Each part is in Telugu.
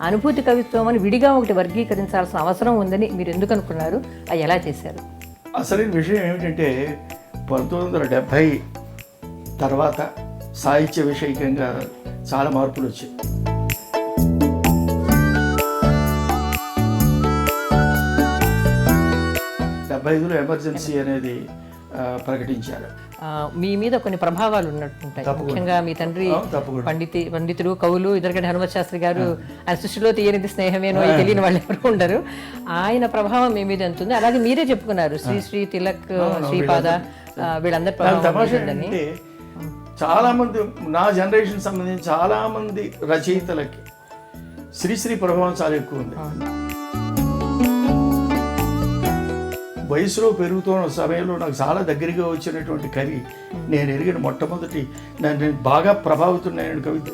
అనుభూతి కవిత్వం అని విడిగా ఒకటి వర్గీకరించాల్సిన అవసరం ఉందని మీరు ఎందుకు అనుకున్నారు? అది ఎలా చేశారు? అసలైన విషయం ఏమిటంటే 1970 తర్వాత సాహిత్య విషయకంగా చాలా మార్పులు వచ్చాయి. 75లో ఎమర్జెన్సీ అనేది ప్రకటించారు. మీ మీద కొన్ని ప్రభావాలు ఉన్నట్టుంటాయి. ముఖ్యంగా మీ తండ్రి పండితుడు, కవులు, ఇద్దరికంటే హనుమత్ శాస్త్రి గారు ఆయన సృష్టిలో తీయనిది స్నేహమేనో తెలియని వాళ్ళు ఎవరు ఉండరు. ఆయన ప్రభావం మీ మీద ఎంత ఉంది? అలాగే మీరే చెప్పుకున్నారు శ్రీ తిలక్, శ్రీపాద, వీళ్ళందరి ప్రభావం. చాలా మంది నా జనరేషన్ సంబంధించి చాలా మంది రచయితలకి శ్రీశ్రీ ప్రభావం చాలా ఎక్కువ ఉంది. వయసులో పెరుగుతున్న సమయంలో నాకు చాలా దగ్గరగా వచ్చినటువంటి కవి, నేను ఎరిగిన మొట్టమొదటి నేను బాగా ప్రభావితున్న కవిత,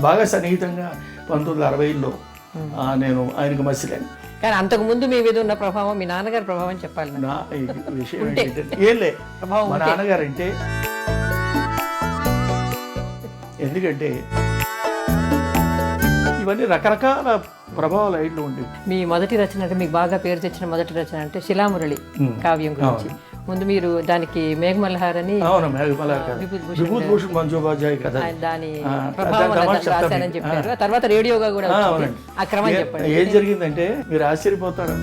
బాగా సన్నిహితంగా 1960లో నేను ఆయనకు మసిలాను. కానీ అంతకుముందు మీ మీద ఉన్న ప్రభావం, మీ నాన్నగారి ప్రభావం చెప్పాలి. నా విషయం ఏంలే, మా నాన్నగారు అంటే ఎందుకంటే ఇవన్నీ రకరకాల ప్రభావాలు అయిట్లో ఉండేవి. మీ మొదటి రచన అంటే మీకు బాగా పేరు తెచ్చిన మొదటి రచన అంటే శిలామురళి కావ్యం గురించి. ముందు మీరు దానికి మేఘమల్హార్ అని, విభూతి భూషణ్ బందోపాధ్యాయ కదా, దాని ప్రభావం రాశానని చెప్పారు. ఆ తర్వాత రేడియోగా కూడా ఆ క్రమం చెప్పండి. ఏం జరిగిందంటే మీరు ఆశ్చర్యపోతారు.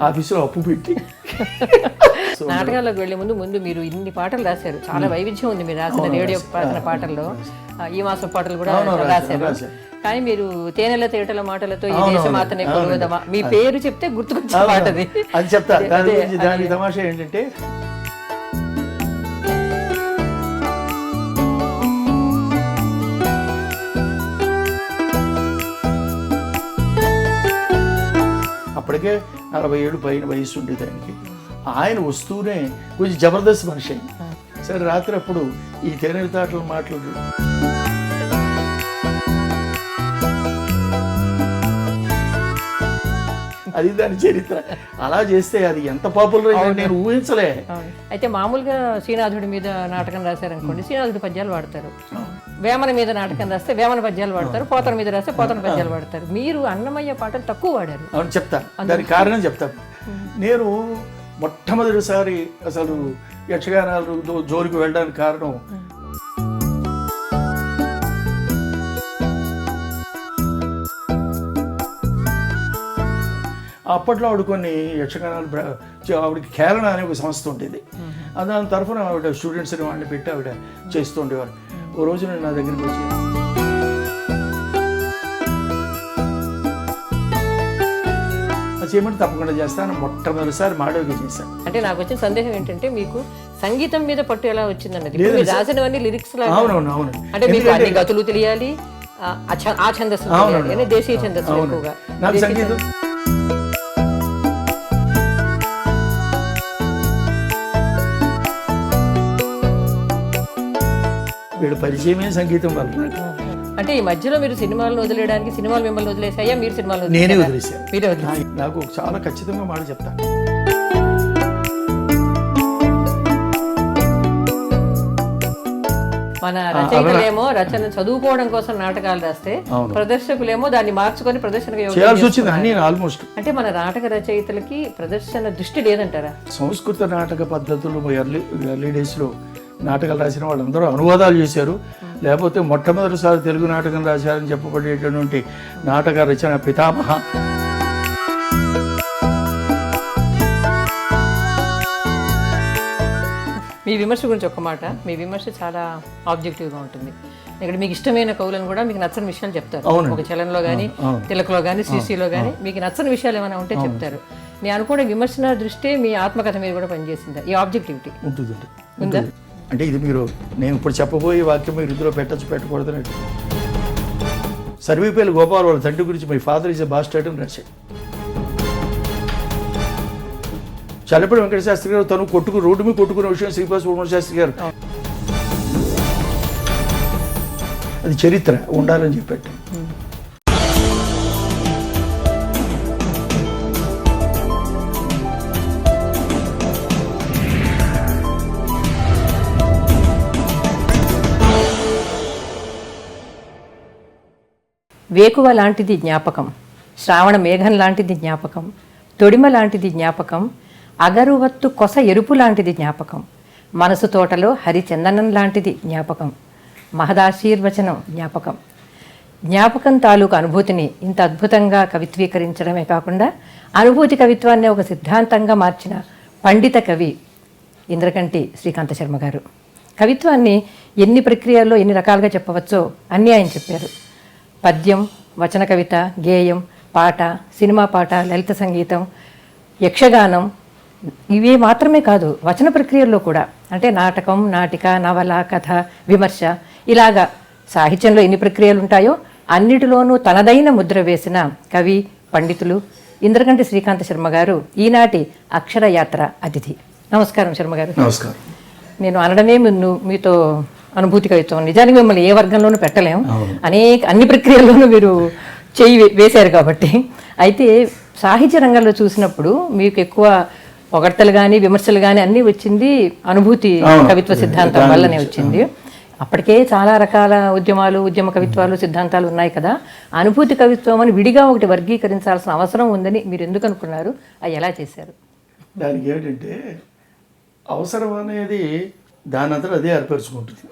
ఆఫీసులో అప్పు పెట్టి నాటకాల్లోకి వెళ్లే ముందు మీరు ఇన్ని పాటలు రాశారు. చాలా వైవిధ్యం ఉంది మీరు రాసిన రేడియో రాసిన పాటల్లో. ఈ మాసం పాటలు కూడా రాశారు. కానీ మీరు తేనెల తేటల మాటలతో ఈ దేశమాతనే కొలువదమా, మీ పేరు చెప్తే గుర్తుకొచ్చే పాట అది. అది చెప్తా. దాని తమాషా ఏంటంటే అప్పటికే 40 ఏళ్ళు పైన వయసు ఉండేదానికి. ఆయన వస్తూనే కొంచెం జబర్దస్త్ మనిషి అయింది. సరే రాత్రి అప్పుడు ఈ తేనెల తాటలు మాట్లాడు అది దాని చరిత్ర. అలా చేస్తే అది ఎంత పాపులర్ అయింది నేను ఊహించలే. అయితే మామూలుగా శ్రీనాథుడి మీద నాటకం రాశారనుకోండి, శ్రీనాథుడి పద్యాలు వాడతారు. వేమన మీద నాటకం రాస్తే వేమన పద్యాలు వాడతారు. పోతన మీద రాస్తే పోతన పద్యాలు వాడతారు. మీరు అన్నమయ్య పాటలు తక్కువ వాడారు. అవును, చెప్తా. దానికి కారణం చెప్తాను. నేను మొట్టమొదటిసారి అసలు యక్షగానాలు జోలికి వెళ్ళడానికి కారణం అప్పట్లో ఆవిడ కొన్ని యక్షగానాలు, ఆవిడకి కేరళ అనే ఒక సంస్థ ఉండేది. దాని తరఫున ఆవిడ స్టూడెంట్స్ని వాళ్ళని పెట్టి ఆవిడ చేస్తూ ఉండేవారు. ఓ రోజు నేను నా దగ్గరికి వచ్చి చేయమంటే తప్పకుండా చేస్తాను. మొట్టమొదటిసారి మాడవికి చేశాను. అంటే నాకు వచ్చిన సందేహం ఏంటంటే మీకు సంగీతం మీద పట్టు ఎలా వచ్చిందండి? రాసినవన్నీ లిరిక్స్ లాగా. అవునవును అవును. అంటే మీకు అన్ని గతులు తెలియాలి, ఆ ఛందస్సు, దేశీయ ఛందస్సు ఎక్కువగా. నాకు సంగీతం వీడు పరిచయమే సంగీతం వల్ల. అంటే ఈ మధ్యలో మీరు సినిమాలను వదిలేయడానికి సినిమాలు మిమ్మల్ని వదిలేసాయా? మీరు సినిమాలు నేనే వదిలేసాను. మీరే వదిలేసారు. నాకు చాలా ఖచ్చితంగా మాట చెప్తాను. మన రచయితలేమో రచన చదువుకోవడం కోసం నాటకాలు రాస్తే, ప్రదర్శకులేమో దాన్ని మార్చుకొని ప్రదర్శనగా చేయాల్సి వచ్చింది అన్ని ఆల్మోస్ట్. అంటే మన నాటక రచయితలకి ప్రదర్శన దృష్టి లేదంటారా? సంస్కృత నాటక పద్ధతులు ఎర్లీ డేస్లో నాటకాలు రాసిన వాళ్ళందరూ అనువాదాలు చేశారు. లేకపోతే మొట్టమొదటిసారి తెలుగు నాటకం రాశారని చెప్పబడేటటువంటి నాటక రచన పితామహ మీ విమర్శ గురించి ఒక మాట. మీ విమర్శ చాలా ఆబ్జెక్టివ్గా ఉంటుంది. ఇక్కడ మీకు ఇష్టమైన కవులను కూడా మీకు నచ్చని విషయాలు చెప్తారు. ఒక చలంలో కానీ, తిలకలో కానీ, శ్రీశ్రీలో కానీ మీకు నచ్చని విషయాలు ఏమైనా ఉంటే చెప్తారు. నేను అనుకోవడం విమర్శన దృష్టి మీ ఆత్మకథ మీద కూడా పనిచేసిందా? ఈ ఆబ్జెక్టివిటీ ఉందా? అంటే ఇది మీరు నేను ఇప్పుడు చెప్పబోయే వాక్యం మీరు ఇందులో పెట్టకూడదు అన్నట్టు. సర్వేపల్లి గోపాల్ వాళ్ళ తండ్రి గురించి my father is a bastard అని రాశాడు. చల్లపల్లి వెంకట శాస్త్రి గారు తను రోడ్డు మీద కొట్టుకున్న విషయం శ్రీనివాస సుబ్రహ్మణ్య శాస్త్రి గారు అది చరిత్ర ఉండాలని చెప్పాడు. వేకువ లాంటిది జ్ఞాపకం, శ్రావణ మేఘం లాంటిది జ్ఞాపకం, తొడిమ లాంటిది జ్ఞాపకం, అగరువత్తు కొస ఎరుపు లాంటిది జ్ఞాపకం, మనసు తోటలో హరిచందనం లాంటిది జ్ఞాపకం, మహదాశీర్వచనం జ్ఞాపకం. జ్ఞాపకం తాలూకు అనుభూతిని ఇంత అద్భుతంగా కవిత్వీకరించడమే కాకుండా అనుభూతి కవిత్వాన్ని ఒక సిద్ధాంతంగా మార్చిన పండిత కవి ఇంద్రకంటి శ్రీకాంత శర్మ గారు. కవిత్వాన్ని ఎన్ని ప్రక్రియల్లో ఎన్ని రకాలుగా చెప్పవచ్చో అన్నీ ఆయన చెప్పారు. పద్యం, వచన కవిత, గేయం, పాట, సినిమా పాట, లలిత సంగీతం, యక్షగానం, ఇవే మాత్రమే కాదు వచన ప్రక్రియల్లో కూడా, అంటే నాటకం, నాటిక, నవల, కథ, విమర్శ, ఇలాగా సాహిత్యంలో ఎన్ని ప్రక్రియలు ఉంటాయో అన్నిటిలోనూ తనదైన ముద్ర వేసిన కవి పండితులు ఇంద్రకంటి శ్రీకాంత శర్మ గారు ఈనాటి అక్షరయాత్ర అతిథి. నమస్కారం శర్మ గారు. నమస్కారం. నేను అనడమే మీతో అనుభూతి కవిత్వం, నిజానికి మిమ్మల్ని ఏ వర్గంలోనూ పెట్టలేము, అన్ని ప్రక్రియల్లోనూ మీరు చేయి వేశారు కాబట్టి. అయితే సాహిత్య రంగంలో చూసినప్పుడు మీకు ఎక్కువ పొగడ్తలు కానీ విమర్శలు కానీ అన్నీ వచ్చింది అనుభూతి కవిత్వ సిద్ధాంతం వల్లనే వచ్చింది. అప్పటికే చాలా రకాల ఉద్యమాలు, ఉద్యమ కవిత్వాలు, సిద్ధాంతాలు ఉన్నాయి కదా. అనుభూతి కవిత్వం అని విడిగా ఒకటి వర్గీకరించాల్సిన అవసరం ఉందని మీరు ఎందుకు అనుకున్నారు? అది ఎలా చేశారు? దానికి ఏంటంటే అవసరం అనేది దాని అంతా అదే ఏర్పరచుకుంటుంది.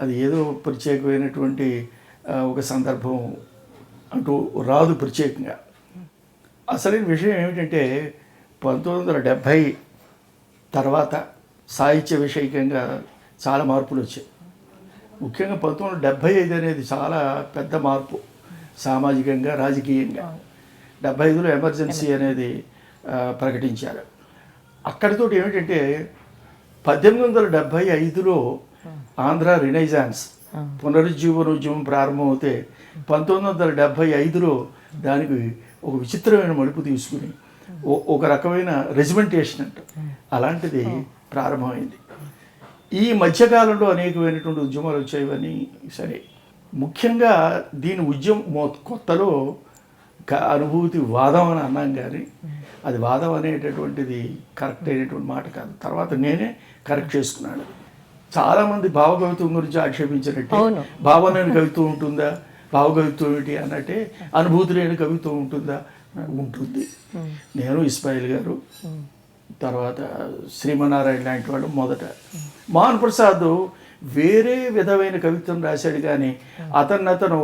అది ఏదో ప్రత్యేకమైనటువంటి ఒక సందర్భం అంటూ రాదు ప్రత్యేకంగా. అసలైన విషయం ఏమిటంటే 1970 తర్వాత సాహిత్య విషయకంగా చాలా మార్పులు వచ్చాయి. ముఖ్యంగా 1975 అనేది చాలా పెద్ద మార్పు సామాజికంగా, రాజకీయంగా. 75లో ఎమర్జెన్సీ అనేది ప్రకటించారు. అక్కడితో ఏమిటంటే 1875లో ఆంధ్ర రినైజాన్స్ పునరుజ్జీవనోద్యమం ప్రారంభమవుతే 1975లో దానికి ఒక విచిత్రమైన మలుపు తీసుకుని ఒక రకమైన రెజిమెంటేషన్ అంట అలాంటిది ప్రారంభమైంది. ఈ మధ్యకాలంలో అనేకమైనటువంటి ఉద్యమాలు వచ్చాయని సరే, ముఖ్యంగా దీని ఉద్యమం కొత్తలో అనుభూతి వాదం అని అన్నాం కానీ అది వాదం అనేటటువంటిది కరెక్ట్ అయినటువంటి మాట కాదు. తర్వాత నేనే కరెక్ట్ చేసుకున్నాను. చాలామంది భావకవిత్వం గురించి ఆక్షేపించినట్టు భావం లేని కవిత్వం ఉంటుందా, భావకవిత్వం ఏంటి అన్నట్టే అనుభూతి లేని కవిత్వం ఉంటుందా, ఉంటుంది. నేను ఇస్మాయిల్ గారు, తర్వాత శ్రీమన్నారాయణ లాంటి వాళ్ళు మొదట. మోహన్ ప్రసాద్ వేరే విధమైన కవిత్వం రాశాడు కానీ అతను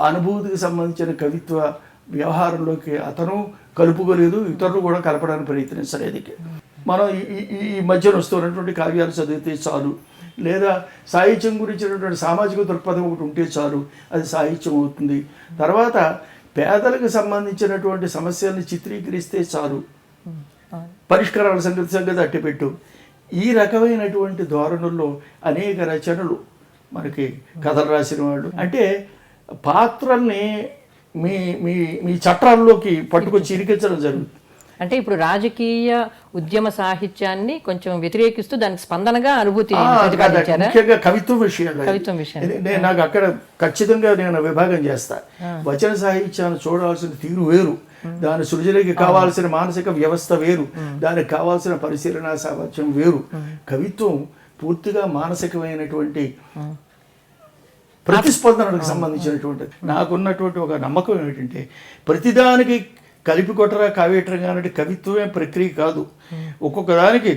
అనుభూతికి సంబంధించిన కవిత్వ వ్యవహారంలోకి అతను కలుపుకోలేదు, ఇతరులు కూడా కలపడానికి ప్రయత్నించలేదు. మనం ఈ మధ్యన వస్తున్నటువంటి కావ్యాలు చదివితే చాలు, లేదా సాహిత్యం గురించినటువంటి సామాజిక దృక్పథం ఒకటి ఉంటే చాలు, అది సాహిత్యం అవుతుంది. తర్వాత పేదలకు సంబంధించినటువంటి సమస్యల్ని చిత్రీకరిస్తే చాలు, పరిష్కారాల సంగతి అట్టిపెట్టు. ఈ రకమైనటువంటి ధోరణుల్లో అనేక రచనలు మనకి కథలు రాసిన వాళ్ళు, అంటే పాత్రల్ని మీ మీ మీ చట్టాల్లోకి పట్టుకొచ్చి ఇరికించడం జరుగుతుంది. అంటే ఇప్పుడు రాజకీయ ఉద్యమ సాహిత్యాన్ని కొంచెం వ్యతిరేకిస్తూ దానికి స్పందనగా అనుభూతి ముఖ్యంగా కవిత్వం విషయంలో నేను నాకు అక్కడ ఖచ్చితంగా నేను విభాగం చేస్తా. వచన సాహిత్యాన్ని చూడాల్సిన తీరు వేరు, దాని సృజనకి కావాల్సిన మానసిక వ్యవస్థ వేరు, దానికి కావాల్సిన పరిశీలన సామర్థ్యం వేరు. కవిత్వం పూర్తిగా మానసికమైనటువంటి ప్రతిస్పందనకు సంబంధించినటువంటిది. నాకున్నటువంటి ఒక నమ్మకం ఏమిటంటే ప్రతిదానికి కలిపి కొట్టరా కావేయటం కానీ కవిత్వమే ప్రక్రియ కాదు. ఒక్కొక్క దానికి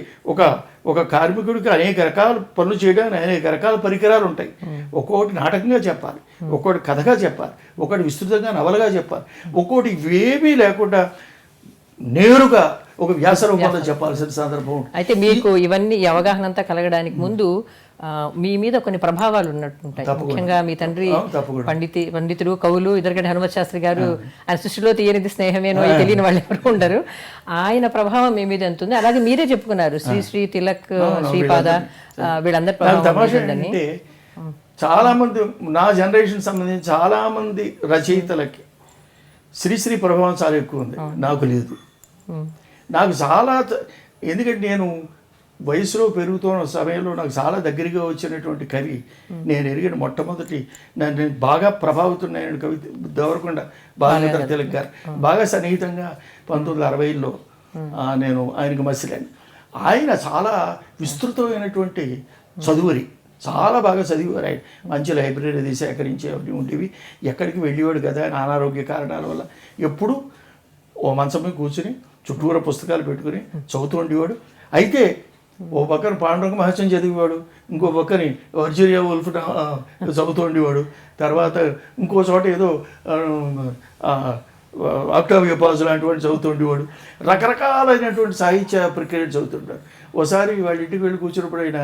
ఒక కార్మికుడికి అనేక రకాల పనులు చేయడానికి అనేక రకాల పరికరాలు ఉంటాయి. ఒక్కొక్కటి నాటకంగా చెప్పాలి, ఒక్కొక్కటి కథగా చెప్పాలి, ఒక్కొక్కటి విస్తృతంగా నవలగా చెప్పాలి, ఒక్కొక్కటి ఇవేమీ లేకుండా నేరుగా ఒక వ్యాస రూపంలో చెప్పాల్సిన సందర్భం. అయితే మీకు ఇవన్నీ అవగాహన అంతా కలగడానికి ముందు మీ మీద కొన్ని ప్రభావాలు ఉన్నట్టుంటాయి. ముఖ్యంగా మీ తండ్రి పండితుడు, కవులు ఇంద్రకంటి హనుమత్ శాస్త్రి గారు. ఆయన సృష్టిలో తీయనిది స్నేహమేనో తెలియని వాళ్ళు ఎవరు ఉండరు. ఆయన ప్రభావం మీ మీద ఎంత ఉంది? అలాగే మీరే చెప్పుకున్నారు శ్రీ తిలక్, శ్రీపాద, వీళ్ళందరి ప్రభావం. చాలా మంది నా జనరేషన్ సంబంధించి చాలా మంది రచయితలకి శ్రీశ్రీ ప్రభావం చాలా ఎక్కువ ఉంది, నాకు లేదు. నాకు చాలా, ఎందుకంటే నేను వయసులో పెరుగుతున్న సమయంలో నాకు చాలా దగ్గరగా వచ్చినటువంటి కవి, నేను ఎరిగిన మొట్టమొదటి నన్ను బాగా ప్రభావితమైన కవి దేవరకొండ బాలగంధర తిలక్ గారు. బాగా సన్నిహితంగా 1960లో నేను ఆయనకు మసిలాను. ఆయన చాలా విస్తృతమైనటువంటి చదువురి, చాలా బాగా చదివేవారు ఆయన. మంచి లైబ్రరీ అది సేకరించి అవన్నీ ఉండేవి. ఎక్కడికి వెళ్ళేవాడు కదా ఆయన అనారోగ్య కారణాల వల్ల. ఎప్పుడు ఓ మంచం మీద కూర్చుని చుట్టూరా పుస్తకాలు పెట్టుకుని చదువుతూ ఉండేవాడు. అయితే ఓ పక్కన పాండురంగ మహత్యం చదివేవాడు, ఇంకో పక్కని వర్జీనియా వూల్ఫ్ చదువుతూ ఉండేవాడు. తర్వాత ఇంకో చోట ఏదో ఆక్టావియా పాజ్ లాంటి వాడు చదువుతూ ఉండేవాడు. రకరకాలైనటువంటి సాహిత్య ప్రక్రియ చదువుతుంటాడు. ఒకసారి వాళ్ళ ఇంటికి వెళ్ళి కూర్చున్నప్పుడు ఆయన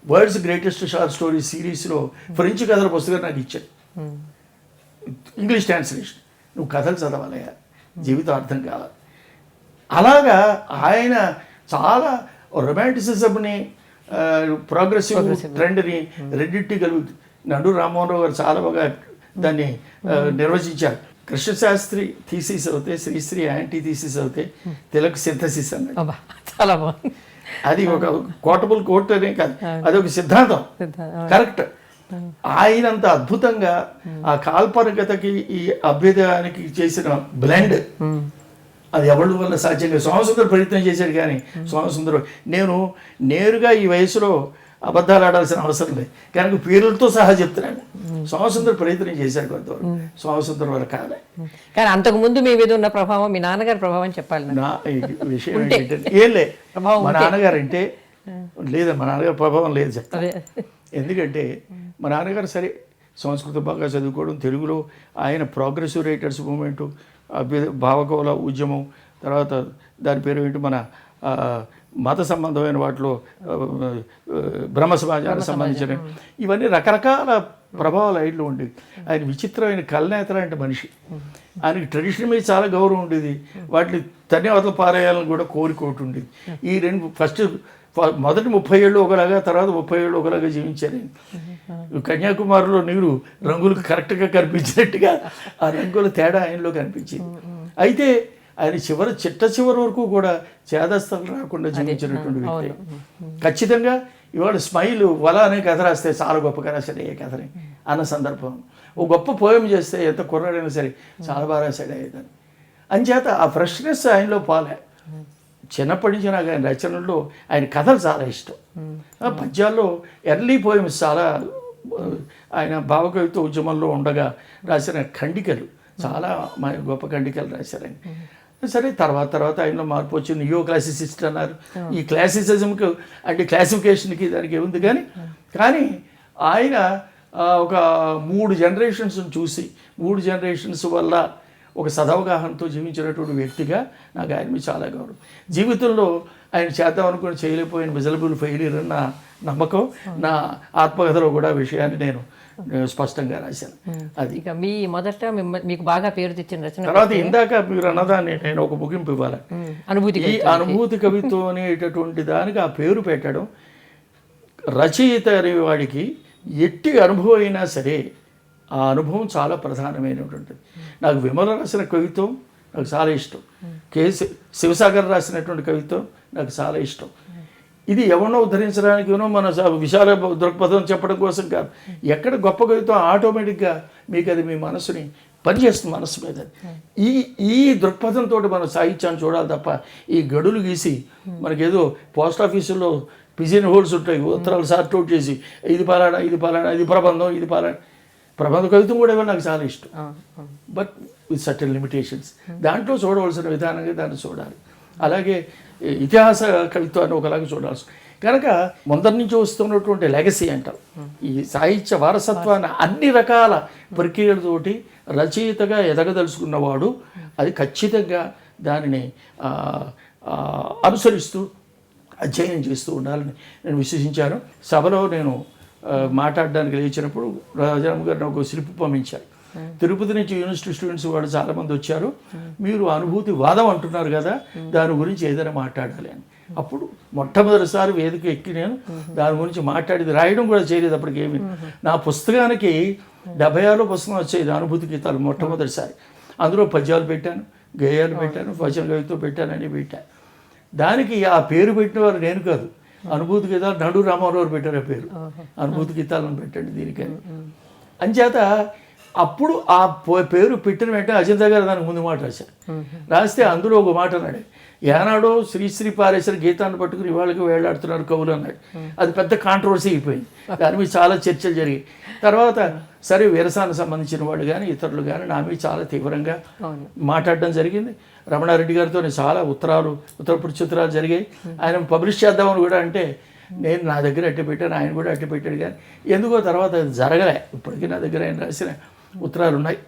వరల్డ్స్ గ్రేటెస్ట్ షార్ట్ స్టోరీ సిరీస్లో ఫ్రెంచ్ కథల పుస్తకం నాకు ఇచ్చాడు, ఇంగ్లీష్ ట్రాన్స్లేషన్. నువ్వు కథలు చదవాలయ్యా, జీవితం అర్థం కావాలి. అలాగా ఆయన చాలా రొమాంటిసిజంని, ప్రోగ్రెసివ్ ట్రెండ్ని రెండింటి కలుగు నండు రామ్మోహన్ రావు గారు చాలా బాగా దాన్ని నిర్వచించారు. కృష్ణశాస్త్రి థీసిస్ అవుతే, శ్రీశ్రీ యాంటీ థీసిస్ అవుతే, తిలక్ సింథసిస్ అన్నాడు. చాలా బాగుంది. అది ఒక కోటబుల్ కోట్ అనే కాదు, అది ఒక సిద్ధాంతం. కరెక్ట్. ఆయనంత అద్భుతంగా ఆ కాల్పనికతకి ఈ అభ్యుదయానికి చేసిన బ్లెండ్ అది ఎవరి వల్ల సాధ్యంగా సోమసుందర్ ప్రయత్నం చేశాడు. కానీ సోమసుందర్ నేను నేరుగా ఈ వయసులో అబద్ధాలు ఆడాల్సిన అవసరం లేదు కనుక పేర్లతో సహా చెప్తున్నాను. సోమసుందర్ ప్రయత్నం చేశాడు కొంతవరకు, సోమసుందర్ వరకు కాలే. కానీ అంతకుముందు మీ మీద ఉన్న ప్రభావం, మీ నాన్నగారి ప్రభావం చెప్పాలి. నా విషయం ఏంటంటే ఏం లే, మా నాన్నగారు అంటే లేదా మా నాన్నగారి ప్రభావం లేదు చెప్తాను. ఎందుకంటే మా నాన్నగారు సరే సంస్కృతం బాగా చదువుకోవడం, తెలుగులో ఆయన ప్రోగ్రెసివ్ రైటర్స్ మూమెంటు, భావకోల ఉద్యమం, తర్వాత దాని పేరు ఏంటి మన మత సంబంధమైన వాటిలో బ్రహ్మ సమాజానికి సంబంధించిన ఇవన్నీ రకరకాల ప్రభావాలు ఆయనలో ఉండేవి. ఆయన విచిత్రమైన కల్నేత లాంటి మనిషి. ఆయనకి ట్రెడిషన్ మీద చాలా గౌరవం ఉండేది. వాటిని ధన్యవాదాలు పారేయాలని కూడా కోరికోటి ఉండేది. ఈ రెండు మొదటి 30 ఏళ్ళు ఒకలాగా, తర్వాత 30 ఏళ్ళు ఒకలాగా జీవించారు ఆయన. కన్యాకుమారిలో నీరు రంగులు కరెక్ట్గా కనిపించినట్టుగా ఆ రంగుల తేడా ఆయనలో కనిపించింది. అయితే ఆయన చిట్ట చివరి వరకు కూడా చేదస్తలు రాకుండా జీవించినటువంటి వ్యక్తి. ఖచ్చితంగా ఇవాళ స్మైల్ వల అనే కథ రాస్తే చాలా గొప్పగా రాశాడు ఏ కథని అన్న సందర్భం. ఓ గొప్ప పోయం చేస్తే ఎంత కుర్రాడైనా సరే చాలా బాగా రాశాడు అయ్యేదని. అంచేత ఆ ఫ్రెష్నెస్ ఆయనలో పాలే. చిన్నప్పటి నుంచి నాకు ఆయన రచనల్లో ఆయన కథలు చాలా ఇష్టం. పద్యాల్లో ఎర్లీ పోయమ్స్ చాలా, ఆయన భావకవిత్వ ఉద్యమంలో ఉండగా రాసిన ఖండికలు చాలా గొప్ప ఖండికలు రాశారు ఆయన. సరే తర్వాత ఆయనలో మార్పు వచ్చింది. నియో క్లాసిసిస్ట్ అన్నారు. ఈ క్లాసిసిజంకి అంటే క్లాసిఫికేషన్కి దానికి ఏముంది కానీ ఆయన ఒక 3 జనరేషన్స్ చూసి 3 జనరేషన్స్ వల్ల ఒక సదవగాహనతో జీవించినటువంటి వ్యక్తిగా నాకు ఆయన మీద చాలా గౌరవం. జీవితంలో ఆయన చేద్దాం అనుకుని చేయలేకపోయిన మిజరబుల్ ఫెయిలియర్ అన్న నమ్మకం నా ఆత్మకథలో కూడా విషయాన్ని నేను స్పష్టంగా రాశాను. అది ఇక మీ మొదట మీకు బాగా పేరు తెచ్చిన రచన. తర్వాత ఇందాక మీరు అన్నదాన్ని నేను ఒక ముగింపు ఇవ్వాలి. ఈ అనుభూతి కవిత్వం అనేటటువంటి దానికి ఆ పేరు పెట్టడం, రచయిత అనేవాడికి ఎట్టి అనుభవం అయినా సరే ఆ అనుభవం చాలా ప్రధానమైనటువంటిది. నాకు విమల రాసిన కవిత్వం నాకు చాలా ఇష్టం. శివసాగర్ రాసినటువంటి కవిత్వం నాకు చాలా ఇష్టం. ఇది ఎవరినో ఉద్ధరించడానికినో మన విశాల దృక్పథం చెప్పడం కోసం కాదు. ఎక్కడ గొప్ప కవిత్వం ఆటోమేటిక్గా మీకు అది మీ మనసుని పనిచేస్తుంది, మనసు మీద. ఈ దృక్పథంతో మనం సాహిత్యాన్ని చూడాలి తప్ప ఈ గడులు గీసి మనకేదో పోస్ట్ ఆఫీసుల్లో పిజిన్ హోల్స్ ఉంటాయి, ఉత్తరాలు సార్ట్ అవుట్ చేసి ఇది పారాయణ ఇది ప్రబంధం ఇది పారాయణ. ప్రబంధ కవిత్వం కూడా నాకు చాలా ఇష్టం, బట్ విత్ సర్టెన్ లిమిటేషన్స్. దాంట్లో చూడవలసిన విధానంగా దాన్ని చూడాలి. అలాగే ఇతిహాస కవిత్వాన్ని ఒకలాగా చూడాల్సి కనుక ముందరి నుంచి వస్తున్నటువంటి లెగసీ అంటారు. ఈ సాహిత్య వారసత్వాన్ని అన్ని రకాల ప్రక్రియలతోటి రచయితగా ఎదగదలుచుకున్నవాడు అది ఖచ్చితంగా దానిని అనుసరిస్తూ అధ్యయనం చేస్తూ ఉండాలని నేను విశ్వసించాను. సభలో నేను మాట్లాడడానికి లేచినప్పుడు రాజారాం గారిని ఒక స్లిప్ పంపించారు. తిరుపతి నుంచి యూనివర్సిటీ స్టూడెంట్స్ వాళ్ళు చాలామంది వచ్చారు, మీరు అనుభూతి వాదం అంటున్నారు కదా, దాని గురించి ఏదైనా మాట్లాడాలి అని. అప్పుడు మొట్టమొదటిసారి వేదిక ఎక్కి నేను దాని గురించి మాట్లాడేది, రాయడం కూడా చేయలేదు అప్పటికేమి. నా పుస్తకానికి 76లో పుస్తకం వచ్చేది అనుభూతి గీతాలు మొట్టమొదటిసారి. అందులో పద్యాలు పెట్టాను, గేయాలు పెట్టాను, వచన కవిత్వం పెట్టానని పెట్టాను. దానికి ఆ పేరు పెట్టిన వారు నేను కాదు, అనుభూతి గీతాలు నండు రామారావు పెట్టారు ఆ పేరు. అనుభూతి గీతాలను పెట్టండి దీనికని. అంచేత అప్పుడు ఆ పేరు పెట్టిన వెంటనే అజంతా గారు దానికి ముందు మాట రాశారు. రాస్తే అందులో ఒక మాట అన్నాడు, ఏనాడో శ్రీశ్రీ పారేశ్వర గీతాన్ని పట్టుకుని ఇవాళకి వేళ్లాడుతున్నారు కవులు అన్నాడు. అది పెద్ద కాంట్రవర్సీ అయిపోయింది. దాని మీద చాలా చర్చలు జరిగాయి. తర్వాత సరే వీరసానికి సంబంధించిన వాళ్ళు కానీ ఇతరులు కానీ నా మీద చాలా తీవ్రంగా మాట్లాడడం జరిగింది. రమణారెడ్డి గారితో చాలా ఉత్తర ప్రత్యుత్తరాలు జరిగాయి. ఆయన పబ్లిష్ చేద్దామని కూడా అంటే నేను నా దగ్గర అట్టి పెట్టాను, ఆయన కూడా అట్టి పెట్టాడు. కానీ ఎందుకో తర్వాత అది జరగలే. ఇప్పటికీ నా దగ్గర ఆయన రాసిన ఉత్తరాలు ఉన్నాయి.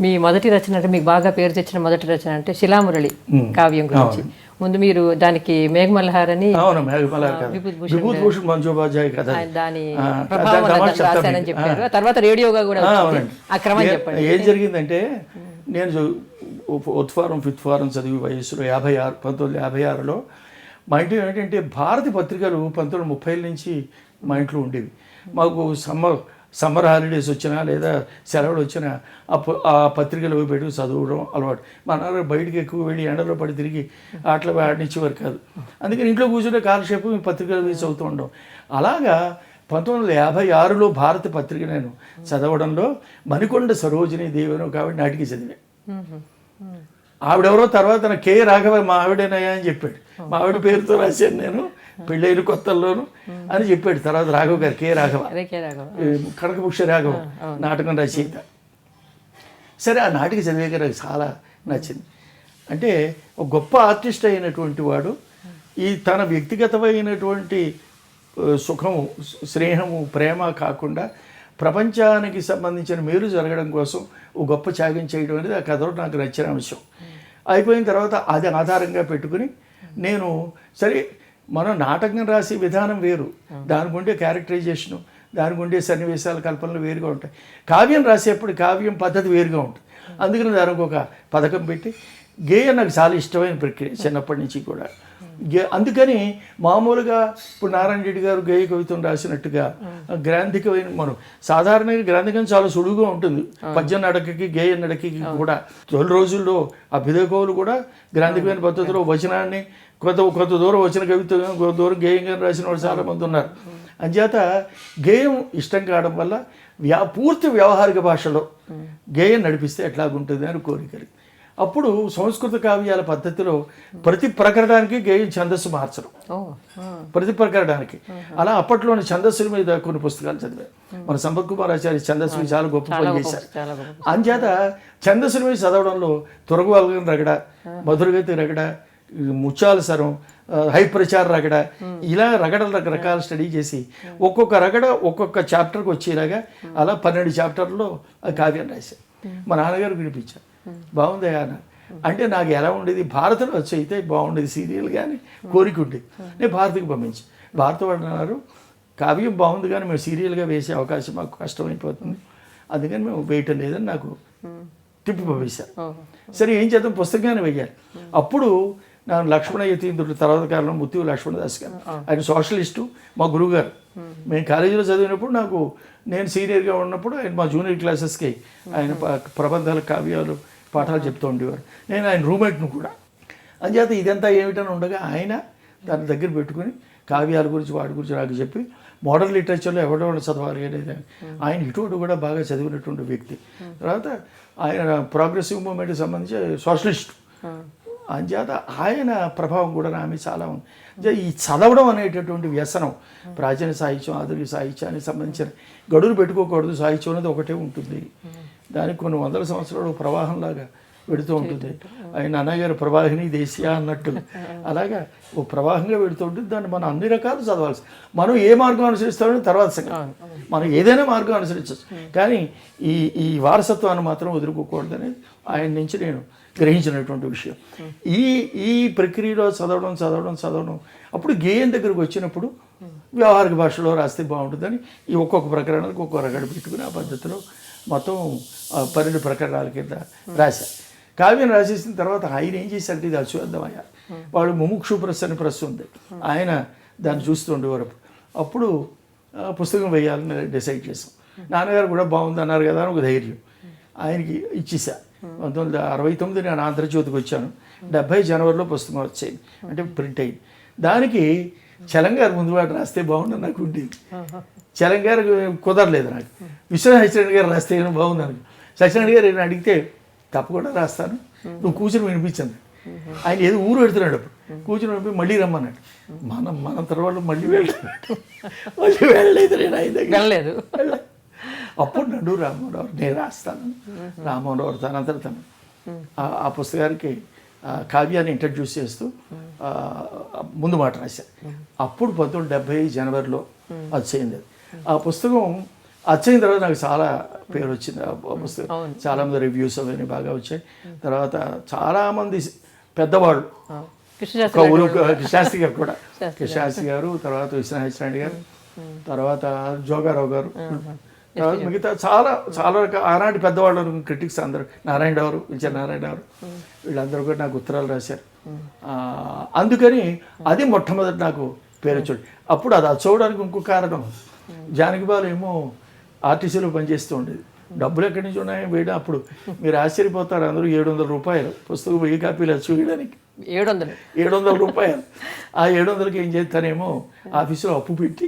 మీ మొదటి రచన అంటే మీకు బాగా పేరు తెచ్చిన మొదటి రచన అంటే శిలామురళి కావ్యం గురించి. ముందు మీరు దానికి మేఘమల్హార్ అని విభూతిభూషణ్ మంజోపాధ్యాయ కథ దాని రాశానని చెప్పారు. తర్వాత రేడియోగా కూడా ఆ క్రమం చెప్పండి. ఏం జరిగిందంటే నేను ఫిఫ్త్ ఫారం చదివి వయసులో 1956లో మా ఇంట్లో ఏంటంటే భారతి పత్రికలు 1930 నుంచి మా ఇంట్లో ఉండేవి. మాకు సమ్మర్ హాలిడేస్ వచ్చినా లేదా సెలవులు వచ్చినా ఆ పత్రికలు పెట్టుకు చదవడం అలవాటు. మా నాన్న బయటికి ఎక్కువ వెళ్ళి ఎండలో పడి తిరిగి ఆటలు ఆడించేవారు కాదు. అందుకని ఇంట్లో కూర్చుంటే కాలక్షేపం ఈ పత్రికలు వేసి చదువుతూ ఉండడం. అలాగా 1956లో భారత పత్రిక నేను చదవడంలో మణికొండ సరోజిని దేవను కాబట్టి నాటికి చదివాను. ఆవిడెవరో తర్వాత నా కే రాఘవ మా ఆవిడేనయ్యా అని చెప్పాడు. మా ఆవిడ పేరుతో రాశాను నేను పెళ్ళైన కొత్తల్లోను అని చెప్పాడు. తర్వాత రాఘవ గారు కే రాఘవ, కనకభూష రాఘవ నాటకం రచయిత. సరే ఆ నాటిక చదివే నాకు చాలా నచ్చింది. అంటే ఒక గొప్ప ఆర్టిస్ట్ అయినటువంటి వాడు ఈ తన వ్యక్తిగతమైనటువంటి సుఖము, స్నేహము, ప్రేమ కాకుండా ప్రపంచానికి సంబంధించిన మేలు జరగడం కోసం ఒక గొప్ప త్యాగం చేయడం అనేది ఆ కథలో నాకు నచ్చిన అంశం. అయిపోయిన తర్వాత అది ఆధారంగా పెట్టుకుని నేను సరే మనం నాటకం రాసే విధానం వేరు, దానికి ఉండే క్యారెక్టరైజేషను, దానికి ఉండే సన్నివేశాల కల్పనలు వేరుగా ఉంటాయి. కావ్యం రాసేప్పుడు కావ్యం పద్ధతి వేరుగా ఉంటుంది. అందుకని దానికి ఒక పథకం పెట్టి గేయం నాకు చాలా ఇష్టమైన ప్రక్రియ చిన్నప్పటి నుంచి కూడా. అందుకని మామూలుగా ఇప్పుడు నారాయణ రెడ్డి గారు గేయ కవిత్వం రాసినట్టుగా గ్రాంధికమైన మనం సాధారణంగా గ్రాంధికం చాలా సులువుగా ఉంటుంది. పద్యం నడకకి గేయ నడకకి కూడా తొలి రోజుల్లో అభ్యుదయ కవులు కూడా గ్రాంధికమైన పద్ధతిలో వచనాన్ని కొంత దూరం వచ్చిన కవిత్వం కొంత దూరం గేయంగా రాసిన వాళ్ళు చాలామంది ఉన్నారు. అంచేత గేయం ఇష్టం కావడం వల్ల పూర్తి వ్యవహారిక భాషలో గేయం నడిపిస్తే ఎట్లాగుంటుంది అని కోరికలు. అప్పుడు సంస్కృత కావ్యాల పద్ధతిలో ప్రతి ప్రకరణానికి గేయం ఛందస్సు మార్చడం, ప్రతి ప్రకరణానికి. అలా అప్పట్లోని ఛందస్సుల మీద కొన్ని పుస్తకాలు చదివారు. మన సంపత్ కుమార్ ఆచార్య ఛందస్సు చాలా గొప్ప పని చేశారు. అంచేత ఛందస్సుల మీద చదవడంలో తురగవల్గం రగడ, మధురగతి రగడ, ముత్యాల సరం, హై ప్రచార రగడ, ఇలా రగడలు రకరకాల స్టడీ చేసి ఒక్కొక్క రగడ ఒక్కొక్క చాప్టర్కి వచ్చేలాగా అలా 12 చాప్టర్లో ఆ కావ్యం రాశారు. మా నాన్నగారు వినిపించారు. బాగుంది అన్న అంటే నాకు ఎలా ఉండేది, భారత్లో వచ్చి అయితే బాగుండేది సీరియల్ కానీ కోరిక ఉండేది. నేను భారత్కి పంపించి భారత వాళ్ళు అన్నారు కావ్యం బాగుంది కానీ మేము సీరియల్గా వేసే అవకాశం మాకు కష్టమైపోతుంది, అందుకని మేము వేయటం లేదని నాకు తిప్పి పంపించారు. సరే ఏం చేద్దాం, పుస్తకాన్ని వెయ్యాలి. అప్పుడు ನಾನು లక్ష్మణ యతీంద్రుడు తర్వాత కాలంలో ముత్తివు లక్ష్మణదాస్ గారు, ఆయన సోషలిస్టు, మా గురువుగారు. మేము కాలేజీలో చదివినప్పుడు నేను సీనియర్గా ఉన్నప్పుడు ఆయన మా జూనియర్ క్లాసెస్కి ఆయన ప్రబంధాలు, కావ్యాలు, పాఠాలు చెప్తూ ఉండేవారు. నేను ఆయన రూమ్మేట్ను కూడా. అంచేత ఇదంతా ఏమిటని ఉండగా ఆయన దాని దగ్గర పెట్టుకుని కావ్యాల గురించి వాటి గురించి నాకు చెప్పి మోడర్న్ లిటరేచర్లో ఎవడెవడ చదవాలి అనేది ఆయన ఇటువంటి కూడా బాగా చదివినటువంటి వ్యక్తి. తర్వాత ఆయన ప్రోగ్రెసివ్ మూవ్మెంట్కి సంబంధించి సోషలిస్టు. అంచేత ఆయన ప్రభావం కూడా నా మీద చాలా ఉంది. ఈ చదవడం అనేటటువంటి వ్యసనం ప్రాచీన సాహిత్యం, ఆధునిక సాహిత్యానికి సంబంధించిన గడువులు పెట్టుకోకూడదు. సాహిత్యం అనేది ఒకటే ఉంటుంది, దానికి కొన్ని వందల సంవత్సరాలు ప్రవాహంలాగా పెడుతూ ఉంటుంది. ఆయన అన్నగారు ప్రవాహిని దేశీయ అన్నట్టు అలాగా ఓ ప్రవాహంగా పెడుతూ ఉంటుంది. దాన్ని మనం అన్ని రకాలు చదవాల్సి, మనం ఏ మార్గం అనుసరిస్తామని తర్వాత సంగతి. మనం ఏదైనా మార్గం అనుసరించవచ్చు, కానీ ఈ వారసత్వాన్ని మాత్రం వదులుకోకూడదు అనేది ఆయన నుంచి నేను గ్రహించినటువంటి విషయం. ఈ ప్రక్రియలో చదవడం అప్పుడు గేయం దగ్గరకు వచ్చినప్పుడు వ్యవహారిక భాషలో రాస్తే బాగుంటుందని ఈ ఒక్కొక్క ప్రకరణానికి ఒక్కొక్క రగడ పెట్టుకుని ఆ పద్ధతిలో మొత్తం 12 ప్రకరణాల కింద రాశారు. కావ్యం రాసేసిన తర్వాత ఆయన ఏం చేశారంటే ఇది అశ్వద్ధమయ్య వాడు ముముక్షు ప్రెస్ అని ప్రెస్ ఉంది, ఆయన దాన్ని చూస్తుండేవారు. అప్పుడు పుస్తకం వేయాలని డిసైడ్ చేసాం. నాన్నగారు కూడా బాగుంది అన్నారు కదా అని ఒక ధైర్యం ఆయనకి ఇచ్చేసా. 1969 నేను ఆంధ్రజ్యోతికి వచ్చాను. 70 జనవరిలో పుస్తకం వచ్చేది, అంటే ప్రింట్ అయింది. దానికి చలంగారు ముందు వాడు రాస్తే బాగుండని నాకు ఉండేది. చలం గారు కుదరలేదు నాకు. విశ్వనాథ సత్యనారాయణ గారు రాస్తే ఏమో బాగుంది నాకు. సత్యనారాయణ గారు నేను అడిగితే తప్పకుండా రాస్తాను, నువ్వు కూర్చొని వినిపించింది. ఆయన ఏదో ఊరు పెడుతున్నాడు, అప్పుడు కూర్చొని వినిపి మళ్ళీ రమ్మన్నాడు. మనం తర్వాత మళ్ళీ వెళ్ళలేదు, నేను ఆయన దగ్గర వెళ్ళలేదు. అప్పుడు నన్ను రామ్మోహన్ నేను రాస్తాను, రామ్మోహన్ రావు తనంతట తను ఆ పుస్తకానికి కావ్యాన్ని ఇంట్రడ్యూస్ చేస్తూ ముందు మాట రాశారు. అప్పుడు 1970 జనవరిలో వచ్చేయింది. ఆ పుస్తకం వచ్చైన తర్వాత నాకు చాలా పేరు వచ్చింది. ఆ పుస్తకం చాలామంది రివ్యూస్ అవన్నీ బాగా వచ్చాయి. తర్వాత చాలామంది పెద్దవాళ్ళు, కవులు, శాస్త్రి గారు కూడా, శాస్త్రి గారు, తర్వాత విశ్వనాథ గారు, తర్వాత జోగారావు గారు, తర్వాత మిగతా చాలా చాలా ఆనాటి పెద్దవాళ్ళు క్రిటిక్స్ అందరూ, నారాయణ గారు, విజయనారాయణ గారు, వీళ్ళందరూ కూడా నాకు ఉత్తరాలు రాశారు. అందుకని అది మొట్టమొదటి నాకు పేరు వచ్చాడు. అప్పుడు అది చూడడానికి ఇంకో కారణం, జానకి బాలు ఏమో ఆర్టీసీలో పనిచేస్తూ ఉండేది. డబ్బులు ఎక్కడి నుంచి ఉన్నాయో వేయడం. అప్పుడు మీరు ఆశ్చర్యపోతారు, అందరూ 700 రూపాయలు పుస్తకం 1000 కాపీలు చూడడానికి, 700 రూపాయలు. ఆ 700కి ఏం చేస్తానేమో ఆఫీసులో అప్పు పెట్టి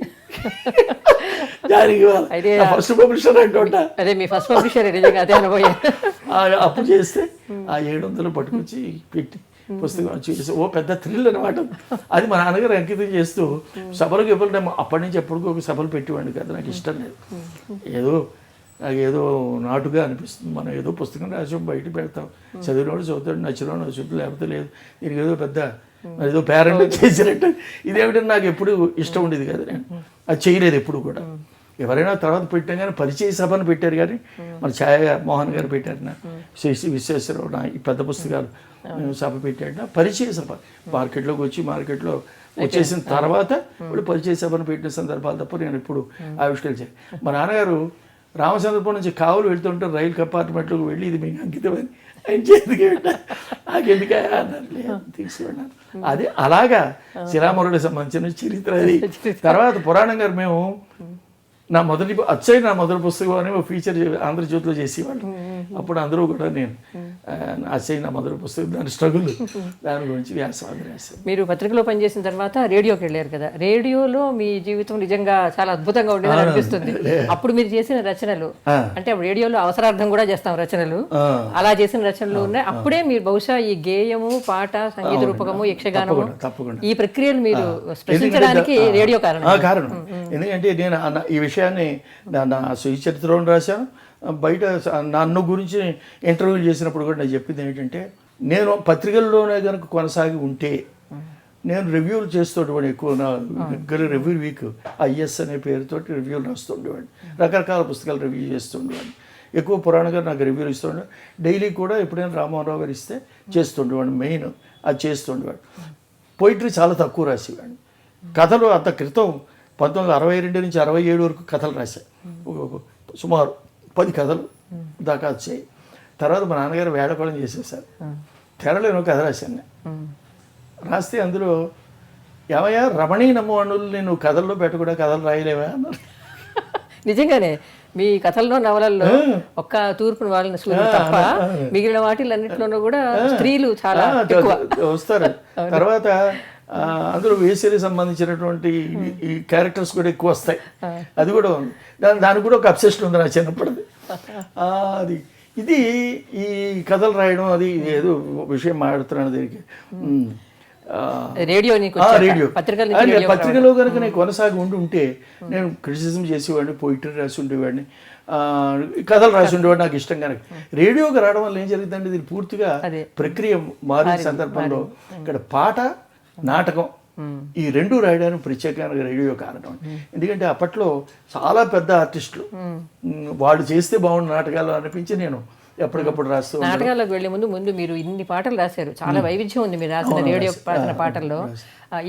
జానకి బాలు ఫస్ట్ పబ్లిషర్ అనుకుంటా, అదే మీ ఫస్ట్ పబ్లిషర్, అదే అనుభవం. అప్పు చేస్తే ఆ 700 పట్టుకొచ్చి పెట్టి పుస్తకం చూసి ఓ పెద్ద థ్రిల్ అనమాట. అది మా నాన్నగారు అంకితం చేస్తూ సభలకు ఎప్పుడు అప్పటి నుంచి ఎప్పటికీ ఒక సభలు పెట్టేవాడిని కదా, నాకు ఇష్టం లేదు. నాకు ఏదో నాటుగా అనిపిస్తుంది. మనం ఏదో పుస్తకం రాసాం బయట పెడతాం, చదివినోడు చదువుతాడు, నచ్చినోడు చుట్టూ, లేకపోతే లేదు. దీనికి ఏదో పెద్ద ఏదో పేరెంట్ చేసినట్టు ఇదేమిటని నాకు ఎప్పుడు ఇష్టం ఉండేది కదా, నేను అది చేయలేదు ఎప్పుడు కూడా. ఎవరైనా తర్వాత పెట్టాం కానీ పరిచయ సభను పెట్టారు, కానీ మన ఛాయ మోహన్ గారు పెట్టారు, నా విశ్వేశ్వరరావు నా ఈ పెద్ద పుస్తకాలు సభ పెట్టాడు. పరిచయ సభ మార్కెట్లోకి వచ్చి మార్కెట్లో వచ్చేసిన తర్వాత ఇప్పుడు పరిచయ సభను పెట్టిన సందర్భాలు తప్ప నేను ఇప్పుడు ఆవిష్కరించాను. మా నాన్నగారు రామచంద్రపురం నుంచి కావులు వెళ్తుంటే రైలు కంపార్ట్మెంట్లోకి వెళ్ళి ఇది మీకు అంకితమని ఆయన చేతికి పెట్టా. నాకెందుకు అన్నారు, తీసుకున్నాను. అది అలాగా శిలామరుడికి సంబంధించిన చరిత్ర అది. తర్వాత పురాణం గారు మేము నా మొదటి పుస్తకం అని ఒక ఫీచర్ ఆంధ్రజ్యోతిలో చేసేవాళ్ళు. అప్పుడు అందరూ కూడా నేను అచ్చయ్య నా మొదటి పుస్తకం, దాని స్ట్రగుల్, దాని గురించి వ్యాసవాదం రాశాను. మీరు పత్రికలో పనిచేసిన తర్వాత రేడియోకి వెళ్ళారు కదా, రేడియోలో మీ జీవితం నిజంగా చాలా అద్భుతంగా ఉండేదని అనిపిస్తుంది. అప్పుడు మీరు చేసిన రచనలు అంటే అప్పుడు రేడియోలో అవసరార్థం కూడా చేస్తాం రచనలు, అలా చేసిన రచనలు ఉన్నాయి. అప్పుడే మీరు బహుశా ఈ గేయము, పాట, సంగీత రూపకము, యక్షగానము, ఈ ప్రక్రియలు మీరు స్పృశించడానికి రేడియో కారణం. ఎందుకంటే నేను ఈ విషయాన్ని నా సుచరిత్రలో రాశాను. బయట నన్ను గురించి ఇంటర్వ్యూ చేసినప్పుడు కూడా నేను చెప్పింది ఏంటంటే, నేను పత్రికల్లోనే కనుక కొనసాగి ఉంటే నేను రివ్యూలు చేస్తుండేవాడిని. ఎక్కువ నా దగ్గర రివ్యూ వీక్ ఐఎస్ అనే పేరుతోటి రివ్యూలు రాస్తుండేవాడిని. రకరకాల పుస్తకాలు రివ్యూ చేస్తుండేవాడిని. ఎక్కువ పురాణ గారు నాకు రివ్యూలు ఇస్తుండే. డైలీ కూడా ఎప్పుడైనా రామ్మోహన్ రావు గారు ఇస్తే చేస్తుండేవాడిని. మెయిన్ అది చేస్తుండేవాడు. పోయిటరీ చాలా తక్కువ రాసేవాడిని. కథలు అంత క్రితం 1962 నుంచి 67 వరకు కథలు రాశాయి. సుమారు 10 కథలు దాకా వచ్చాయి. తర్వాత మా నాన్నగారు వేళకోళం చేసేసారు. తెరలేనో కథ రాశాను. రాస్తే అందులో ఏమయ్యా రమణీ నమ్మవాణులు నేను కథల్లో పెట్టకుండా కథలు రాయలేవా అన్నారు. నిజంగానే మీ కథల్లో నవలల్లో ఒక్క తూర్పు వాళ్ళని తప్ప మిగిలిన వాటిలన్నింటిలోనూ కూడా స్త్రీలు చాలా వస్తారు. తర్వాత అందులో వేసరికి సంబంధించినటువంటి ఈ క్యారెక్టర్స్ కూడా ఎక్కువ వస్తాయి. అది కూడా ఉంది. దానికి కూడా ఒక అబ్సెషన్ ఉంది నా చిన్నప్పటిది. అది ఇది ఈ కథలు రాయడం అది ఏదో విషయం మాట్లాడుతున్నాను దీనికి. రేడియో పత్రికలో కనుక నేను కొనసాగి ఉంటే నేను క్రిటిసిజం చేసేవాడిని, పోయిటరీ రాసి ఉండేవాడిని, కథలు రాసి ఉండేవాడిని. నాకు ఇష్టం కనుక రేడియోకి రావడం వల్ల ఏం జరిగిందంటే దీన్ని పూర్తిగా ప్రక్రియ మారిన సందర్భంలో ఇక్కడ పాట, నాటకం ఈ రెండు రాయడానికి ప్రత్యేకంగా రేడియో కారణం. ఎందుకంటే అప్పట్లో చాలా పెద్ద ఆర్టిస్టులు వాళ్ళు చేస్తే బాగుండు నాటకాలు అనిపించి నేను ఎప్పటికప్పుడు రాస్తూ. నాటకాలకు వెళ్లే ముందు మీరు ఇన్ని పాటలు రాశారు, చాలా వైవిధ్యం ఉంది మీరు రాసిన రేడియో రాసిన పాటల్లో.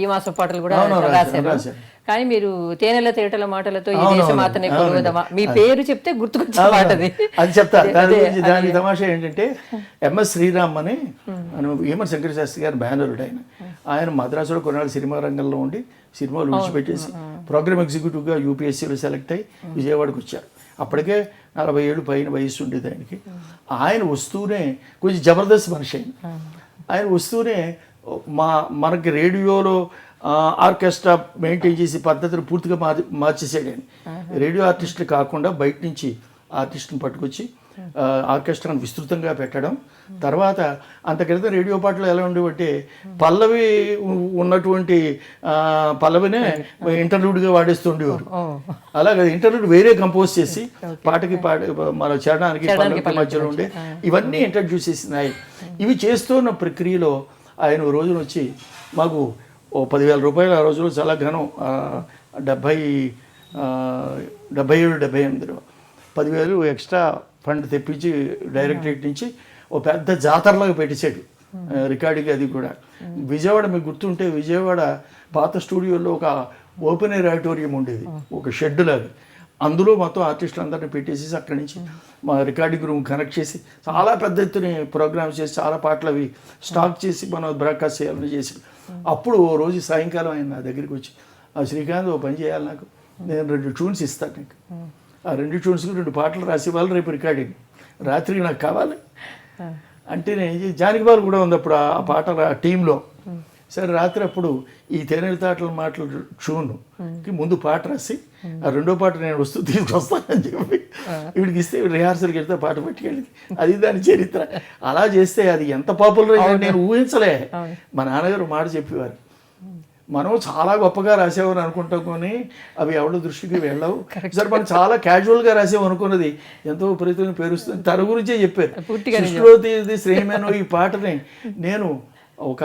ఈ మాసం పాటలు కూడా రాశారు. కానీ మీరు తేనెల తేటల మాటలతో ఈ దేశమాతనే కొలువదమా, మీ పేరు చెప్తే గుర్తుకొచ్చే పాట అది చెప్తా. దాని తమాషా ఏంటంటే ఎంఎస్ శ్రీరామ్ అని ఏమన్ శంకర శాస్త్రి గారు బెంగళూరు ఆయన మద్రాసులో కొన్నాళ్ళు సినిమా రంగంలో ఉండి సినిమాలు విడిచిపెట్టేసి ప్రోగ్రామ్ ఎగ్జిక్యూటివ్గా యూపీఎస్సీలో సెలెక్ట్ అయ్యి విజయవాడకు వచ్చారు. అప్పటికే 40 ఏళ్ళు పైన వయసు ఉండేది ఆయనకి. ఆయన వస్తూనే కొంచెం జబర్దస్త్ మనిషి ఆయన వస్తూనే మనకి రేడియోలో ఆర్కెస్ట్రా మెయింటైన్ చేసి పద్ధతిని పూర్తిగా మార్చేసాడు ఆయన. రేడియో ఆర్టిస్టులు కాకుండా బయట నుంచి ఆర్టిస్ట్ని పట్టుకొచ్చి ఆర్కెస్ట్రాను విస్తృతంగా పెట్టడం. తర్వాత అంత క్రితం రేడియో పాటలు ఎలా ఉండేవంటే పల్లవి ఉన్నటువంటి పల్లవినే ఇంటర్లూడ్గా వాడేస్తుండేవారు. అలాగే ఇంటర్లూడ్ వేరే కంపోజ్ చేసి పాటకి మన చరణానికి పల్లవికి మధ్యలో ఉండే ఇవన్నీ ఇంట్రడ్యూస్ చేసినాయి. ఇవి చేస్తున్న ప్రక్రియలో ఆయన రోజున వచ్చి మాకు 10,000 రూపాయలు ఆ రోజులో చాలా ఘనం. 77-78లో 10,000 ఎక్స్ట్రా ఫండ్ తెప్పించి డైరెక్టరేట్ నుంచి ఓ పెద్ద జాతరలాగా పెట్టేశాడు రికార్డింగ్. అది కూడా విజయవాడ మీకు గుర్తుంటే విజయవాడ పాత స్టూడియోలో ఒక ఓపెన్ ఎయిర్ ఆడిటోరియం ఉండేది, ఒక షెడ్ లాగా. అందులో మొత్తం ఆర్టిస్టులు అందరినీ పెట్టేసి అక్కడి నుంచి మా రికార్డింగ్ రూమ్ కనెక్ట్ చేసి చాలా పెద్ద ఎత్తున ప్రోగ్రామ్స్ చేసి చాలా పాటలు అవి స్టాక్ చేసి మనం బ్రాడ్కాస్ట్ చేయాలని చేసి అప్పుడు ఓ రోజు సాయంకాలం ఆయన నా దగ్గరికి వచ్చి శ్రీకాంత్ ఓ పని చేయాలి, నాకు నేను 2 ట్యూన్స్ ఇస్తాను నీకు, ఆ 2 ట్యూన్స్కి 2 పాటలు రాసి ఇవ్వాలి, రేపు రికార్డింగ్ రాత్రికి నాకు కావాలి అంటే నేను జానకి కూడా ఉంది అప్పుడు ఆ పాట టీంలో. సరే రాత్రి అప్పుడు ఈ తేనెల తాటల మాటలు ట్యూన్కి ముందు పాట రాసి ఆ 2వ పాట నేను వస్తూ తీసుకొస్తానని చెప్పి వీడికి ఇస్తే రిహార్సల్కి వెళ్తే పాట పట్టుకెళ్ళి అది దాని చరిత్ర. అలా చేస్తే అది ఎంత పాపులర్ అయింది నేను ఊహించలే. మా నాన్నగారు మాట చెప్పేవారు, మనం చాలా గొప్పగా రాసామని అనుకుంటాం కానీ అవి ఎవరి దృష్టికి వెళ్ళవు. సరే మనం చాలా క్యాజువల్గా రాసాము అనుకున్నది ఎంతో విపరీతంగా పేరుస్తుంది. తన గురించే చెప్పారు. సృష్టిలో శ్రేయమైన ఈ పాటని నేను ఒక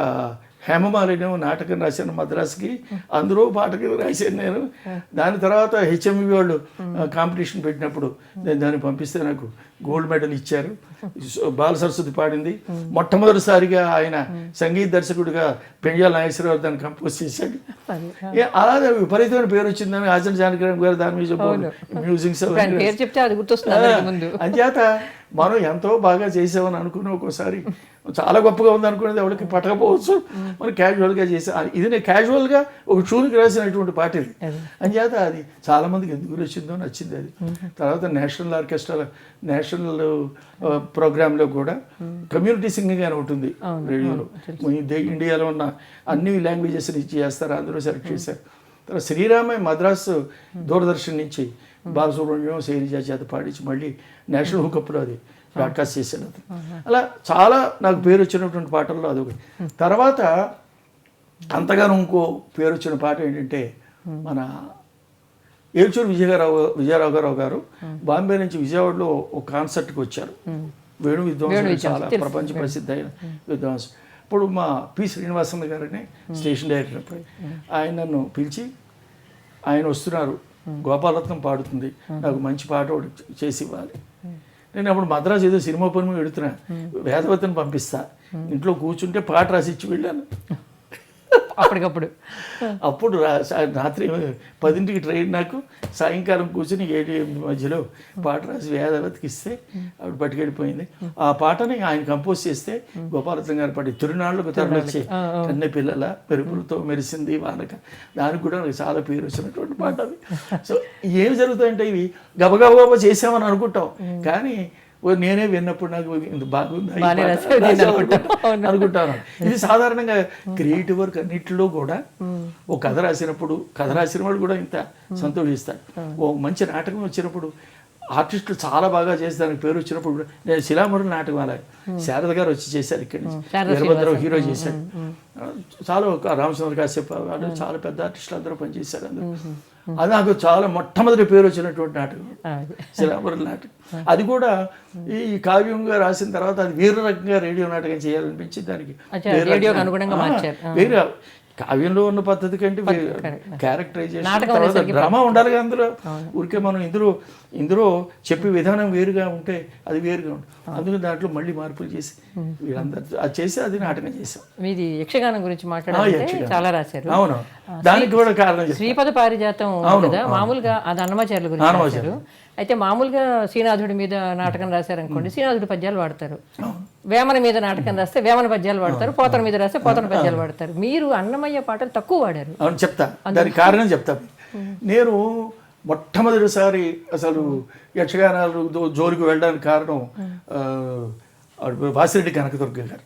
హేమమాలిని నాటకం రాశాను మద్రాసుకి, అందులో పాటకి రాశాను నేను. దాని తర్వాత హెచ్ఎంవి వాళ్ళు కాంపిటీషన్ పెట్టినప్పుడు నేను దాన్ని పంపిస్తే నాకు గోల్డ్ మెడల్ ఇచ్చారు. బాల సరస్వతి పాడింది. మొట్టమొదటిసారిగా ఆయన సంగీత దర్శకుడిగా పెంజాల నాగేశ్వరరావు దాన్ని కంపోజ్ చేశాడు. అలాగే విపరీతమైన పేరు వచ్చిందని ఆచరణ జానకిరామ్ గారు దాని మీద మ్యూజిక్స్ అంచేత మనం ఎంతో బాగా చేసామని అనుకుని ఒక్కోసారి చాలా గొప్పగా ఉంది అనుకునేది ఎవరికి పట్టకపోవచ్చు, మనం క్యాజువల్గా చేసా. ఇది నేను క్యాజువల్గా ఒక ట్యూన్కి రాసినటువంటి పాట ఇది. అంచేత అది చాలామందికి ఎందుకు నచ్చింది అది. తర్వాత నేషనల్ ఆర్కెస్ట్రా నేషనల్ ప్రోగ్రాంలో కూడా కమ్యూనిటీ సింగింగ్ అని ఉంటుంది రేడియోలో. ఇండియాలో ఉన్న అన్ని లాంగ్వేజెస్ నుంచి చేస్తారు, అందరూ సెలెక్ట్ చేశారు. తర్వాత శ్రీరామయ్య మద్రాసు దూరదర్శన్ నుంచి బాలసుబ్రహ్మణ్యం శైలజ చేత పాడించి మళ్ళీ నేషనల్ హుకప్లో అది బ్రాడ్కాస్ట్ చేశాడు. అలా చాలా నాకు పేరు వచ్చినటువంటి పాటల్లో అదొకటి. తర్వాత అంతగానో ఇంకో పేరు వచ్చిన పాట ఏంటంటే మన ఏల్చూరు విజయరావు గారు బాంబే నుంచి విజయవాడలో ఒక కాన్సర్ట్కి వచ్చారు. వేణు విద్వాంసుడు, చాలా ప్రపంచ ప్రసిద్ధ అయిన విద్వాంసుడు. ఇప్పుడు మా పి శ్రీనివాసన్ గారని స్టేషన్ డైరెక్టర్, ఆయన నన్ను పిలిచి ఆయన వస్తున్నారు, గోపాలరత్నం పాడుతుంది, నాకు మంచి పాట ఒకటి చేసి ఇవ్వాలి. నేను అప్పుడు మద్రాసు ఏదో సినిమా పని మీద వెళుతున్నా, వేదవతిని పంపిస్తా, ఇంట్లో కూర్చుంటే పాట రాసి ఇచ్చి వెళ్ళాను అప్పటికప్పుడు. అప్పుడు రాత్రి 10ంటికి ట్రైన్, నాకు సాయంకాలం కూర్చుని 7-8 మధ్యలో పాట రాసి వేదవతికి ఇస్తే ఆవిడ పట్టుకెళ్ళిపోయింది. ఆ పాటని ఆయన కంపోజ్ చేస్తే గోపాలరత్నం గారు పాడి తిరునాళ్ళకు తరలిచ్చే కన్నె పిల్లల మెరుపులతో మెరిసింది వానక, దానికి కూడా నాకు చాలా పేరు వచ్చినటువంటి పాట అది. సో ఏమి జరుగుతాయంటే ఇవి గబగబా చేసామని అనుకుంటాం, కానీ నేనే విన్నప్పుడు నాకు ఇంత బాగుంది అనుకుంటాను. ఇది సాధారణంగా క్రియేటివ్ వర్క్ అన్నింటిలో కూడా ఒక కథ రాసినప్పుడు కథ రాసిన వాడు కూడా ఇంత సంతోషిస్తాడు. ఓ మంచి నాటకం వచ్చినప్పుడు ఆర్టిస్టులు చాలా బాగా చేసి దానికి పేరు వచ్చినప్పుడు కూడా, నేను శిలామరుల నాటకం అలాగే శారద గారు వచ్చి చేశారు, ఇక్కడి నుంచి వీరభద్రరావు హీరో చేశాడు. చాలా రామచంద్ర కాశ్యప్ వాళ్ళు చాలా పెద్ద ఆర్టిస్టులు అందరూ పనిచేశారు అందరూ. అది నాకు చాలా మొట్టమొదటి పేరు వచ్చినటువంటి నాటకం శిలామరుల నాటకం. అది కూడా ఈ కావ్యంగా రాసిన తర్వాత అది వేరే రకంగా రేడియో నాటకం చేయాలనిపించి దానికి వేరే కావ్యంలో ఉన్న పద్ధతి కంటే క్యారెక్టరైజేషన్ డ్రామా ఉండాలి కదా అందులో. ఊరికే మనం ఇందులో చెప్పే విధానం వేరుగా ఉంటే అది వేరుగా ఉంటుంది. అందులో దాంట్లో మళ్ళీ మార్పులు చేసి వీళ్ళందరూ అది చేసి అది నాటకం చేసాం. మీది యక్షగానం గురించి మాట్లాడాలంటే చాలా రాశారు. అవును, దానికి కూడా కారణం శ్రీపద పారిజాతం కదా, మామూలుగా అది అన్నమాచార్యుల గురించి రాశారు. అయితే మామూలుగా శ్రీనాథుడి మీద నాటకం రాశారనుకోండి, శ్రీనాథుడి పద్యాలు వాడతారు. వేమన మీద నాటకం రాస్తే వేమన పద్యాలు వాడతారు, పోతన మీద రాస్తే పోతన పద్యాలు వాడతారు. మీరు అన్నమయ్య పాటలు తక్కువ వాడారు. అవును, చెప్తా, దానికి కారణం చెప్తా. నేను మొట్టమొదటిసారి అసలు యక్షగానాలు జోలికి వెళ్ళడానికి కారణం వాసిరెడ్డి కనకదుర్గ గారు.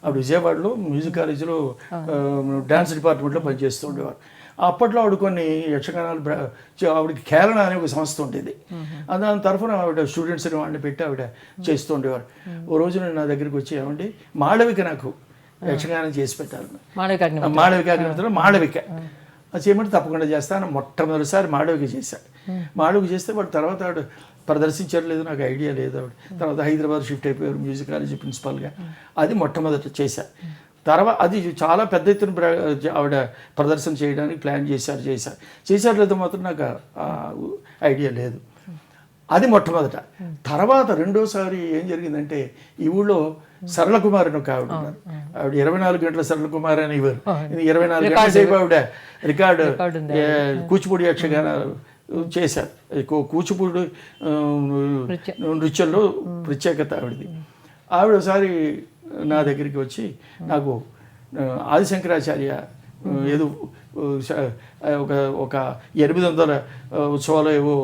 ఆవిడ విజయవాడలో మ్యూజిక్ కాలేజీలో డ్యాన్స్ డిపార్ట్మెంట్లో పనిచేస్తూ ఉండేవారు. అప్పట్లో ఆవిడ కొన్ని యక్షగానాలు ఆవిడకి కేరళ అనే ఒక సంస్థ ఉండేది. దాని తరఫున ఆవిడ స్టూడెంట్స్ని వాడిని పెట్టి ఆవిడ చేస్తూ ఉండేవారు. ఓ రోజు నా దగ్గరికి వచ్చి ఏమండి మాళవిక నాకు యక్షగానం చేసి పెట్టాలి, మాళవిక అగ్నిమిత్రులు మాళవిక అది చేయమంటే తప్పకుండా చేస్తాను. మొట్టమొదటిసారి మాళవిక చేశాను. మాళవిక చేస్తే వాడు తర్వాత ఆవిడ ప్రదర్శించారు లేదు నాకు ఐడియా లేదు. ఆవిడ తర్వాత హైదరాబాద్ షిఫ్ట్ అయిపోయారు మ్యూజిక్ కాలేజీ ప్రిన్సిపాల్గా. అది మొట్టమొదట చేశాను. తర్వాత అది చాలా పెద్ద ఎత్తున ఆవిడ ప్రదర్శన చేయడానికి ప్లాన్ చేశారు లేదో మాత్రం నాకు ఐడియా లేదు. అది మొట్టమొదట. తర్వాత రెండోసారి ఏం జరిగిందంటే ఈ ఊళ్ళో సరళకుమార్ అని ఒక ఆవిడ ఉన్నారు. ఆవిడ 24 గంటల సరళకుమార్ అని ఇవ్వరు. 24 గంటల సేపు ఆవిడ రికార్డు కూచిపూడి యక్షగానాలు చేశారు. కూచిపూడి నృత్యంలో ప్రత్యేకత ఆవిడది. ఆవిడ ఒకసారి నా దగ్గరికి వచ్చి నాకు ఆదిశంకరాచార్య ఏదో ఒక 800 ఉత్సవాలు ఏవో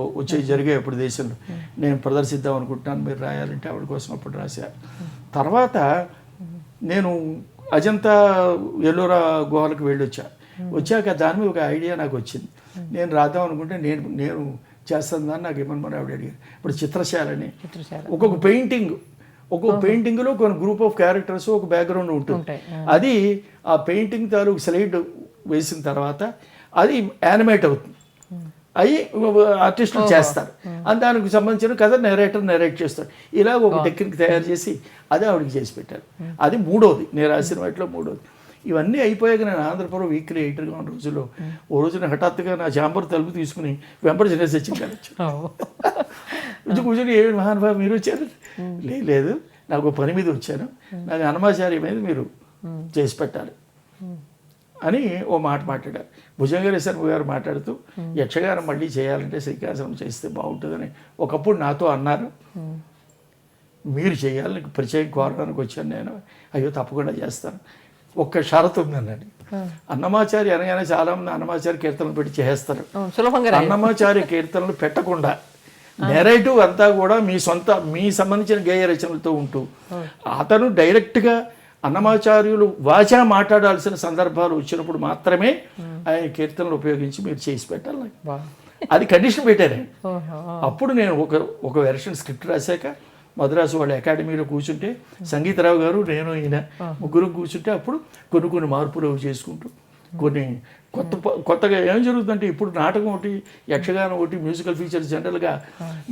జరిగాయి అప్పుడు దేశంలో, నేను ప్రదర్శిద్దాం అనుకుంటున్నాను, మీరు రాయాలంటే ఆవిడ కోసం అప్పుడు రాశారు. తర్వాత నేను అజంతా ఎల్లోరా గుహలకు వచ్చాక దాని మీద ఒక ఐడియా నాకు వచ్చింది. నేను రాద్దాం అనుకుంటే నేను చేస్తాను దాన్ని నాకు ఏమని ఆవిడ అడిగారు. ఇప్పుడు చిత్రశాలని ఒక్కొక్క పెయింటింగ్లో కొన్ని గ్రూప్ ఆఫ్ క్యారెక్టర్స్ ఒక బ్యాక్గ్రౌండ్ ఉంటుంది. అది ఆ పెయింటింగ్ తాలూకు స్లైడ్ వేసిన తర్వాత అది యానిమేట్ అవుతుంది. అవి ఆర్టిస్టులు చేస్తారు. దానికి సంబంధించిన కథ నెరేట్ చేస్తాడు. ఇలా ఒక టెక్నిక్ తయారు చేసి అది ఆవిడకి చేసి పెట్టారు. అది మూడోది, నేను రాసిన వాటిలో మూడోది. ఇవన్నీ అయిపోయాక నేను ఆంధ్రప్రభ వీక్లీ ఎడిటర్గా ఉన్న రోజుల్లో ఓ రోజున హఠాత్తుగా నా చాంబర్ తలుపు తీసుకుని వెంపటి చిన్న సచిన్ కూర్చొని ఏమి మహానుభావ మీరు వచ్చారు? లేదు, నాకు పని మీద వచ్చాను, నాకు అన్నమాచార్య మీద మీరు చేసి పెట్టాలి అని ఓ మాట మాట్లాడారు. భుజంగేశ్వర గారు మాట్లాడుతూ యక్షగానం మళ్ళీ చేయాలంటే శ్రీకాశనం చేస్తే బాగుంటుందని ఒకప్పుడు నాతో అన్నారు. మీరు చేయాలని ప్రత్యేక కోరడానికి వచ్చాను నేను. అయ్యో తప్పకుండా చేస్తాను, ఒక్క షరతు ఉందన్నాడు. అన్నమాచార్య అనగానే చాలా మంది అన్నమాచార్య కీర్తనలు పెట్టి చేస్తారు. అన్నమాచార్య కీర్తనలు పెట్టకుండా నెరేటివ్ అంతా కూడా మీ సంబంధించిన గేయ రచనలతో ఉంటూ అతను డైరెక్ట్గా అన్నమాచార్యులు వాచా మాట్లాడాల్సిన సందర్భాలు వచ్చినప్పుడు మాత్రమే ఆయన కీర్తనలు ఉపయోగించి మీరు చేసి పెట్టాలి. అది కండిషన్ పెట్టారు. అప్పుడు నేను ఒక వెర్షన్ స్క్రిప్ట్ రాశాక మద్రాసు వాళ్ళ అకాడమీలో కూర్చుంటే సంగీతరావు గారు నేను ఈయన ముగ్గురు కూర్చుంటే అప్పుడు కొన్ని మార్పులు చేసుకుంటూ కొన్ని కొత్తగా ఏం జరుగుతుందంటే ఇప్పుడు నాటకం ఒకటి, యక్షగానం ఒకటి, మ్యూజికల్ ఫీచర్స్ జనరల్గా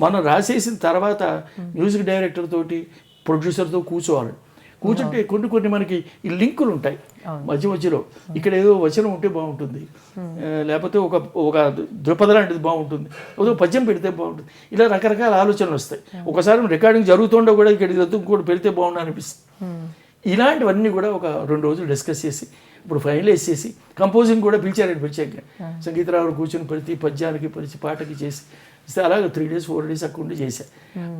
మనం రాసేసిన తర్వాత మ్యూజిక్ డైరెక్టర్ తోటి ప్రొడ్యూసర్తో కూర్చుంటే కొన్ని మనకి ఈ లింకులు ఉంటాయి మధ్యలో. ఇక్కడ ఏదో వచనం ఉంటే బాగుంటుంది, లేకపోతే ఒక ద్విపద లాంటిది బాగుంటుంది, ఒక పద్యం పెడితే బాగుంటుంది, ఇలా రకరకాల ఆలోచనలు వస్తాయి. ఒకసారి రికార్డింగ్ జరుగుతుండో కూడా ఇక్కడ కూడా పెడితే బాగుండు అనిపిస్తుంది. ఇలాంటివన్నీ కూడా ఒక 2 రోజులు డిస్కస్ చేసి ఇప్పుడు ఫైనలైజ్ చేసి కంపోజింగ్ కూడా పిలిచారండి ప్రత్యేకంగా. సంగీతరావు కూర్చొని ప్రతి పద్యానికి ప్రతి పాటకి చేసి అలాగే 3 days 4 days అక్కడ ఉండి చేశారు.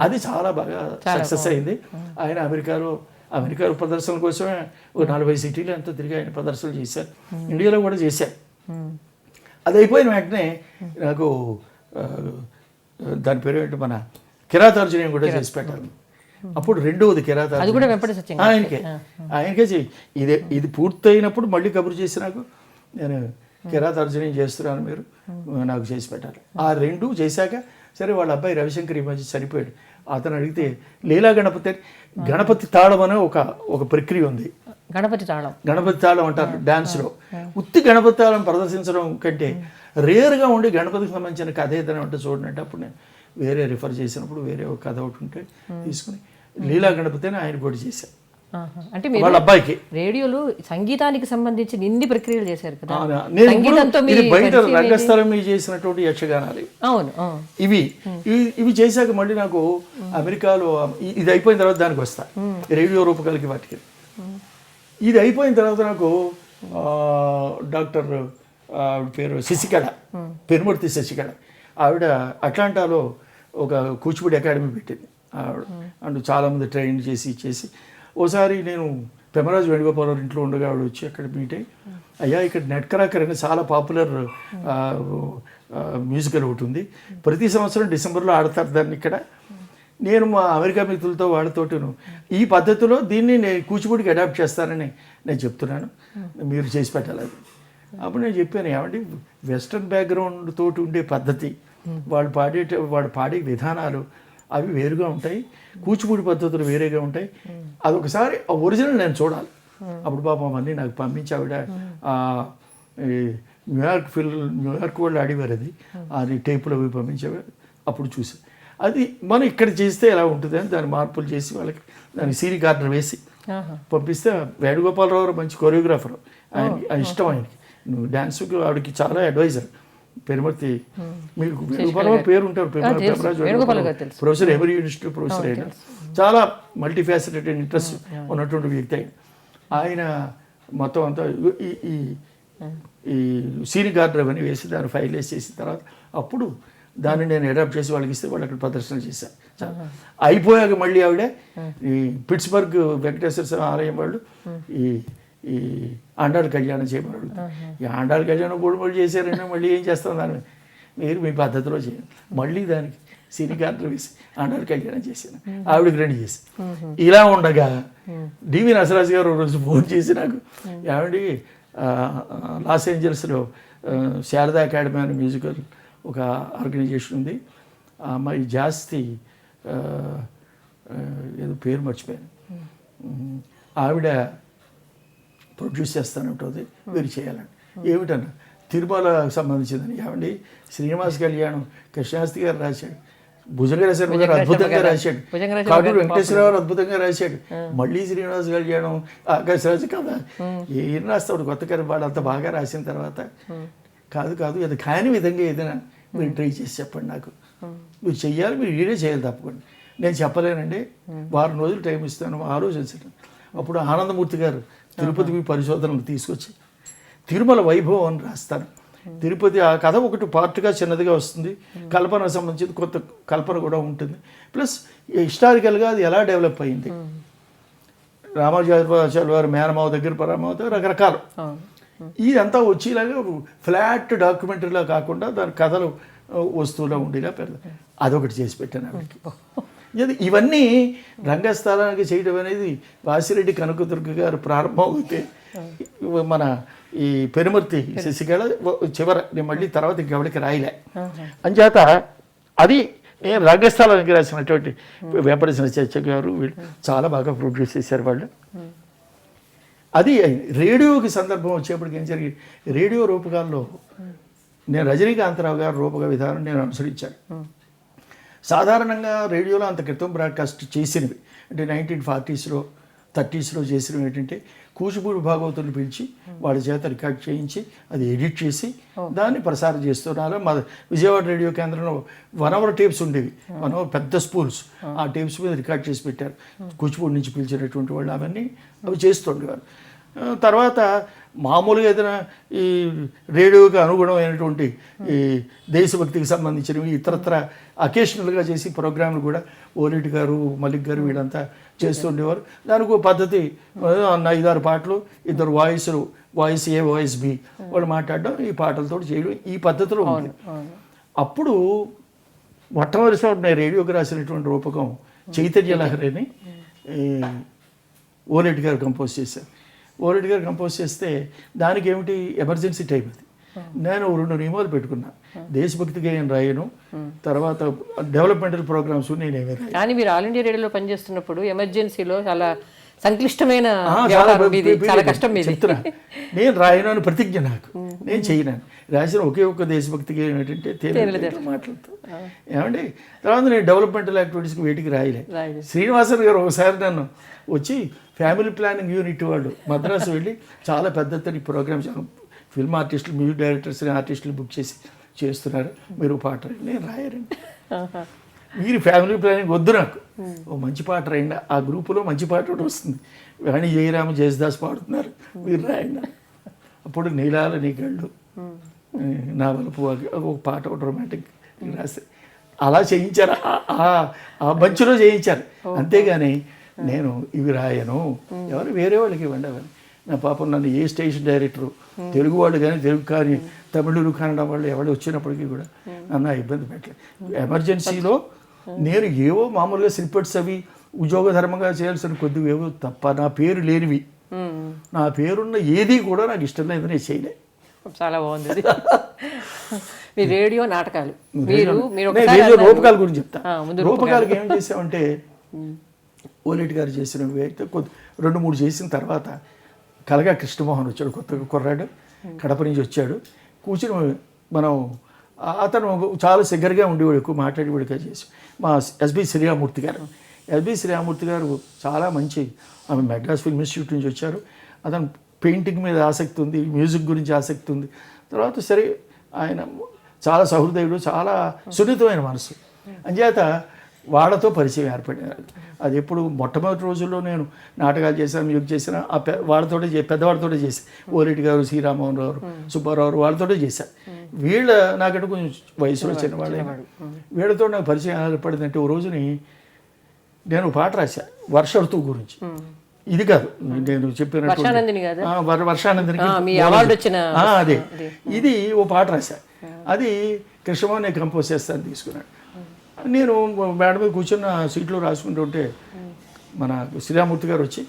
అది చాలా బాగా సక్సెస్ అయింది. ఆయన అమెరికాలో ప్రదర్శనల కోసమే ఒక 40 సిటీలు అంతా తిరిగి ఆయన ప్రదర్శనలు చేశారు. ఇండియాలో కూడా చేశారు. అది అయిపోయిన వెంటనే నాకు దాని పేరు ఏంటి మన కిరాతార్జునీయం కూడా చేసి పెట్టాలి. అప్పుడు రెండవది కిరాతార్జునీయం ఆయనకే చెయ్యి. ఇది పూర్తయినప్పుడు మళ్ళీ కబురు చేసి నాకు నేను కిరాతార్జునీయం చేస్తున్నాను, మీరు నాకు చేసి పెట్టాలి. ఆ 2 చేశాక సరే వాళ్ళ అబ్బాయి రవిశంకర్ ఈ మధ్య చనిపోయాడు. అతను అడిగితే లీలా గణపతి తాళం అనే ఒక ప్రక్రియ ఉంది. గణపతి తాళం అంటారు డాన్స్లో. ఉత్తి గణపతి తాళం ప్రదర్శించడం కంటే రేరుగా ఉండి గణపతికి సంబంధించిన కథ ఏదైనా ఉంటే చూడండి అంటే అప్పుడు నేను వేరే రిఫర్ చేసినప్పుడు వేరే ఒక కథ ఒకటి ఉంటే తీసుకుని లీలా గణపతి అని ఆయన కూడా చేశాను. అంటే వాళ్ళ అబ్బాయికి రేడియోలో సంగీతానికి సంబంధించి ఇన్ని ప్రక్రియలు చేశారు కదా. నేను బయట రంగస్థలం మీద చేసినటువంటి యక్షగానాలు ఇవి చేశాక మళ్ళీ నాకు అమెరికాలో ఇది అయిపోయిన తర్వాత దానికి వస్తా రేడియో రూపకాలకి వాటికి. ఇది అయిపోయిన తర్వాత నాకు డాక్టర్ పేరు శశికళ, పెనుమర్తి శశికళ, ఆవిడ అట్లాంటాలో ఒక కూచిపూడి అకాడమీ పెట్టింది. అండ్ చాలామంది ట్రైన్ చేసి ఓసారి నేను పెమరాజు వేణుగోపాలరావు ఇంట్లో ఉండగా ఆవిడ వచ్చి అక్కడ మీట్ అయ్యి, అయ్యా ఇక్కడ నెట్కరాకర్ అని చాలా పాపులర్ మ్యూజికల్ ఒకటి ఉంది, ప్రతి సంవత్సరం డిసెంబర్లో ఆడతారు దాన్ని, ఇక్కడ నేను మా అమెరికా మిత్రులతో వాళ్ళతోటిను ఈ పద్ధతిలో దీన్ని నేను కూచిపూడికి అడాప్ట్ చేస్తానని నేను చెప్తున్నాను, మీరు చేసి పెట్టాలి అది. అప్పుడు నేను చెప్పాను, ఏమంటే వెస్ట్రన్ బ్యాక్గ్రౌండ్ తోటి ఉండే పద్ధతి, వాళ్ళు పాడే విధానాలు అవి వేరుగా ఉంటాయి, కూచిపూడి పద్ధతులు వేరేగా ఉంటాయి, అదొకసారి ఆ ఒరిజినల్ నేను చూడాలి. అప్పుడు పాపం అన్నీ నాకు పంపించి ఆవిడ న్యూయార్క్ వాళ్ళు ఆడేవారు అది టేపులు అవి పంపించేవారు. అప్పుడు చూసాను అది మనం ఇక్కడ చేస్తే ఎలా ఉంటుంది అని దాన్ని మార్పులు చేసి వాళ్ళకి దానికి సీరీ కార్డర్ వేసి పంపిస్తే, వేణుగోపాలరావు గారు మంచి కొరియోగ్రాఫర్, ఆయన ఇష్టం ఆయనకి, నువ్వు డ్యాన్స్కి ఆవిడకి చాలా అడ్వైజర్. పెరుమర్తి మీకు వేణుగోపాలరావు పేరు ఉంటారు, ప్రొఫెసర్ ఎవరి యూనివర్సిటీ ప్రొఫెసర్ అయినా చాలా మల్టీ ఫ్యాసిటెడ్ ఇంట్రెస్ట్ ఉన్నటువంటి వ్యక్తి ఆయన మొత్తం అంతా ఈ సీరీ కార్డర్ అవన్నీ వేసి దాన్ని ఫైల్ వేసేసిన తర్వాత అప్పుడు దాన్ని నేను అడాప్ట్ చేసి వాళ్ళకి ఇస్తే వాళ్ళు అక్కడ ప్రదర్శన చేశాను. అయిపోయాక మళ్ళీ ఆవిడ ఈ పిట్స్బర్గ్ వెంకటేశ్వర స్వామి ఆలయం వాళ్ళు ఈ ఆండాళ్ళ కళ్యాణం చేయమని అడుగుతారు. ఈ ఆండాళ్ళ కళ్యాణం కూడా చేశారైనా మళ్ళీ ఏం చేస్తాం దాన్ని, మీరు మీ పద్ధతిలో చేయండి. మళ్ళీ దానికి సీరీ కార్డర్ వేసి ఆండాళ్ళ కళ్యాణం చేశాను, ఆవిడకి రెడీ చేసి. ఇలా ఉండగా డివి నసరాజు గారు రోజు ఫోన్ చేసి నాకు, ఏమండి లాస్ ఏంజల్స్లో శారదా అకాడమీ అనే మ్యూజికల్ ఒక ఆర్గనైజేషన్ ఉంది, ఆ అమ్మాయి జాస్తి ఏదో పేరు మర్చిపోయాను, ఆవిడ ప్రొడ్యూస్ చేస్తానంటుంది, మీరు చేయాలండి. ఏమిటన్నా తిరుమలకు సంబంధించిందని. ఏమండి శ్రీనివాస్ కళ్యాణం కృష్ణాస్తి గారు రాశాడు, భుజంగరాజు గారు అద్భుతంగా రాశాడు, కాటూరు వెంకటేశ్వరరావు గారు అద్భుతంగా రాశాడు, మళ్ళీ శ్రీనివాస్ కళ్యాణం ఆకాశరాజు కదా ఏం రాస్తాడు కొత్త కథ, వాళ్ళు అంత బాగా రాసిన తర్వాత కాదు అది కాని విధంగా ఏదైనా మీరు ట్రై చేసి చెప్పండి, నాకు మీరు చెయ్యాలి, మీరు ఈడే చేయాలి తప్పకుండా. నేను చెప్పలేనండి, వారం రోజులు టైం ఇస్తాను ఆలోచించడం. అప్పుడు ఆనందమూర్తి గారు తిరుపతి పరిశోధనలు తీసుకొచ్చి తిరుమల వైభవం అని రాస్తాను. తిరుపతి ఆ కథ ఒకటి పార్ట్గా చిన్నదిగా వస్తుంది, కల్పనకు సంబంధించి కొత్త కల్పన కూడా ఉంటుంది, ప్లస్ హిస్టారికల్గా అది ఎలా డెవలప్ అయింది, రామాచార్య వారి మేనమావ దగ్గర పరమావత రకరకాలు, ఇదంతా వచ్చేలాగా ఫ్లాట్ డాక్యుమెంటరీలా కాకుండా దాని కథలు వస్తువులా ఉండేలా పెడతాను. అదొకటి చేసి పెట్టాను ఆవిడకి. ఇవన్నీ రంగస్థలానికి చేయడం అనేది వాసిరెడ్డి కనకదుర్గ గారు ప్రారంభమైతే మన ఈ పెరుమర్తి శశికళ నేను మళ్ళీ తర్వాత ఇంకెవరికి రాయలే అంచేత అది నేను రంగస్థలానికి రాసినటువంటి వేపరసిన చర్చ గారు వీళ్ళు చాలా బాగా ప్రొడ్యూస్ చేశారు వాళ్ళు. అది రేడియోకి సందర్భం వచ్చేప్పటికి ఏం జరిగింది, రేడియో రూపకాల్లో నేను రజనీకాంతరావు గారు రూపక విధానం నేను అనుసరించాను. సాధారణంగా రేడియోలో అంత క్రితం బ్రాడ్కాస్ట్ చేసినవి అంటే 1940s 30s చేసినవి ఏంటంటే కూచిపూడి భాగవతులు పిలిచి వాళ్ళ చేత రికార్డ్ చేయించి అది ఎడిట్ చేసి దాన్ని ప్రసారం చేస్తున్నారు. మా విజయవాడ రేడియో కేంద్రంలో 1 hour టేప్స్ ఉండేవి, 1 hour పెద్ద స్పూల్స్, ఆ టేప్స్ మీద రికార్డ్ చేసి పెట్టారు కూచిపూడి నుంచి పిలిచినటువంటి వాళ్ళు, అవన్నీ అవి చేస్తుండేవారు. తర్వాత మామూలుగా ఏదైనా ఈ రేడియోకి అనుగుణమైనటువంటి ఈ దేశభక్తికి సంబంధించినవి ఇతరత్ర అకేషనల్గా చేసి ప్రోగ్రాంలు కూడా ఓలేటి గారు మలిక్ గారు వీళ్ళంతా చేస్తుండేవారు. దానికి ఒక పద్ధతి, 5-6 పాటలు, 2 వాయిస్ ఏ వాయిస్ బి వాళ్ళు మాట్లాడడం, ఈ పాటలతో చేయడం, ఈ పద్ధతిలో ఉంది. అప్పుడు మొట్టమొదటిసారి నేను రేడియోకి రాసినటువంటి రూపకం చైతన్య లహరి అని ఓలేటి గారు కంపోజ్ చేశారు. ఓలేటి గారు కంపోజ్ చేస్తే దానికి ఏమిటి ఎమర్జెన్సీ టైం అది. నేను 2 నియమాలు పెట్టుకున్నా, దేశభక్తిగా ఏం రాయను, తర్వాత డెవలప్మెంటల్ ప్రోగ్రామ్స్ నేనేమి రాయను. కానీ మీరు ఆల్ ఇండియా రేడియోలో పనిచేస్తున్నప్పుడు ఎమర్జెన్సీలో చాలా సంక్లిష్టమైన చెప్తున్నా, నేను రాయను అని ప్రతిజ్ఞ నాకు, నేను చేయను. రాసిన ఒకే ఒక్క దేశభక్తిగా ఏంటంటే తేలిక మాట్లాడుతూ ఏమండి. తర్వాత నేను డెవలప్మెంటల్ యాక్టివిటీస్కి వేటికి రాయలే. శ్రీనివాసన్ గారు ఒకసారి నన్ను వచ్చి ఫ్యామిలీ ప్లానింగ్ యూనిట్ వాళ్ళు మద్రాసు వెళ్ళి చాలా పెద్ద ప్రోగ్రామ్స్ ఫిల్మ్ ఆర్టిస్టులు, మ్యూజిక్ డైరెక్టర్స్, ఆర్టిస్టులు బుక్ చేసి చేస్తున్నారు, మీరు పాట నేను రాయరండి, మీరు ఫ్యామిలీ ప్లానింగ్ వద్దు, నాకు ఓ మంచి పాట రాయండి, ఆ గ్రూపులో మంచి పాట ఒకటి వస్తుంది, వాణి జయరామ జయసుదాస్ పాడుతున్నారు, మీరు రాయండి. అప్పుడు నీలాల నీ కళ్ళు నా వలుపు ఒక పాట ఒకటి రొమాంటిక్ రాసి అలా చేయించారు, ఆ బంచ్లో చేయించారు. అంతేగాని నేను ఇవి రాయను, ఎవరు వేరే వాళ్ళకి ఇవ్వండి అవన్నీ. నా పాపం నన్ను ఏ స్టేషన్ డైరెక్టరు, తెలుగు వాళ్ళు కానీ తెలుగు కానీ తమిళులు కన్నడ వాళ్ళు ఎవరు వచ్చినప్పటికీ కూడా నన్ను ఇబ్బంది పెట్టలేదు. ఎమర్జెన్సీలో నేను ఏవో మామూలుగా స్నిప్పెట్స్ అవి ఉద్యోగ ధర్మంగా చేయాల్సిన కొద్దిగా ఏవో తప్ప నా పేరు లేనివి, నా పేరున్న ఏది కూడా నాకు ఇష్టం లేదని చేయలే. చాలా బాగుంది ఇది. మీ రేడియో నాటకాలు రూపకాల గురించి చెప్తా. రూపకాలకి ఏం చేసామంటే ఓలేటి గారు చేసినవి అయితే 2-3 చేసిన తర్వాత కలగా కృష్ణమోహన్ వచ్చాడు, కొత్తగా కుర్రాడు, కడప నుంచి వచ్చాడు. కూర్చుని మనం అతను చాలా సిగ్గరగా ఉండేవాడు, ఎక్కువ మాట్లాడేవాడుగా చేసి. మా ఎస్బి శ్రీరామూర్తి గారు చాలా మంచి, ఆమె మెడ్రాస్ ఫిల్మ్ ఇన్స్టిట్యూట్ నుంచి వచ్చారు. అతను పెయింటింగ్ మీద ఆసక్తి ఉంది, మ్యూజిక్ గురించి ఆసక్తి ఉంది. తర్వాత సరే ఆయన చాలా సహృదయుడు, చాలా సున్నితమైన మనసు. అంచేత వాళ్ళతో పరిచయం ఏర్పడినారు. అది ఎప్పుడు మొట్టమొదటి రోజుల్లో నేను నాటకాలు చేశాను, మ్యూజిక్ చేసిన వాళ్ళతోటే పెద్దవాళ్ళతోటే చేశాను. ఓలేటి గారు, శ్రీరామోహన్ రావు, సుబ్బారావు వాళ్ళతోటే చేశాను. వీళ్ళ నాకంటే కొంచెం వయసులో చిన్నవాళ్ళే. వీళ్ళతో నాకు పరిచయం ఏర్పడిందంటే ఓ రోజుని నేను పాట రాశా వర్ష ఋతువు గురించి. ఇది కాదు నేను చెప్పినట్టు వర్షానందినికి అదే, ఇది ఓ పాట రాశా. అది కృష్ణమోహన్ కంపోజ్ చేస్తాను తీసుకున్నాడు. నేను మేడం మీద కూర్చున్న సీట్లో రాసుకుంటుంటే మన శ్రీరామూర్తి గారు వచ్చి,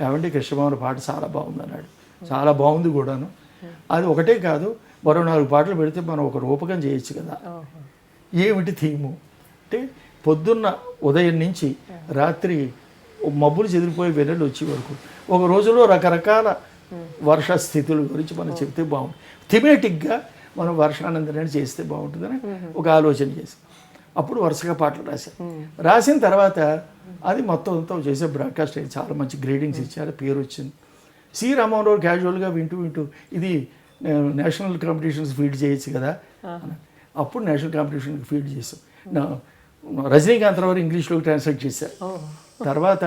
ఏమంటే కృష్ణమోహన్ పాట చాలా బాగుంది అన్నాడు. చాలా బాగుంది కూడాను. అది ఒకటే కాదు, మరో 4 పాటలు పెడితే మనం ఒక రూపకం చేయొచ్చు కదా. ఏమిటి థీము అంటే, పొద్దున్న ఉదయం నుంచి రాత్రి మబ్బులు చెదిరిపోయి వెన్నెలు వచ్చే వరకు ఒక రోజులో రకరకాల వర్ష స్థితుల గురించి మనం చెప్తే బాగుంటుంది. థిమేటిక్గా మనం వర్షానందనాన్ని చేస్తే బాగుంటుందని ఒక ఆలోచన చేసి అప్పుడు వరుసగా పాటలు రాసిన తర్వాత అది మొత్తం అంతా చేసే బ్రాడ్కాస్ట్ అయ్యి చాలా మంచి గ్రేడింగ్స్ ఇచ్చారు, పేరు వచ్చింది. సి రామారావు క్యాజువల్గా వింటూ ఇది నేషనల్ కాంపిటీషన్స్ ఫీల్డ్ చేయొచ్చు కదా. అప్పుడు నేషనల్ కాంపిటీషన్కి ఫీల్డ్ చేసాం. రజనీకాంత్ రావు ఇంగ్లీష్లోకి ట్రాన్స్లేట్ చేశారు. తర్వాత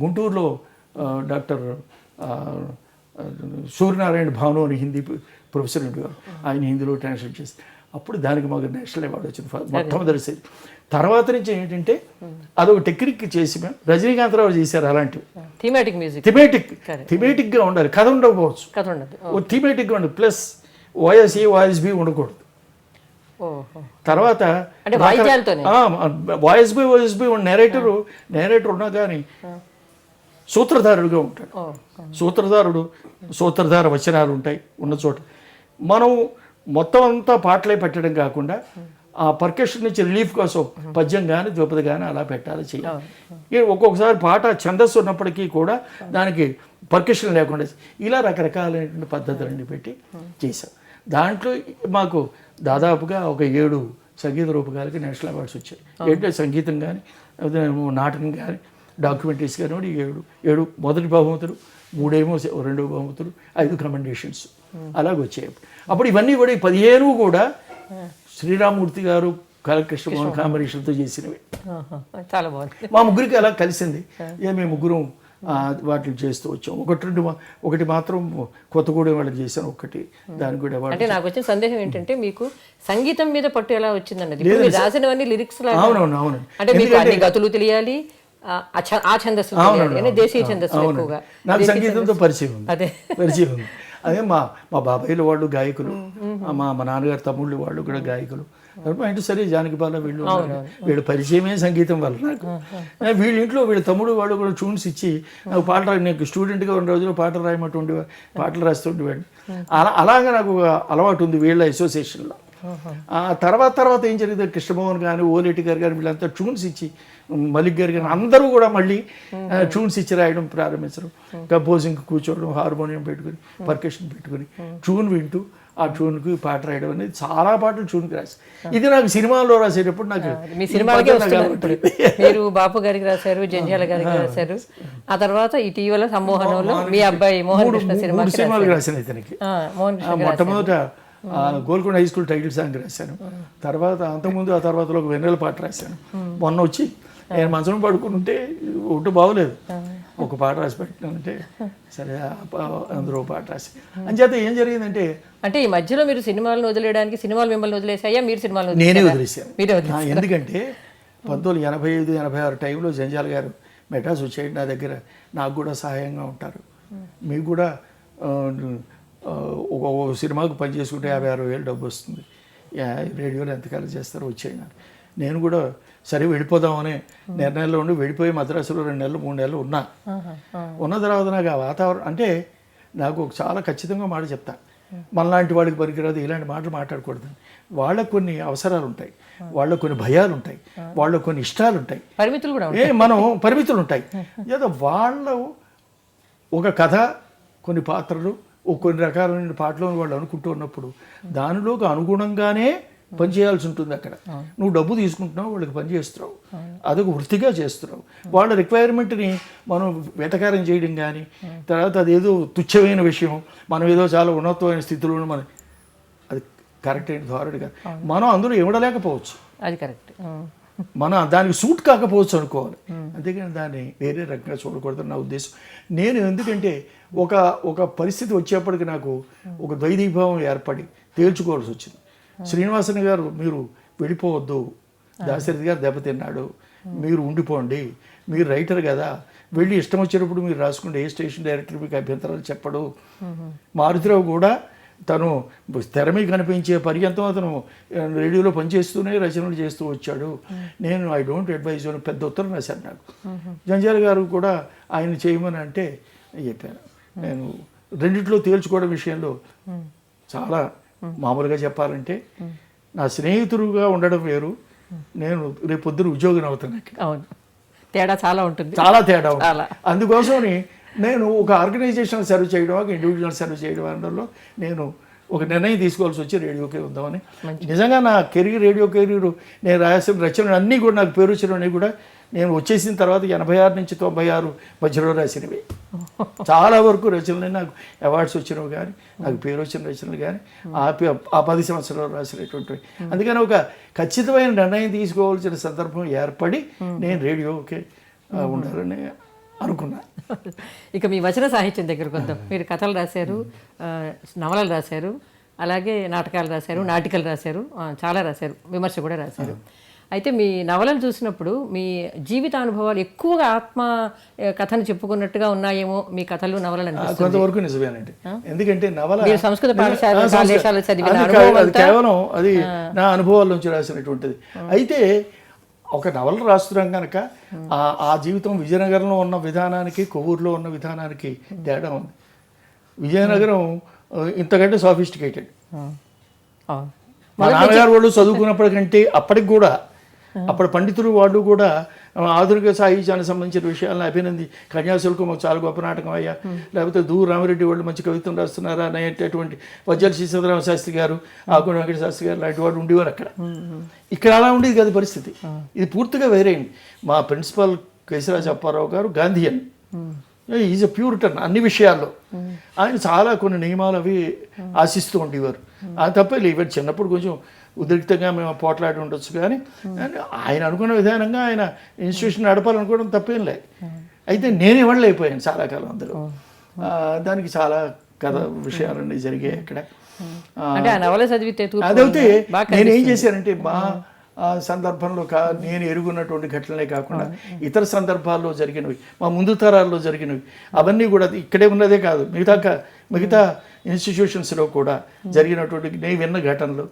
గుంటూరులో డాక్టర్ సూర్యనారాయణ భాను అని హిందీ ప్రొఫెసర్ ఉండేవారు, ఆయన హిందీలో ట్రాన్స్లేట్ చేశారు. అప్పుడు దానికి మాకు నేషనల్ అవార్డు వచ్చింది మొట్టమొదటిసారి. తర్వాత నుంచి ఏంటంటే అదొక టెక్నిక్ చేసి మేము రజనీకాంతరావు చేశారు అలాంటివి. థిమేటిక్గా ఉండాలి, కథ ఉండకపోవచ్చు, థిమేటిక్గా ఉండాలి. ప్లస్ వాయిస్ బి ఉండకూడదు. తర్వాత వాయిస్ బి నేరేటర్ ఉన్నా కానీ సూత్రధారుడుగా ఉంటాడు. సూత్రధార వచనాలు ఉంటాయి ఉన్న చోట. మనం మొత్తం అంతా పాటలే పెట్టడం కాకుండా ఆ పర్కషన్ నుంచి రిలీఫ్ కోసం పద్యం కానీ ద్విపద కానీ అలా పెట్టాలి, చేయాలి. ఒక్కొక్కసారి పాట ఛందస్సు ఉన్నప్పటికీ కూడా దానికి పర్కషన్ లేకుండా ఇలా రకరకాలైన పద్ధతులన్నీ పెట్టి చేశాం. దాంట్లో మాకు దాదాపుగా ఒక 7 సంగీత రూపకాలకి నేషనల్ అవార్డ్స్ వచ్చాయి. ఏంటంటే సంగీతం కానీ నాటకం కానీ డాక్యుమెంటరీస్ కానీ 7 మొదటి బహుమతులు, 3 రెండో బహుమతులు, 5 కమెండేషన్స్ అలాగొచ్చాయి. అప్పుడు ఇవన్నీ కూడా 15 కూడా శ్రీరామూర్తి గారు కృష్ణమోహన్ కాంబినేషన్తో చేసినవి. చాలా బాగుంది. మా ముగ్గురికి అలా కలిసింది. మేము ముగ్గురం వాటిని చేస్తూ వచ్చాం. ఒకటి మాత్రం కొత్తగూడెం వాళ్ళకి చేశాను, ఒకటి దానికి కూడా. అంటే నాకు వచ్చిన సందేహం ఏంటంటే, మీకు సంగీతం మీద పట్టు ఎలా వచ్చిందన్నది. రాసినవన్నీ లిరిక్స్ అవును. అంటే మీకు అన్ని గతులు తెలియాలి, ఆ ఛందస్సు దేశీయ ఛందస్సు ఎక్కువగా. నాకు సంగీతంతో పరిచయం ఉంది. అదే మా బాబాయిల వాళ్ళు గాయకులు, మా నాన్నగారు తమ్ముళ్ళు వాళ్ళు కూడా గాయకులు. మా ఇంటి సరే జానకిబాల వీళ్ళ పరిచయమే సంగీతం వల్ల నాకు. వీళ్ళ ఇంట్లో వీళ్ళ తమ్ముడు వాళ్ళు కూడా ట్యూన్స్ ఇచ్చి నాకు పాటలు, నాకు స్టూడెంట్గా ఉన్న రోజుల్లో పాటలు రాయమంటూ ఉండేవారు, పాటలు రాస్తుండేవాడిని. అలాగా నాకు అలవాటు ఉంది వీళ్ళ అసోసియేషన్లో. తర్వాత ఏం జరిగింది, కృష్ణమోహన్ కానీ ఓలేటి గారు కానీ వీళ్ళంతా ట్యూన్స్ ఇచ్చి, మలిక్ గారు కానీ అందరూ కూడా మళ్ళీ ట్యూన్స్ ఇచ్చి రాయడం ప్రారంభించడం. కంపోజింగ్ కూర్చోవడం, హార్మోనియం పెట్టుకుని పర్కషన్ పెట్టుకుని ట్యూన్ వింటూ ఆ ట్యూన్కి పాట రాయడం అనేది, చాలా పాటలు ట్యూన్కి రాసి. ఇది నాకు సినిమాలో రాసేటప్పుడు నాకు మీ సినిమాలకే మీరు బాపు గారికి రాశారు, జంధ్యాల గారికి రాశారు. ఆ తర్వాత ఇటీవల సమ్మోహనంలో మీ అబ్బాయి మోహన్ కృష్ణ సినిమాలకు రాశాను. ఇతనికి మొట్టమొదట Golconda high school title song రాశాను. తర్వాత ఆ తర్వాతలో ఒక వెన్నెల పాట రాశాను. మొన్న వచ్చి నేను మంచం పడుకుంటే ఒకటి బాగోలేదు, ఒక పాట రాసి పెట్టినంటే సరే అందులో పాట రాసి. అంచేత ఏం జరిగిందంటే, అంటే ఈ మధ్యలో మీరు సినిమాలను వదిలేయడానికి సినిమాలు మిమ్మల్ని వదిలేసాయా, మీరు సినిమాలు నేనే వదిలేసాను. ఎందుకంటే 1985-86 టైంలో జంజాల గారు మెడ్రాస్ వచ్చేయండి నా దగ్గర, నాకు కూడా సహాయంగా ఉంటారు, మీకు కూడా ఒక సినిమాకు పని చేసుకుంటే 56,000 డబ్బు వస్తుంది, రేడియోలో ఎంతకాలం చేస్తారో వచ్చేయండి. నేను కూడా సరే వెళ్ళిపోదామనే నిర్ణయంలో ఉండి వెళ్ళిపోయి మద్రాసులో 2 నెలలు 3 నెలలు ఉన్నా. ఉన్న తర్వాత నాకు ఆ వాతావరణం అంటే నాకు చాలా ఖచ్చితంగా మాట చెప్తా, మనలాంటి వాడికి పనికిరాదు ఇలాంటి మాటలు మాట్లాడకూడదు. వాళ్ళకు కొన్ని అవసరాలు ఉంటాయి, వాళ్ళకు కొన్ని భయాలు ఉంటాయి, వాళ్ళకు కొన్ని ఇష్టాలు ఉంటాయి, పరిమితులు కూడా మనం పరిమితులు ఉంటాయి. ఏదో వాళ్ళు ఒక కథ, కొన్ని పాత్రలు, కొన్ని రకాలైన పాటలు వాళ్ళు అనుకుంటూ ఉన్నప్పుడు దానిలోకి అనుగుణంగానే పని చేయాల్సి ఉంటుంది. అక్కడ నువ్వు డబ్బు తీసుకుంటున్నావు, వాళ్ళకి పని చేస్తున్నావు, అదొక వృత్తిగా చేస్తున్నావు. వాళ్ళ రిక్వైర్మెంట్ని మనం వెటకారం చేయడం కానీ, తర్వాత అదేదో తుచ్చమైన విషయం, మనం ఏదో చాలా ఉన్నతమైన స్థితిలో మనం, అది కరెక్ట్ అయిన ధోరణి కాదు. మనం అందులో ఇవ్వడలేకపోవచ్చు, అది కరెక్ట్, మనం దానికి సూట్ కాకపోవచ్చు అనుకోవాలి. అంతేకాని దాన్ని వేరే రకంగా చూడకూడదని నా ఉద్దేశం. నేను ఎందుకంటే ఒక పరిస్థితి వచ్చేప్పటికి నాకు ఒక ద్వైదీభావం ఏర్పడి తేల్చుకోవాల్సి వచ్చింది. శ్రీనివాసన్ గారు మీరు వెళ్ళిపోవద్దు, దాశరథి గారు దెబ్బతిన్నాడు, మీరు ఉండిపోండి, మీరు రైటర్ కదా, వెళ్ళి ఇష్టం వచ్చినప్పుడు మీరు రాసుకుంటే ఏ స్టేషన్ డైరెక్టర్ మీకు అభ్యంతరాలు చెప్పడు. మారుతిరావు కూడా తను తెర మీద కనిపించే పర్యంతం అతను రేడియోలో పనిచేస్తూనే రచనలు చేస్తూ వచ్చాడు. నేను ఐ డోంట్ అడ్వైజ్ అని పెద్ద ఉత్తరం రాశాను నాకు. జంజాల గారు కూడా ఆయన చేయమని అంటే చెప్పాను. నేను రెండిట్లో తేల్చుకోవడం విషయంలో చాలా మామూలుగా చెప్పాలంటే నా స్నేహితుడుగా ఉండడం వేరు, నేను రేపు పొద్దున ఉద్యోగిని అవుతాను. అవును, తేడా చాలా ఉంటుంది, చాలా తేడా ఉంటుంది. అందుకోసమని నేను ఒక ఆర్గనైజేషన్ సర్వ్ చేయడం, ఒక ఇండివిజువల్ సర్వ్ చేయడం అనడంలో నేను ఒక నిర్ణయం తీసుకోవాల్సి వచ్చి రేడియోకే ఉందామని. నిజంగా నా కెరీర్, రేడియో కెరీర్, నేను రాసిన రచనలు అన్నీ కూడా నాకు పేరు వచ్చినవి కూడా నేను వచ్చేసిన తర్వాత 86 నుంచి 96 మధ్యలో రాసినవి. చాలా వరకు రచనలు నాకు అవార్డ్స్ వచ్చినవి కానీ, నాకు పేరు వచ్చిన రచనలు కానీ ఆ 10 సంవత్సరాలు రాసినటువంటివి. అందుకని ఒక ఖచ్చితమైన నిర్ణయం తీసుకోవాల్సిన సందర్భం ఏర్పడి నేను రేడియోకే ఉండాలని అనుకున్నా. ఇక మీ వచన సాహిత్యం దగ్గరకు వద్దాం. మీరు కథలు రాశారు, నవలలు రాశారు, అలాగే నాటకాలు రాశారు, నాటికలు రాశారు, చాలా రాశారు, విమర్శ కూడా రాశారు. అయితే మీ నవలలు చూసినప్పుడు మీ జీవితానుభవాలు ఎక్కువగా ఆత్మ కథను చెప్పుకున్నట్టుగా ఉన్నాయేమో మీ కథలు, నవలలు అనిపిస్తుంది. కొంతవరకు నిజమేనండి. ఎందుకంటే నవల సంస్కృత పాఠశాల చదివిన కేవలం అది నా అనుభవాల నుంచి రాసినటువంటిది. అయితే ఒక నవల రాస్తున్నాం కనుక ఆ జీవితం విజయనగరంలో ఉన్న విధానానికి, కొవ్వూరులో ఉన్న విధానానికి తేడా ఉంది. విజయనగరం ఇంతకంటే సాఫిస్టికేటెడ్. మా నాన్నగారు వాళ్ళు చదువుకున్నప్పటికంటే అప్పటికి కూడా అప్పటి పండితులు వాళ్ళు కూడా ఆధునిక సాహిత్యానికి సంబంధించిన విషయాలను అభినంది, కన్యాశుల్కం చాలా గొప్ప నాటకం అయ్యా, లేకపోతే దూరు రామిరెడ్డి వాళ్ళు మంచి కవిత్వం రాస్తున్నారా అనేటటువంటి వజ్జల శ్రీచంద్రరామ శాస్త్రి గారు, ఆకుల వెంకట శాస్త్రి గారు లాంటి వాళ్ళు ఉండేవారు అక్కడ. ఇక్కడ అలా ఉండేది కదా పరిస్థితి. ఇది పూర్తిగా వేరేంది. మా ప్రిన్సిపల్ కేశరాజు అప్పారావు గారు గాంధీయన్, ఈజ్ ఎ ప్యూరిటన్ అన్ని విషయాల్లో. ఆయన చాలా కొన్ని నియమాలు అవి ఆశిస్తూ ఉండేవారు. అది తప్పే లేదు. చిన్నప్పుడు కొంచెం ఉద్రిక్తంగా మేము పోట్లాడి ఉండొచ్చు, కానీ ఆయన అనుకున్న విధానంగా ఆయన ఇన్స్టిట్యూషన్ నడపాలనుకోవడం తప్పేం లేదు. అయితే నేను ఇవ్వలేకపోయాను చాలా కాలం అందులో. దానికి చాలా కథ విషయాలన్నీ జరిగాయి అక్కడ. అదైతే నేనేం చేశానంటే మా సందర్భంలో నేను ఎరుగున్నటువంటి ఘటనలే కాకుండా ఇతర సందర్భాల్లో జరిగినవి, మా ముందు తరాల్లో జరిగినవి అవన్నీ కూడా ఇక్కడే ఉన్నదే కాదు, మిగతా ఇన్స్టిట్యూషన్స్లో కూడా జరిగినటువంటి నేను విన్న ఘటనలు,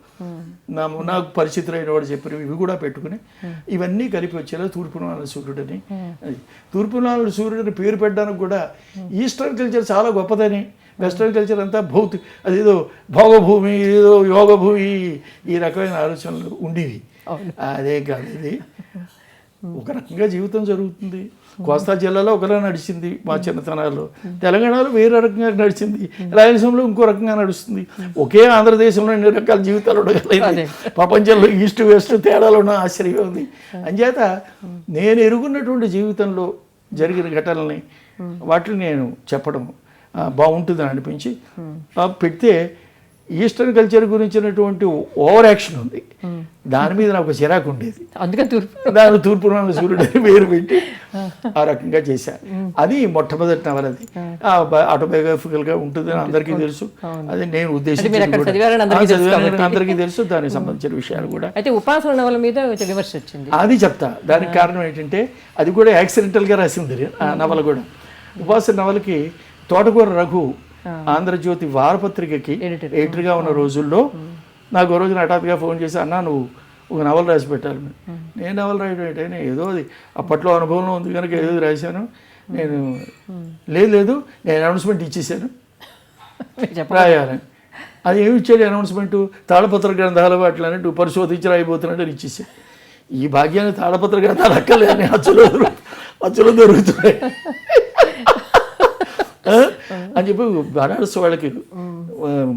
నాకు పరిచితులైన వాడు చెప్పినవి ఇవి కూడా పెట్టుకుని ఇవన్నీ కలిపి వచ్చేలా తూర్పునాల సూర్యుడని. తూర్పునాల సూర్యుడిని పేరు పెట్టడానికి కూడా ఈస్టర్న్ కల్చర్ చాలా గొప్పదని, వెస్ట్రన్ కల్చర్ అంతా అదేదో భోగభూమి, ఏదో యోగభూమి, ఈ రకమైన ఆలోచనలు ఉండేవి. అదే కాదు, ఇది ఒక రకంగా జీవితం జరుగుతుంది. కోస్తా జిల్లాలో ఒకలా నడిచింది మా చిన్నతనాల్లో, తెలంగాణలో వేరే రకంగా నడిచింది, రాయలసీమలో ఇంకో రకంగా నడుస్తుంది. ఒకే ఆంధ్రదేశంలో ఎన్ని రకాల జీవితాలు ఉండగలిగింది. ప్రపంచంలో ఈస్ట్ వెస్ట్ తేడాలు ఉన్న ఆశ్చర్యం ఉంది. అంచేత నేను ఎరుగున్నటువంటి జీవితంలో జరిగిన ఘటనల్ని వాటిని నేను చెప్పడం బాగుంటుందని అనిపించి పెడితే ఈస్టర్న్ కల్చర్ గురించినటువంటి ఓవర్ యాక్షన్ ఉంది, దాని మీద నాకు చిరాకు ఉండేది. అందుకని దాని తూర్పునాల సూర్యుడిని వేరు పెట్టి ఆ రకంగా చేశాను. అది మొట్టమొదటి నవలది. ఆటోబయోగ్రఫికల్గా ఉంటుందని అందరికీ తెలుసు. అది నేను ఉద్దేశించి అందరికీ తెలుసు. దానికి సంబంధించిన విషయాలు కూడా. అయితే ఉపాసన నవల మీద విమర్శ వచ్చింది, అది చెప్తా. దానికి కారణం ఏంటంటే అది కూడా యాక్సిడెంటల్గా రాసింది ఆ నవల కూడా. ఉపాసన నవలకి తోటకూర రఘు ఆంధ్రజ్యోతి వారపత్రికకి ఎడిటర్గా ఉన్న రోజుల్లో నాకు ఓ రోజున హఠాత్తుగా ఫోన్ చేసి, అన్నా నువ్వు ఒక నవల రాసి పెట్టాలి మీరు. నేను నవల రాయడం ఏంటంటే ఏదో అది అప్పట్లో అనుభవంలో ఉంది కనుక ఏదో రాశాను. నేను లేదు నేను అనౌన్స్మెంట్ ఇచ్చేసాను రాయాలని. అది ఏమి ఇచ్చాడు అనౌన్స్మెంటు, తాళపత్ర గ్రంథాలు అట్లా అన్నట్టు పరిశోధించి రాయిపోతున్నట్టు అని ఇచ్చేసాను. ఈ భాగ్యాన్ని తాళపత్ర గ్రంథాలు అక్కర్లేదని అచ్చులో దొరుకుతున్నాయి అని చెప్పి బనారస్ వాళ్ళకి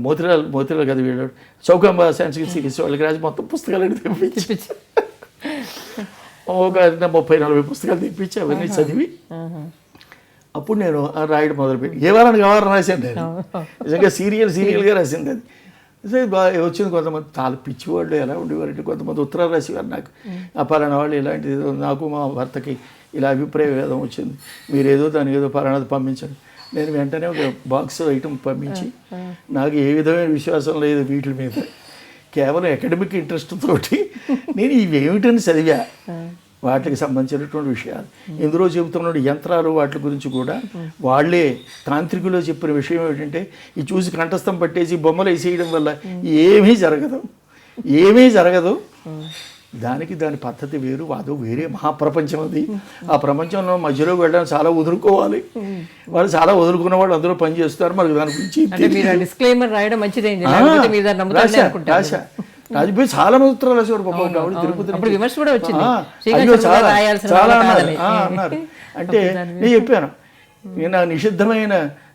మోతిరాలు కదా వీళ్ళు చౌకాంబ సంస్కృతి వాళ్ళకి రాసి మొత్తం పుస్తకాలు తెప్పించి ఒక 30-40 పుస్తకాలు తెప్పించి అవన్నీ చదివి అప్పుడు నేను రాయడం మొదలుపెట్టి ఏ వారానికి వారం రాశాను. నేను నిజంగా సీరియల్గా రాసింది అది. సరే బాగా వచ్చింది. కొంతమంది చాలా పిచ్చివాళ్ళు ఎలా ఉండేవారంటే కొంతమంది ఉత్తరాలు రాసేవారు నాకు, ఆ పలానా వాళ్ళు ఇలాంటిది నాకు మా భర్తకి ఇలా అభిప్రాయ భేదం వచ్చింది, మీరు ఏదో దానికి ఏదో పలానాది పంపించండి. నేను వెంటనే ఒక బాక్స్ ఐటమ్ పంపించి నాకు ఏ విధమైన విశ్వాసం లేదు వీటి మీద, కేవలం అకాడమిక్ ఇంట్రెస్ట్ తోటి నేను ఇవేమిటని చదివా వాటికి సంబంధించినటువంటి విషయాలు. ఇందులో చెబుతున్న యంత్రాలు వాటి గురించి కూడా వాళ్ళే తాంత్రికులో చెప్పిన విషయం ఏమిటంటే ఈ చూసి కంఠస్థం పట్టేసి బొమ్మలు వేసేయడం వల్ల ఏమీ జరగదు. దాని పద్ధతి వేరు, అదో వేరే మహాప్రపంచం అది. ఆ ప్రపంచంలో మధ్యలో వెళ్ళడానికి చాలా వదులుకోవాలి. వాళ్ళు చాలా వదులుకున్న వాళ్ళు అందులో పని చేస్తారు. మరి దాని గురించి రాజుపోయి చాలా మంది ఉత్తరాలు రాసేవారు పాపం. తిరుపతి చాలా అన్నారు. అంటే నేను చెప్పాను, నేను నా నిషిద్ధమైన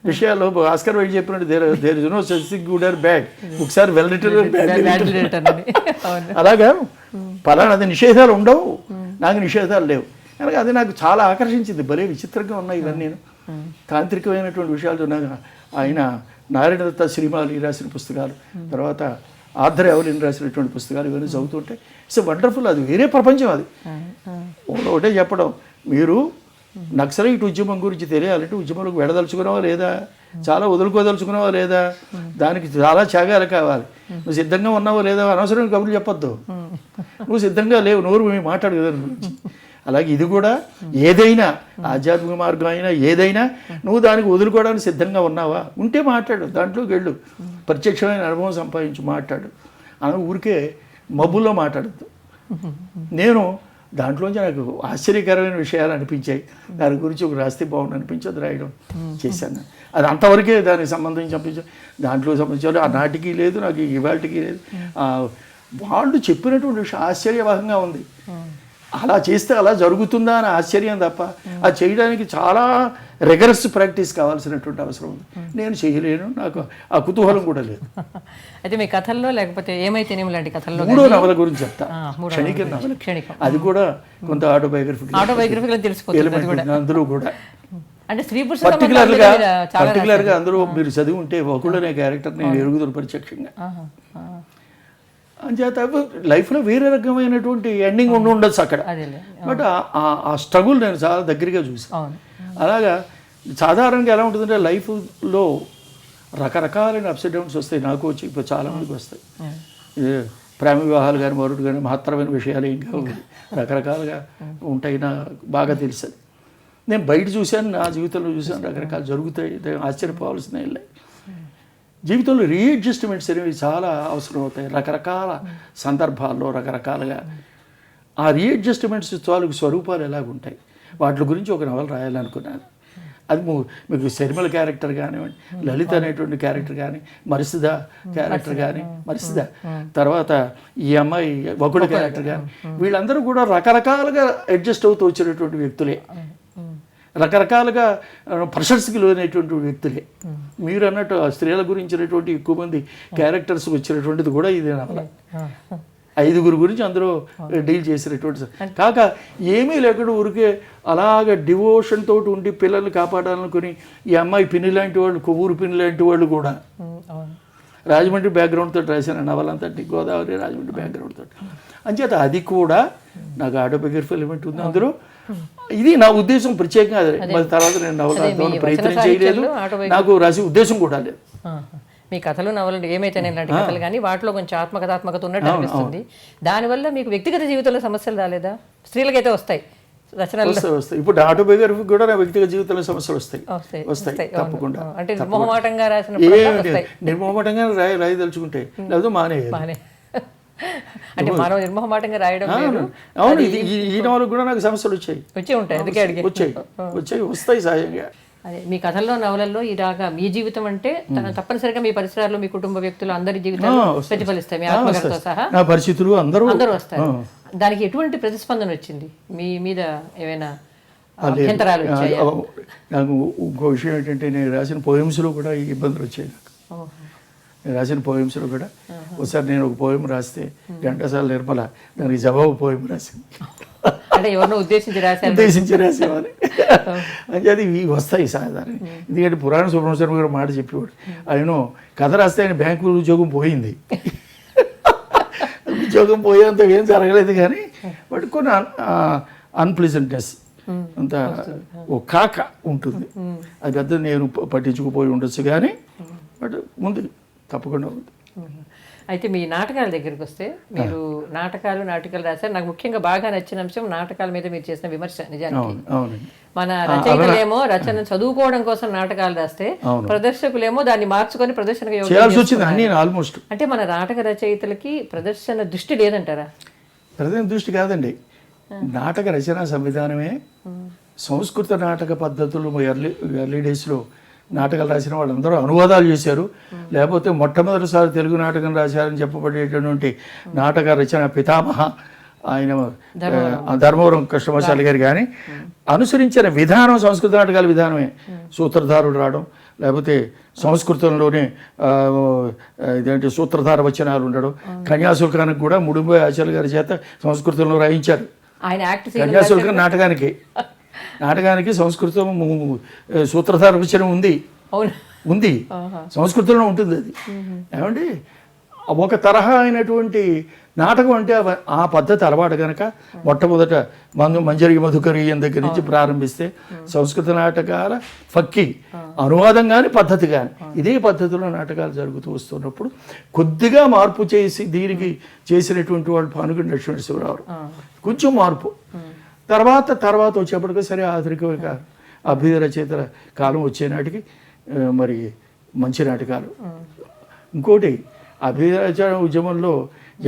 విషయాల్లో ఆస్కర్ వైడ్ చెప్పినట్టు there is no such thing good or bad, ఒకసారి వెల్ రిటర్న్ బ్యాడ్. అలాగా పలానాది నిషేధాలు ఉండవు, నాకు నిషేధాలు లేవు కనుక అది నాకు చాలా ఆకర్షించింది. భలే విచిత్రంగా ఉన్నాయి ఇవన్నీ. నేను తాంత్రికమైనటువంటి విషయాలు ఆయన నారాయణ దత్త శ్రీమాలి రాసిన పుస్తకాలు, తర్వాత ఆర్థర్ ఎవలిన్ రాసినటువంటి పుస్తకాలు ఇవన్నీ చదువుతుంటే ఇట్స్ వండర్ఫుల్. అది వేరే ప్రపంచం. అది ఒకటే చెప్పడం, మీరు నక్సలైట్ ఉద్యమం గురించి తెలియాలంటే ఉద్యమంలోకి వెళ్ళదలుచుకున్నావా లేదా, చాలా వదులుకోదలుచుకున్నావా లేదా, దానికి చాలా త్యాగాలు కావాలి. నువ్వు సిద్ధంగా ఉన్నావా లేదా, అనవసరమైన కబుర్లు చెప్పొద్దు. నువ్వు సిద్ధంగా లేవు, నోరు మేము మాట్లాడు కదా గురించి. అలాగే ఇది కూడా ఏదైనా ఆధ్యాత్మిక మార్గం అయినా ఏదైనా నువ్వు దానికి వదులుకోవడానికి సిద్ధంగా ఉన్నావా, ఉంటే మాట్లాడు, దాంట్లోకి వెళ్ళు, ప్రత్యక్షమైన అనుభవం సంపాదించి మాట్లాడు. అని ఊరికే మబ్బుల్లో మాట్లాడద్దు. నేను దాంట్లోంచి నాకు ఆశ్చర్యకరమైన విషయాలు అనిపించాయి, దాని గురించి ఒక రాస్తే బాగుండు అనిపించదు రాయడం చేశాను. అది అంతవరకే దానికి సంబంధించి దాంట్లో సంబంధించి ఆ నాటికి లేదు, నాకు ఇవాళకి లేదు. వాళ్ళు చెప్పినటువంటి విషయం ఆశ్చర్యవాహంగా ఉంది. అలా చేస్తే అలా జరుగుతుందా అని ఆశ్చర్యం తప్ప అది చేయడానికి చాలా రెగరస్ ప్రాక్టీస్ కావాల్సినటువంటి అవసరం ఉంది. నేను చేయలేను, నాకు ఆ కుతూహలం కూడా లేదు. అయితే మీ కథల్లో లేకపోతే ఏమైతే లాంటి కథల్లో 3వ నవల గురించి చెప్తా, క్షణిక నవల. అది కూడా కొంత ఆటోబయోగ్రఫికల్ తెలిసిపోతుంది అందులో కూడా. అంటే స్త్రీ పురుష పర్టికులర్గా అందులో మీరు చదివి ఉంటే ఒకళ్ళనే క్యారెక్టర్ నేను ఎరుగుదల ప్రత్యక్షంగా. అంచేత లైఫ్లో వేరే రకమైనటువంటి ఎండింగ్ ఉండొచ్చు అక్కడ, బట్ ఆ స్ట్రగుల్ నేను చాలా దగ్గరగా చూసాను. అలాగా సాధారణంగా ఎలా ఉంటుందంటే లైఫ్లో రకరకాలైన అప్స్ అండ్ డౌన్స్ వస్తాయి. నాకు వచ్చి ఇప్పుడు చాలామందికి వస్తాయి. ప్రేమ వివాహాలు కానీ మరొకటి కానీ మహత్తరమైన విషయాలు ఇంకా రకరకాలుగా ఉంటాయి, నాకు బాగా తెలుసు. నేను బయట చూశాను, నా జీవితంలో చూశాను, రకరకాలు జరుగుతాయి, ఆశ్చర్యపోవాల్సిన వెళ్ళాయి. జీవితంలో రీఅడ్జస్ట్మెంట్స్ అనేవి చాలా అవసరం అవుతాయి రకరకాల సందర్భాల్లో రకరకాలుగా. ఆ రీఅడ్జస్ట్మెంట్స్ స్వరూపాలు ఎలాగుంటాయి వాటి గురించి ఒక నవల రాయాలనుకున్నాను. అది మీకు శర్మిల క్యారెక్టర్ కానివ్వండి, లలిత అనేటువంటి క్యారెక్టర్ కానీ, మరిసిద క్యారెక్టర్ కానీ, తర్వాత ఈ అమ్మాయి వకుడ క్యారెక్టర్ కానీ, వీళ్ళందరూ కూడా రకరకాలుగా అడ్జస్ట్ అవుతూ వచ్చినటువంటి వ్యక్తులే, రకరకాలుగా ప్రెషర్స్కి లోనైనటువంటి వ్యక్తులే. మీరు అన్నట్టు స్త్రీల గురించినటువంటి ఎక్కువ మంది క్యారెక్టర్స్ వచ్చినటువంటిది కూడా ఇదే నవల. 5గురు గురించి అందరూ డీల్ చేసినటువంటి కాక ఏమీ లేకుండా ఊరికే అలాగ డివోషన్ తోటి ఉండి పిల్లల్ని కాపాడాలనుకుని ఈ అమ్మాయి పిన్ని లాంటి వాళ్ళు, కొవ్వూరు పిన్ని లాంటి వాళ్ళు కూడా రాజమండ్రి బ్యాక్గ్రౌండ్ తోటి రాసిన నవలంతా, గోదావరి రాజమండ్రి బ్యాక్గ్రౌండ్ తోటి. అంచేత అది కూడా నాకు ఆటోబయోగ్రఫికల్ ఎలిమెంట్ ఉంది అందులో. ఇది నా ఉద్దేశం ప్రత్యేకంగా. తర్వాత నేను నవల ప్రయత్నం చేయలేదు, నాకు రాసే ఉద్దేశం కూడా లేదు. మీ కథలు నవలు ఏమైతే ఇలాంటి కథలు కానీ వాటిలో కొంచెం ఆత్మకథాత్మకత ఉన్నట్టు అనిపిస్తుంది. దానివల్ల మీకు వ్యక్తిగత జీవితంలో సమస్యలు రాలేదా? స్త్రీలకైతే వస్తాయి రచనలు, వస్తాయి. ఇప్పుడు ఆటోబయోగ్రఫీ కూడా నా వ్యక్తిగత జీవితంలో సమస్యలు వస్తాయి తప్పకుండా. అంటే నిర్మోహమాటంగా రాసిన నిర్మోహమాటంగా రాయదలుచుకుంటే లేకపోతే మానే. అంటే మనం నిర్మోహమాటంగా రాయడం వేరు. అవును, ఈ నవలకు కూడా నాకు సమస్యలు వచ్చాయి. వచ్చి ఉంటాయి, అందుకే అడిగే. వస్తాయి సహజంగా. అదే మీ కథల్లో నవలల్లో ఇలాగా మీ జీవితం అంటే తప్పనిసరిగా మీ పరిసరాల్లో మీ కుటుంబ వ్యక్తులు అందరి జీవితాలు ప్రతిఫలిస్తాయి, మీ ఆత్మకథతో సహా నా పరిస్థితులు అందరూ వస్తారు. దానికి ఎటువంటి ప్రతిస్పందన వచ్చింది? మీ మీద ఏమైనా అభ్యంతరాలు వచ్చాయా? నాకు ఇంకో విషయం ఏంటంటే, నేను రాసిన పోయమ్స్లో కూడా ఈ ఇబ్బందులు వచ్చాయి నాకు. నేను రాసిన పోయమ్స్లో కూడా ఒకసారి నేను ఒక పోయం రాస్తే ఘంటసాల నిర్మల దానికి జవాబు పోయం రాసింది. అంటే ఎవరినో ఉద్దేశించి రాసేవారు. అంటే అది ఇవి వస్తాయి సాధారణ. ఎందుకంటే పురాణ సుబ్రహ్మణ్య శర్మ గారు మాట చెప్పేవాడు, ఆయన కథ రాస్తే ఆయన బ్యాంకు ఉద్యోగం పోయింది. ఉద్యోగం పోయేంత ఏం జరగలేదు కానీ బట్ కొన్ని అన్ప్లెజెంట్నెస్ అంత ఓ కాక ఉంటుంది. అది పెద్ద నేను పట్టించుకుపోయి ఉండొచ్చు కానీ బట్ ముందు తప్పకుండా ఉంది. అయితే మీ నాటకాల దగ్గరికి వస్తే, మీరు నాటకాలు రాశారు. నాకు ముఖ్యంగా బాగా నచ్చిన అంశం నాటకాల మీద మీరు చేసిన విమర్శ. నిజానికి మన రచయితలేమో రచన చదువుకోవడం కోసం నాటకాలు రాస్తే, ప్రదర్శకులేమో దాన్ని మార్చుకొని ప్రదర్శనకు ఆల్మోస్ట్. అంటే మన నాటక రచయితలకి ప్రదర్శన దృష్టి లేదంటారా? ప్రదర్శన దృష్టి కాదండి, నాటక రచనా సంవిధానమే. సంస్కృత నాటక పద్ధతులు ఎర్లీ డేస్లో నాటకాలు రాసిన వాళ్ళందరూ అనువాదాలు చేశారు. లేకపోతే మొట్టమొదటిసారి తెలుగు నాటకం రాశారని చెప్పబడేటటువంటి నాటక రచన పితామహ ఆయన ధర్మవరం కృష్ణమాచారి గారు కానీ అనుసరించిన విధానం సంస్కృత నాటకాల విధానమే. సూత్రధారుడు రావడం, లేకపోతే సంస్కృతంలోనే ఇదేంటి సూత్రధార వచనాలు ఉండడం. కన్యాశుల్కానికి కూడా ముడుంబై ఆచార్య గారి చేత సంస్కృతంలో రాయించారు. కన్యాశుల్కం నాటకానికి సంస్కృతం సూత్రధార వచనం ఉంది, సంస్కృతంలో ఉంటుంది. అది ఏమండి ఒక తరహా అయినటువంటి నాటకం అంటే ఆ పద్ధతి అలవాటు కనుక మొట్టమొదట మంజరి మధుకరీయం దగ్గర నుంచి ప్రారంభిస్తే సంస్కృత నాటకాల ఫక్కి అనువాదం కానీ పద్ధతి కానీ ఇదే పద్ధతిలో నాటకాలు జరుగుతూ వస్తున్నప్పుడు కొద్దిగా మార్పు చేసి దీనికి చేసినటువంటి వాళ్ళు పానుగంటి లక్ష్మీనరసింహరావు కొంచెం మార్పు. తర్వాత వచ్చేప్పటికీ సరే ఆధునిక అభ్యుదయ రచయితల కాలం వచ్చే నాటికి మరి మంచి నాటకాలు. ఇంకోటి అభ్యుదయ రచన ఉద్యమంలో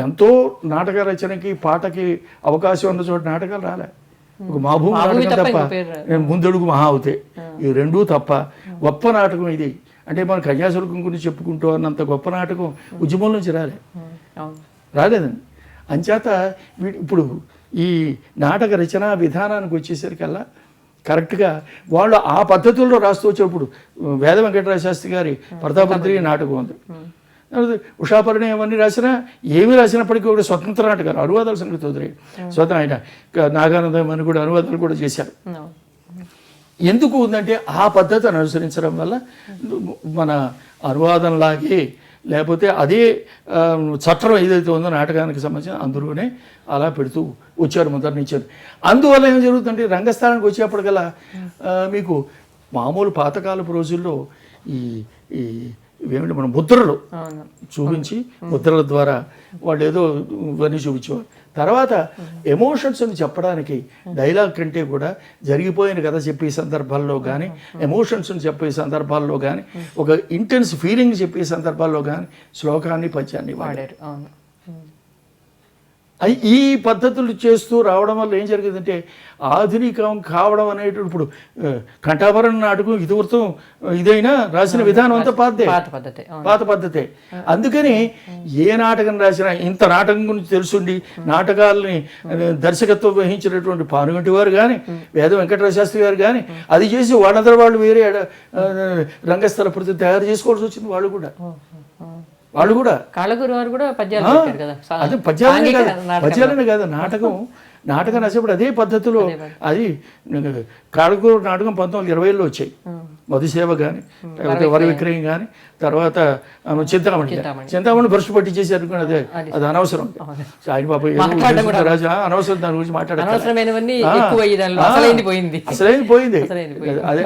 ఎంతో నాటక రచనకి పాటకి అవకాశం ఉన్న చోట నాటకాలు రాలే. ఒక మాభూమి నాటకం తప్ప, ముందడుగు మహా అవుతాయి, ఈ రెండూ తప్ప గొప్ప నాటకం ఇది. అంటే మన కన్యాశుల్కం గురించి చెప్పుకుంటూ అన్నంత గొప్ప నాటకం ఉద్యమం నుంచి రాలేదండి. అంచేత ఇప్పుడు ఈ నాటక రచనా విధానానికి వచ్చేసరికల్లా కరెక్ట్గా వాళ్ళు ఆ పద్ధతుల్లో రాస్తూ వచ్చేప్పుడు వేద వెంకటరాయ శాస్త్రి గారి ప్రతాపరుద్రి నాటకం ఉంది, ఉషాపరిణయం అవన్నీ రాసినా ఏమి రాసినప్పటికీ కూడా స్వతంత్ర నాటకాలు అనువాదాలు సంగతి వదిలే స్వతంత్ర. ఆయన నాగానందం అని కూడా అనువాదాలు కూడా చేశారు. ఎందుకు ఉందంటే ఆ పద్ధతిని అనుసరించడం వల్ల మన అనువాదంలాగే లేకపోతే అదే చట్టం ఏదైతే ఉందో నాటకానికి సంబంధించిన అందులోనే అలా పెడుతూ వచ్చారు ముద్రణించారు. అందువల్ల ఏం జరుగుతుందంటే రంగస్థానానికి వచ్చేప్పటికల్లా మీకు మామూలు పాతకాలపు రోజుల్లో ఇవేమిటి మన ముద్రలు చూపించి ముద్రల ద్వారా వాళ్ళు ఏదో ఇవన్నీ చూపించేవారు. తర్వాత ఎమోషన్స్ని చెప్పడానికి డైలాగ్ కంటే కూడా జరిగిపోయిన కథ చెప్పే సందర్భాల్లో కానీ ఎమోషన్స్ని చెప్పే సందర్భాల్లో కానీ ఒక ఇంటెన్స్ ఫీలింగ్ చెప్పే సందర్భాల్లో కానీ శ్లోకాన్ని పద్యాన్ని వాడారు. ఈ పద్ధతులు చేస్తూ రావడం వల్ల ఏం జరిగిందంటే ఆధునికం కావడం అనేటువంటి ఇప్పుడు కంఠాభరణ నాటకం ఇదివృత్తం ఇదైనా రాసిన విధానం అంతా పాత పద్ధతే. అందుకని ఏ నాటకం రాసినా ఇంత నాటకం గురించి తెలుసుండి నాటకాలని దర్శకత్వం వహించినటువంటి పానుగంటి వారు కానీ వేద వెంకటరాయ శాస్త్రి గారు కానీ అది చేసి వాళ్ళందరూ వాళ్ళు వేరే రంగస్థల ప్రతి తయారు చేసుకోవాల్సి వచ్చింది. వాళ్ళు కూడా కాళగురు వారు కూడా పద్యాలు కదా, అదే పద్యాలనే కాదు నాటకం రాసేప్పుడు అదే పద్ధతిలో. అది కాళగురు నాటకం 1920లో వచ్చాయి. మధుసేవ కానీ వర విక్రయం కానీ తర్వాత చింతామణి భ్రష్టు పట్టి చేశారు. అది అనవసరం. ఆయన పాప రాజా అనవసరం దాని గురించి మాట్లాడారు. అసలైంది పోయింది,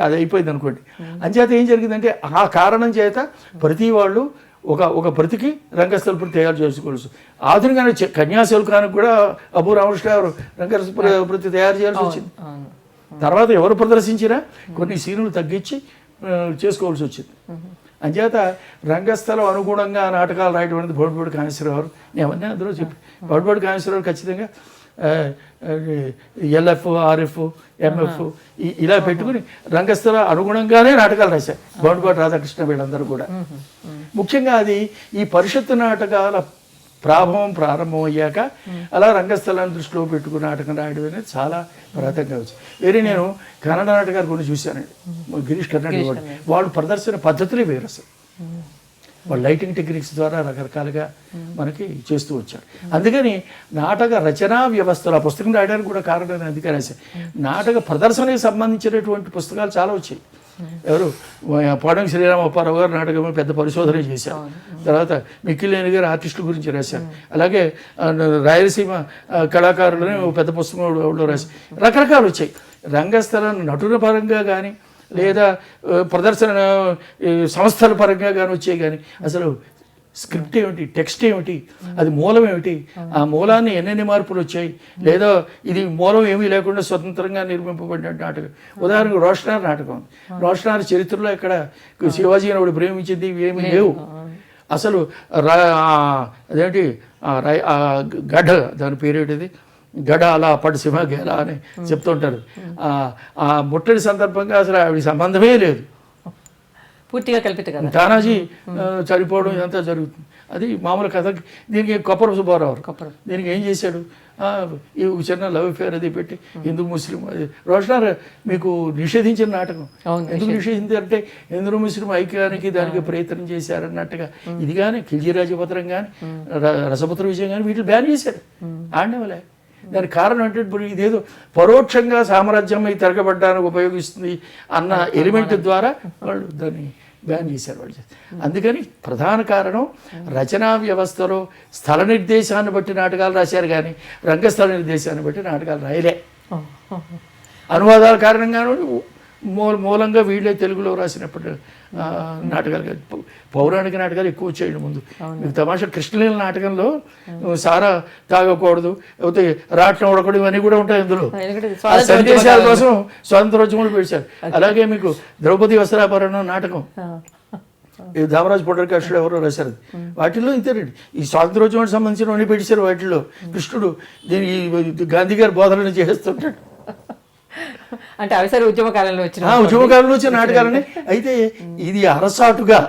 అది అయిపోయింది అనుకోండి. అంచేత ఏం జరిగిందంటే ఆ కారణం చేత ప్రతి వాళ్ళు ఒక ప్రతికి రంగస్థల ప్రతి తయారు చేసుకోవచ్చు. ఆధునికంగా కన్యాశుల్కానికి కూడా అబ్బు రామకృష్ణ గారు రంగస్థల ప్రతి తయారు చేయాల్సి వచ్చింది. తర్వాత ఎవరు ప్రదర్శించినా కొన్ని సీనులు తగ్గించి చేసుకోవాల్సి వచ్చింది. అంచేత రంగస్థలం అనుగుణంగా నాటకాలు రాయడం అనేది బోడిబోడి కామేశ్వరరావు నేను అవన్నీ అందులో చెప్పి బోడిబోడి కామేశ్వరరావు ఖచ్చితంగా ఎల్ఎఫ్ ఆర్ఎఫ్ ఎంఎఫ్ ఇలా పెట్టుకుని రంగస్థల అనుగుణంగానే నాటకాలు రాశారు బోడిబోడి రాధాకృష్ణ వీళ్ళందరూ కూడా. ముఖ్యంగా అది ఈ పరిషత్తు నాటకాల ప్రారంభం అయ్యాక అలా రంగస్థలాన్ని దృష్టిలో పెట్టుకుని నాటకం రాయడం అనేది చాలా ప్రయత్నంగా వచ్చింది. వేరే నేను కన్నడ నాటకాల గురించి చూశానండి, గిరీష్ కర్నాటక వాళ్ళు ప్రదర్శన పద్ధతులే వేరు అసలు. వాళ్ళు లైటింగ్ టెక్నిక్స్ ద్వారా రకరకాలుగా మనకి చేస్తూ వచ్చారు. అందుకని నాటక రచనా వ్యవస్థలు ఆ పుస్తకం రాయడానికి కూడా కారణం అందుకే రాశారు. నాటక ప్రదర్శనకి సంబంధించినటువంటి పుస్తకాలు చాలా వచ్చాయి. ఎవరు పాడం శ్రీరామ అప్పారావు గారు నాటకం పెద్ద పరిశోధన చేశారు. తర్వాత మిక్కిలేని గారు ఆర్టిస్టుల గురించి రాశారు. అలాగే రాయలసీమ కళాకారులని పెద్ద పుస్తకంలో రాశారు. రకరకాలు వచ్చాయి. రంగస్థలం నటుల పరంగా కానీ లేదా ప్రదర్శన సంస్థల పరంగా కానీ వచ్చాయి. కానీ అసలు స్క్రిప్ట్ ఏమిటి, టెక్స్ట్ ఏమిటి, అది మూలం ఏమిటి, ఆ మూలాన్ని ఎన్నెన్ని మార్పులు వచ్చాయి, లేదా ఇది మూలం ఏమీ లేకుండా స్వతంత్రంగా నిర్మింపబడిన నాటకం. ఉదాహరణకు రోషనార్ నాటకం. రోషనార్ చరిత్రలో ఇక్కడ శివాజీని ఆవిడ ప్రేమించింది ఏమీ లేవు అసలు. అదేంటి గఢ, దాని పేరేటిది గడ అలా పడి సింహ గేలా అని చెప్తుంటారు. ఆ ముట్టడి సందర్భంగా అసలు ఆవిడ సంబంధమే లేదు, పూర్తిగా కల్పిత కదా. తానాజీ చనిపోవడం ఇదంతా జరుగుతుంది. అది మామూలు కథ. దీనికి కొప్పర సుబ్బారావు దీనికి ఏం చేశాడు, ఈ చిన్న లవ్ అఫేర్ అది పెట్టి హిందూ ముస్లిం. అది రోషనార్ మీకు నిషేధించిన నాటకం. ఎందుకు నిషేధించారంటే హిందూ ముస్లిం ఐక్యానికి దానికి ప్రయత్నం చేశారన్నట్టుగా. ఇది కానీ ఖిల్జీ రాజపత్రం కానీ రసపుత్ర విజయం కానీ వీటిని బ్యాన్ చేశారు, ఆడవలే. దానికి కారణం అంటే ఇప్పుడు ఇదేదో పరోక్షంగా సామ్రాజ్యం ఈ తిరగబడ్డానికి ఉపయోగిస్తుంది అన్న ఎలిమెంట్ ద్వారా వాళ్ళు దాన్ని బ్యాన్ చేశారు వాళ్ళు. అందుకని ప్రధాన కారణం రచనా వ్యవస్థలో స్థల నిర్దేశాన్ని బట్టి నాటకాలు రాశారు, కానీ రంగస్థల నిర్దేశాన్ని బట్టి నాటకాలు రాయలే. అనువాదాల కారణంగానూ మూలంగా వీళ్ళే తెలుగులో రాసినప్పుడు నాటకాలు, పౌరాణిక నాటకాలు ఎక్కువ వచ్చాయండి ముందు. మీకు తమాషా కృష్ణలీల నాటకంలో సారా తాగకూడదు, లేకపోతే రాట్నం ఉడకడం ఇవన్నీ కూడా ఉంటాయి అందులో. సందేశాల కోసం స్వాతంత్రోద్యములు పెంచారు. అలాగే మీకు ద్రౌపది వస్త్రాభరణ నాటకం దామరాజు పొడర్కాషుడు ఎవరో రాశారు. వాటిల్లో ఇంతేనండి, ఈ స్వాతంత్రోద్యమానికి సంబంధించినవన్నీ పెట్టేశారు. వాటిల్లో కృష్ణుడు దీని గాంధీ గారి బోధనలు చేస్తుంటాడు. అంటే అవసరం ఉద్యమకాలంలో వచ్చిన నాటకాలని. అయితే ఇది అరసాటుగా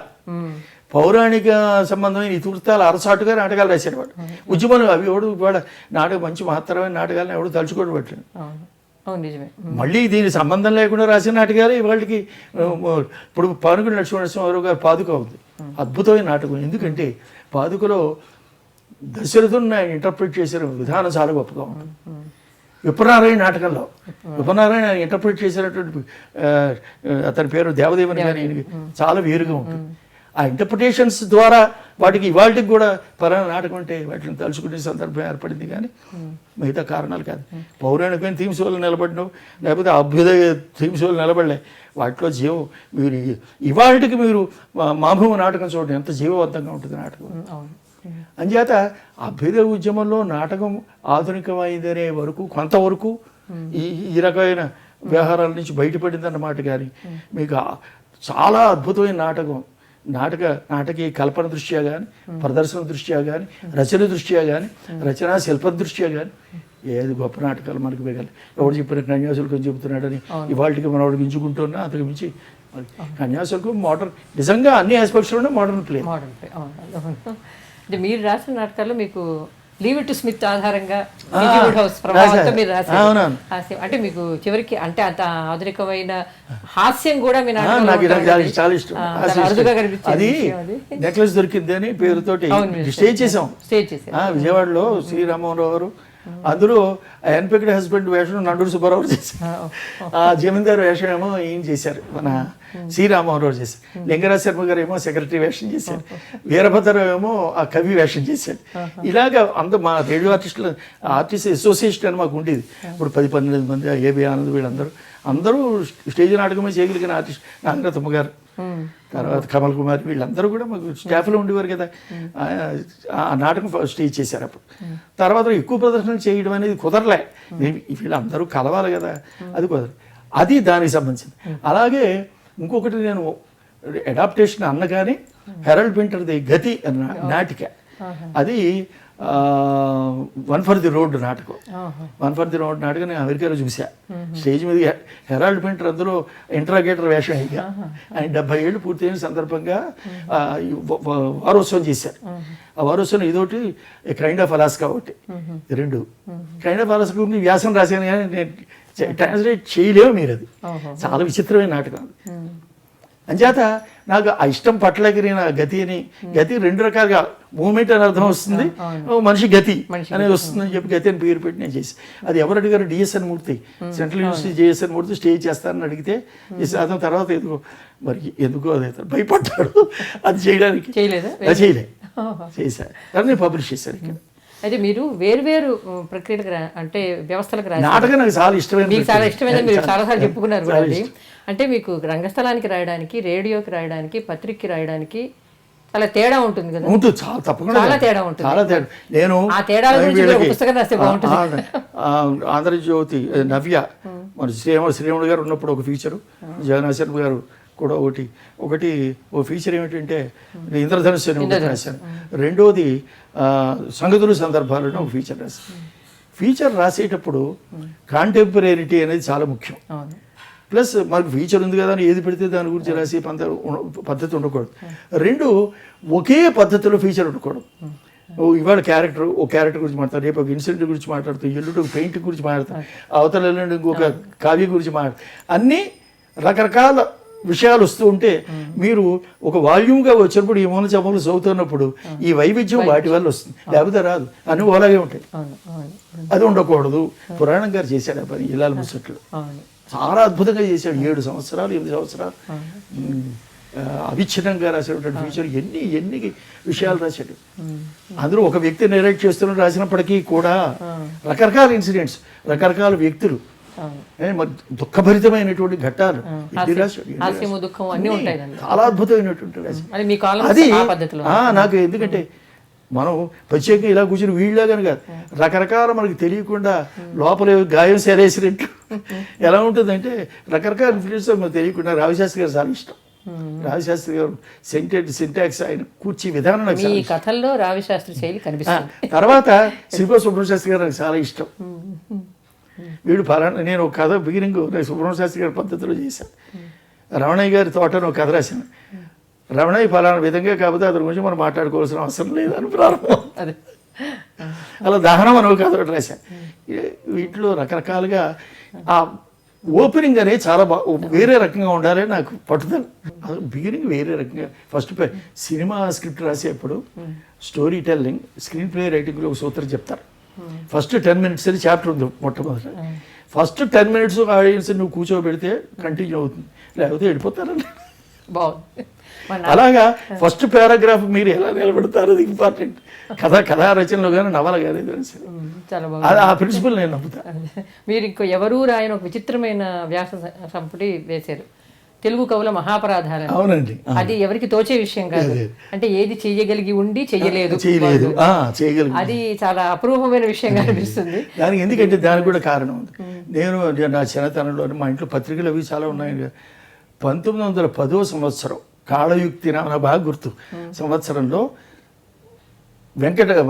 పౌరాణిక సంబంధమైన ఇతివృత్తాలు అరసాటుగా నాటకాలు రాశారు వాడు. ఉద్యమం అవి ఎవడు వాడు నాటకం మంచి మహత్తరమైన నాటకాలను ఎవడు తలుచుకోవడం పట్టింది. మళ్ళీ దీనికి సంబంధం లేకుండా రాసిన నాటకాలు వాళ్ళకి. ఇప్పుడు పానుగుడి లక్ష్మణరావు గారు పాదుక ఉంది, అద్భుతమైన నాటకం. ఎందుకంటే పాదుకలో దశరథుని ఇంటర్ప్రిట్ చేసిన విధానం చాలా గొప్పగా ఉంటుంది. విప్రనారాయణ నాటకంలో విప్రనారాయణ ఇంటర్ప్రిట్ చేసినటువంటి అతని పేరు దేవదేవని కానీ చాలా వేరుగా ఉంటుంది. ఆ ఇంటర్ప్రిటేషన్స్ ద్వారా వాటికి ఇవాళకి కూడా పలానా నాటకం అంటే వాటిని తలుచుకునే సందర్భం ఏర్పడింది, కానీ మిగతా కారణాలు కాదు. పౌరాణికమైన థీమ్స్ వల్ల నిలబడినావు, లేకపోతే అభ్యుదయ థీమ్స్ వల్ల నిలబడలే. వాటిలో జీవం మీరు ఇవాళకి మీరు మామూలు నాటకం చూడండి ఎంత జీవవంతంగా ఉంటుంది నాటకం. అంచేత అభ్యుదయ ఉద్యమంలో నాటకం ఆధునికమైందనే వరకు కొంతవరకు ఈ రకమైన వ్యవహారాల నుంచి బయటపడిందన్నమాట. కానీ మీకు చాలా అద్భుతమైన నాటకీయ కల్పన దృష్ట్యా కానీ, ప్రదర్శన దృష్ట్యా కానీ, రచన దృష్ట్యా కానీ, రచనా శిల్ప దృష్ట్యా కానీ ఏది గొప్ప నాటకాలు మనకు మిగలి. ఎవడు చెప్పిన కన్యాశుల్కం చెబుతున్నాడని ఇవాళకి మనవాడికి ఎంచుకుంటున్నా. అంతకు మించి కన్యాశుల్కం మోడర్న్, నిజంగా అన్ని ఆస్పెక్ట్స్లోనే మోడర్న్ ప్లే. అంటే మీరు రాసిన నాటకాల్లో మీకు లీవ్ ఇట్ టు స్మిత్ ఆధారంగా హౌస్ ప్రభావంతో మీరు రాశారు. అంటే మీకు చివరికి అంటే అంత ఆధునికమైన హాస్యం కూడా మీ చాలా ఇష్టం. అది నెక్లెస్ దొరికింది అని పేరుతోటి స్టేజ్ చేసాం విజయవాడలో. శ్రీరామరావు గారు అందులో అన్పిక్డ్ హస్బెండ్ వేషం నండూరు సుబ్బారావు చేశారు. ఆ జమీందారు వేషం ఏమో ఏం చేశారు మన శ్రీరామరావు చేశారు. లింగరాజ్ శర్మ గారు ఏమో సెక్రటరీ వేషం చేశారు. వీరభద్రరావు ఏమో ఆ కవి వేషం చేశారు. ఇలాగా మా రేడియో ఆర్టిస్ట్ అసోసియేషన్ అని మాకు ఉండేది. ఇప్పుడు 10-12 మంది ఏబి ఆనంద్ వీళ్ళందరూ స్టేజ్ నాటకమే చేయగలిగిన ఆర్టిస్ట్. నాగరత్నమ్మ గారు, తర్వాత కమల్ కుమార్ వీళ్ళందరూ కూడా మాకు స్టాఫ్లో ఉండేవారు కదా. ఆ నాటకం స్టేజ్ చేశారు. అప్పుడు తర్వాత ఎక్కువ ప్రదర్శనలు చేయడం అనేది కుదరలే. వీళ్ళందరూ కలవాలి కదా, అది కుదరదు. అది దానికి సంబంధించింది. అలాగే ఇంకొకటి నేను అడాప్టేషన్ అన్నగానే హెరాల్డ్ పింటర్ది గతి అన్న నాటిక, అది 1 ఫర్ ది రోడ్ నాటకం. 1 ఫర్ ది రోడ్ నాటకం నేను అమెరికాలో చూసా. స్టేజ్ మీద హెరాల్డ్ పింటర్ అందులో ఇంట్రాగేటర్ వేషం అయ్యా. ఆయన 70 ఏళ్ళు పూర్తయిన సందర్భంగా వారోత్సవం చేశారు. ఆ వారోత్సవం ఇదొకటి, కైండ్ ఆఫ్ అలాస్కా ఒకటి, రెండు. కైండ్ ఆఫ్ అలాస్కా గురించి వ్యాసం రాశాను కానీ నేను ట్రాన్స్లేట్ చేయలేము మీరు. అది చాలా విచిత్రమైన నాటకం. అంచేత నాకు ఆ ఇష్టం పట్లకి నేను గతి 2 రకాలుగా మూమెంట్ అని అర్థం వస్తుంది, మనిషి గతి అనేది వస్తుందని చెప్పి గతి అని పేరు పెట్టి నేను చేసి. అది ఎవరు అడిగారు? డిఎస్ఎన్ మూర్తి, సెంట్రల్ యూనివర్సిటీ జేఎస్ఎన్ మూర్తి స్టే చేస్తానని అడిగితే అతని తర్వాత ఎందుకో అదే భయపడ్డాడు అది చేయడానికి. చేయలే చేశారు, కానీ పబ్లిష్ చేశారు ఇక్కడ. అయితే మీరు వేరు ప్రక్రియలకు అంటే వ్యవస్థలకు నాటకం నాకు చాలా ఇష్టమైన, మీకు చాలా ఇష్టమైనది మీరు చాలాసార్లు చెప్పుకున్నారు కూడా. అంటే మీకు రంగస్థలానికి రాయడానికి, రేడియోకి రాయడానికి, పత్రికకి రాయడానికి చాలా తేడా ఉంటుంది కదా? ఉంటుంది, చాలా తప్పకుండా చాలా తేడా ఉంటుంది. చాలా తేడా. నేను ఆ తేడాల గురించి పుస్తకం రాస్తే బాగుంటుంది. ఆంధ్రజ్యోతి నవ్య మన శ్రీరాముడు గారు ఉన్నప్పుడు ఒక ఫీచరు, జగన్నాథ్ గారు కూడా ఒకటి ఓ ఫీచర్ ఏమిటంటే ఇంద్రధనుస్సు అని ఒకటి రాశాను. రెండోది సంగతులు సందర్భాలను ఒక ఫీచర్ రాశాను. ఫీచర్ రాసేటప్పుడు కాంటెంపరీటీ అనేది చాలా ముఖ్యం. ప్లస్ మనకు ఫీచర్ ఉంది కదా అని ఏది పెడితే దాని గురించి రాసే పద్ధతి ఉండకూడదు. రెండు, ఒకే పద్ధతిలో ఫీచర్ ఉండకూడదు. ఇవాళ ఓ క్యారెక్టర్ గురించి మాట్లాడతారు, రేపు ఒక ఇన్సిడెంట్ గురించి మాట్లాడుతారు, ఎల్లుండి ఒక పెయింట్ గురించి మాట్లాడతారు, అవతల ఎల్లుండి ఇంకొక కావ్యం గురించి మాట్లాడతారు. అన్నీ రకరకాల విషయాలు వస్తూ ఉంటే మీరు ఒక వాల్యూమ్గా వచ్చినప్పుడు ఈ మూల చమలు చదువుతున్నప్పుడు ఈ వైవిధ్యం వాటి వల్ల వస్తుంది, లేకపోతే రాదు. అన్నీ అలాగే ఉంటాయి. అది ఉండకూడదు. పురాణం గారు చేశాడు ఆ పని, ఇలాల ముసట్లు చాలా అద్భుతంగా చేశాడు. 7 సంవత్సరాలు 8 సంవత్సరాలు అవిచ్ఛిన్నంగా రాసేటువంటి ఫీచర్ ఎన్ని విషయాలు రాశాడు. అందులో ఒక వ్యక్తి నెరేట్ చేస్తున్న రాసినప్పటికీ కూడా రకరకాల ఇన్సిడెంట్స్, రకరకాల వ్యక్తులు, మరి దుఃఖభరితమైనటువంటి ఘట్టాలు చాలా అద్భుతమైనటువంటి అది నాకు. ఎందుకంటే మనం ప్రత్యేకంగా ఇలా కూర్చొని వీళ్ళలాగానే కాదు, రకరకాల మనకి తెలియకుండా లోపల గాయం సేరేసినట్టు ఎలా ఉంటుందంటే రకరకాల ఇన్ఫ్లుయెన్స్ మనకు తెలియకుండా. రావిశాస్త్రి గారు చాలా ఇష్టం. రావిశాస్త్రి గారు సింటాక్స్ ఆయన కూర్చి విధానం నాకు కథల్లో రావిశాస్త్రి శైలి కనిపిస్తుంది. తర్వాత శ్రీపో సుబ్రహ్మణ్య శాస్త్రి గారు నాకు చాలా ఇష్టం. వీడు ఫలానా, నేను ఒక కథ బిగినింగ్ సుబ్రహ్మణ్య శాస్త్రి గారి పద్ధతిలో చేశాను. రమణయ్య గారి తోటను ఒక కథ రాశాను. రమణయ్య ఫలానా విధంగా కాకపోతే అతని గురించి మనం మాట్లాడుకోవాల్సిన అవసరం లేదని ప్రారంభం. అలా దహనం అని ఒక కథ ఒకటి రాశాను. వీటిలో రకరకాలుగా ఆ ఓపెనింగ్ అనేది చాలా వేరే రకంగా ఉండాలని నాకు పట్టుదల. బిగినింగ్ వేరే రకంగా. ఫస్ట్ సినిమా స్క్రిప్ట్ రాసేప్పుడు స్టోరీ టెల్లింగ్, స్క్రీన్ ప్లే రైటింగ్లో ఒక సూత్రం చెప్తారు. ఫస్ట్ 10 minutes అని చాప్టర్ ఉంది మొట్టమొదట. ఫస్ట్ 10 minutes ఆడియన్స్ నువ్వు కూర్చోబెడితే కంటిన్యూ అవుతుంది, లేకపోతే వెళ్ళిపోతారని. బాగుంది. అలాగా ఫస్ట్ పారాగ్రాఫ్ మీరు ఎలా నిలబెడతారు అది ఇంపార్టెంట్. కథా రచనలో కానీ నవల కానీ చాలా బాగుంది. ఆ ప్రిన్సిపల్ నేను నమ్ముతాను. మీరు ఇంకో ఎవరూ రాయని ఒక విచిత్రమైన వ్యాస సంపుటి వేశారు, తెలుగు కవుల మహాపరాధాలు. అవునండి. అది ఎవరికి తోచే విషయం కాదు. అంటే ఏది చెయ్యగలిగి ఉండి చెయ్యలేదు, అది చాలా అపూర్వమైన విషయంగా అనిపిస్తుంది. దానికి ఎందుకంటే దానికి కూడా కారణం ఉంది. నేను నా చిన్నతనంలో మా ఇంట్లో పత్రికలు అవి చాలా ఉన్నాయి. 1910వ సంవత్సరం కాళయుక్తి నా బాగా గుర్తు సంవత్సరంలో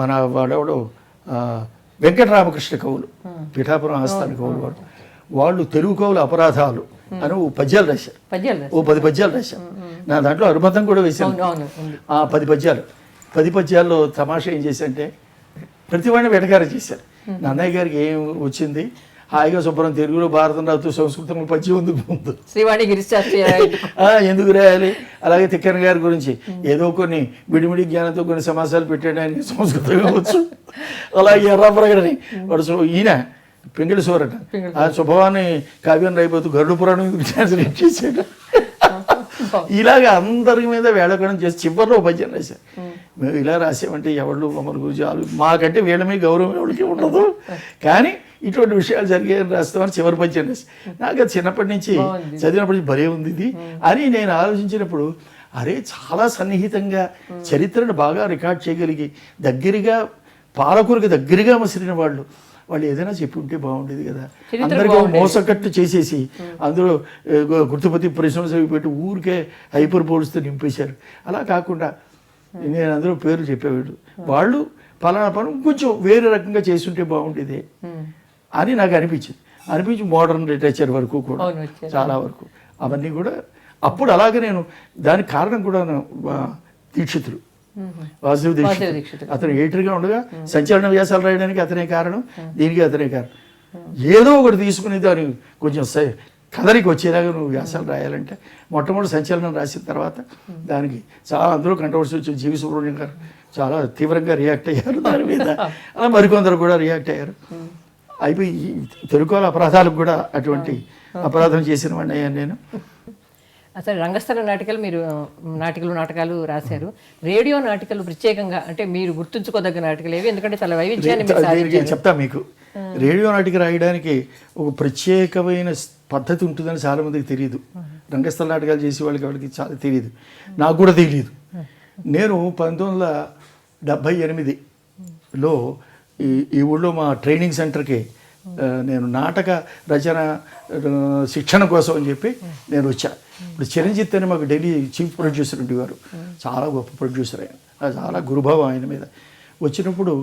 మన వాడెవడో వెంకటరామకృష్ణ కవులు, పిఠాపురం ఆస్థాన కవులు, వాళ్ళు తెలుగు కవుల అపరాధాలు అని 10 పద్యాలు రాశారు. 10 పద్యాలు రాశారు. నా దాంట్లో అనుబంధం కూడా వేశాను. ఆ 10 పద్యాలు 10 పద్యాల్లో తమాషా ఏం చేశారంటే ప్రతి వాడిని వెటకారం చేశారు. నా అన్నయ్య గారికి ఏం వచ్చింది, హాయిగా శుభ్రం తెలుగులో భారతం రాస్తూ సంస్కృతంలో పద్యం ముందు శ్రీవాణి ఎందుకు రాయాలి. అలాగే తిక్కన గారి గురించి ఏదో కొన్ని విడిమిడి జ్ఞానంతో కొన్ని సమాసాలు పెట్టడానికి సంస్కృతం కావచ్చు. అలాగే ఎర్రాపురగడని వాడు ఈయన పింగళి సోరట ఆ శుభవాన్ని కావ్యం రాయిపోతూ గరుడు పురాణం ట్రాన్స్లేట్ చేశాడు. ఇలాగ అందరి మీద వేళకడం చేసి చివరిలో పద్యం రాశారు. మేము ఇలా రాసామంటే ఎవరు మమ్మల్ని గురించి మాకంటే వీళ్ళ మీద గౌరవం ఎవరికి ఉండదు, కానీ ఇటువంటి విషయాలు జరిగాయని రాస్తామని చివరి పద్యం రాసి. నాకు అది చిన్నప్పటి నుంచి చదివినప్పటి నుంచి భలే ఉంది ఇది అని నేను ఆలోచించినప్పుడు, అరే చాలా సన్నిహితంగా చరిత్రను బాగా రికార్డ్ చేయగలిగి దగ్గరగా పాలకురికి దగ్గరగా మసిలిన వాళ్ళు వాళ్ళు ఏదైనా చెప్పి ఉంటే బాగుండేది కదా. అందరికీ మోసకట్టు చేసేసి అందులో గుర్తుపతి ప్రశ్నలు పెట్టి ఊరికే హైపర్ బోల్స్తో నింపేశారు. అలా కాకుండా నేను అందులో పేర్లు చెప్పేవాడు, వాళ్ళు ఫలానా పని కొంచెం వేరే రకంగా చేస్తుంటే బాగుండేది అని నాకు అనిపించి మోడర్న్ లిటరేచర్ వరకు కూడా చాలా వరకు అవన్నీ కూడా అప్పుడు అలాగే నేను దానికి కారణం కూడా దీక్షితులు, వాసుదేవ్ దీక్షితులు. అతను ఎడిటర్గా ఉండగా సంచలన వ్యాసాలు రాయడానికి అతనే కారణం, దీనికి అతనే కారణం. ఏదో ఒకటి తీసుకుని దాన్ని కొంచెం కథరికి వచ్చేలాగా నువ్వు వ్యాసాలు రాయాలంటే మొట్టమొదటి సంచలనం రాసిన తర్వాత దానికి చాలా అందులో కంట్రవర్సీ వచ్చింది. జీవి సుబ్రహ్మణ్యం గారు చాలా తీవ్రంగా రియాక్ట్ అయ్యారు దాని మీద, అలా మరికొందరు కూడా రియాక్ట్ అయ్యారు. అయిపోయి తెలుగు అపరాధాలకు కూడా అటువంటి అపరాధం చేసిన వాడిని అయ్యాను నేను. అసలు రంగస్థల నాటికలు మీరు నాటకాలు రాశారు. రేడియో నాటికలు ప్రత్యేకంగా అంటే మీరు గుర్తుంచుకోదగ్గ నాటికలు ఏవి? ఎందుకంటే చాలా వైవిధ్యాన్ని చెప్తా మీకు. రేడియో నాటిక రాయడానికి ఒక ప్రత్యేకమైన పద్ధతి ఉంటుందని చాలామందికి తెలియదు. రంగస్థల నాటకాలు చేసే వాళ్ళకి చాలా తెలియదు, నాకు కూడా తెలియదు. నేను 1978లో ఈ ఊళ్ళో మా ట్రైనింగ్ సెంటర్కి నేను నాటక రచన శిక్షణ కోసం అని చెప్పి నేను వచ్చా. ఇప్పుడు చిరంజిత్ అని మాకు ఢిల్లీ చీఫ్ ప్రొడ్యూసర్ ఉండేవారు, చాలా గొప్ప ప్రొడ్యూసర్ ఆయన, చాలా గురుభావం ఆయన మీద. వచ్చినప్పుడు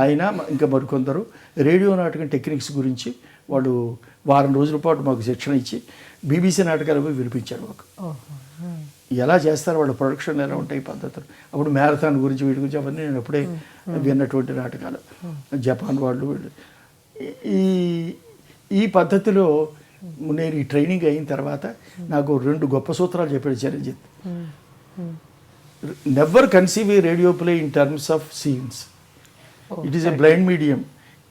ఆయన ఇంకా మరికొందరు రేడియో నాటకం టెక్నిక్స్ గురించి వాళ్ళు వారం రోజుల పాటు మాకు శిక్షణ ఇచ్చి బీబీసీ నాటకాలు వినిపించారు మాకు. ఎలా చేస్తారు వాళ్ళ ప్రొడక్షన్ ఎలా ఉంటాయి పద్ధతులు. అప్పుడు మ్యారథాన్ గురించి వీటి గురించి అవన్నీ నేను అప్పుడే విన్నటువంటి నాటకాలు. జపాన్ వాళ్ళు ఈ పద్ధతిలో నేను ఈ ట్రైనింగ్ అయిన తర్వాత నాకు 2 గొప్ప సూత్రాలు చెప్పాడు Chiranjit. Never conceive a radio play in terms of scenes. It is a blind medium,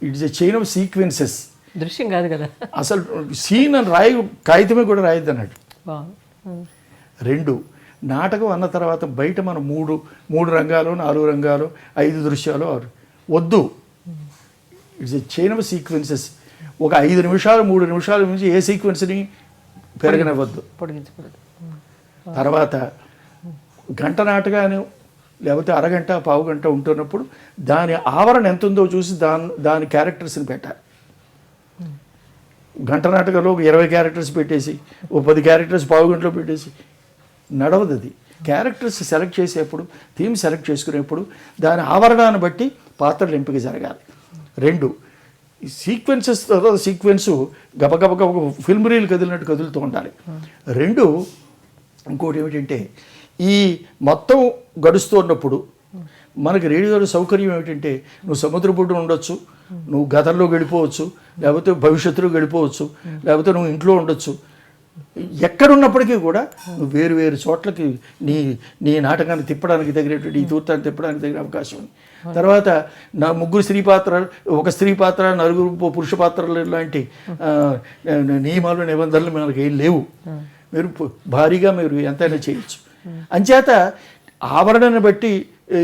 it is a chain of sequences. దృశ్యం కాదు కదా అసలు. సీన్ అని కాగితమే కూడా రాయద్దు అన్నట్టు. 2 నాటకం అన్న తర్వాత బయట మనం 3 రంగాలు 4 రంగాలు 5 దృశ్యాలు వద్దు. It's a chain of sequences. ఒక 5 నిమిషాలు 3 నిమిషాల నుంచి ఏ సీక్వెన్స్ని పెరగనివ్వద్దు. తర్వాత గంట నాటకాన్ని లేకపోతే అరగంట పావుగంట ఉంటున్నప్పుడు దాని ఆవరణ ఎంత ఉందో చూసి దాని క్యారెక్టర్స్ని పెట్టాలి. గంట నాటకంలో 20 క్యారెక్టర్స్ పెట్టేసి 10 క్యారెక్టర్స్ పావుగంటలో పెట్టేసి నడవదు. అది క్యారెక్టర్స్ సెలెక్ట్ చేసేప్పుడు, థీమ్ సెలెక్ట్ చేసుకునేప్పుడు దాని ఆవరణాన్ని బట్టి పాత్రలు ఎంపిక జరగాలి. 2 సీక్వెన్సెస్ తర్వాత సీక్వెన్సు గబగబ ఫిల్మ్ రీల్ కదిలినట్టు కదులుతూ ఉండాలి. 2 ఇంకోటి ఏమిటంటే ఈ మొత్తం గడుస్తున్నప్పుడు మనకి రేడియోలో సౌకర్యం ఏమిటంటే నువ్వు సముద్ర బొడ్డున ఉండొచ్చు, నువ్వు గతంలో గడిపోవచ్చు, లేకపోతే భవిష్యత్తులో గడిపోవచ్చు, లేకపోతే నువ్వు ఇంట్లో ఉండొచ్చు. ఎక్కడున్నప్పటికీ కూడా నువ్వు వేరు చోట్లకి నీ నాటకాన్ని తిప్పడానికి తగినటువంటి ఈ తూర్తాన్ని తిప్పడానికి తగిన అవకాశం ఉంది. తర్వాత నా 3 స్త్రీ పాత్రలు, 1 స్త్రీ పాత్ర, 4 పురుష పాత్రలు లాంటి నియమాలు నిబంధనలు మనకి ఏం లేవు. మీరు భారీగా మీరు ఎంతైనా చేయొచ్చు. అంచేత ఆవరణను బట్టి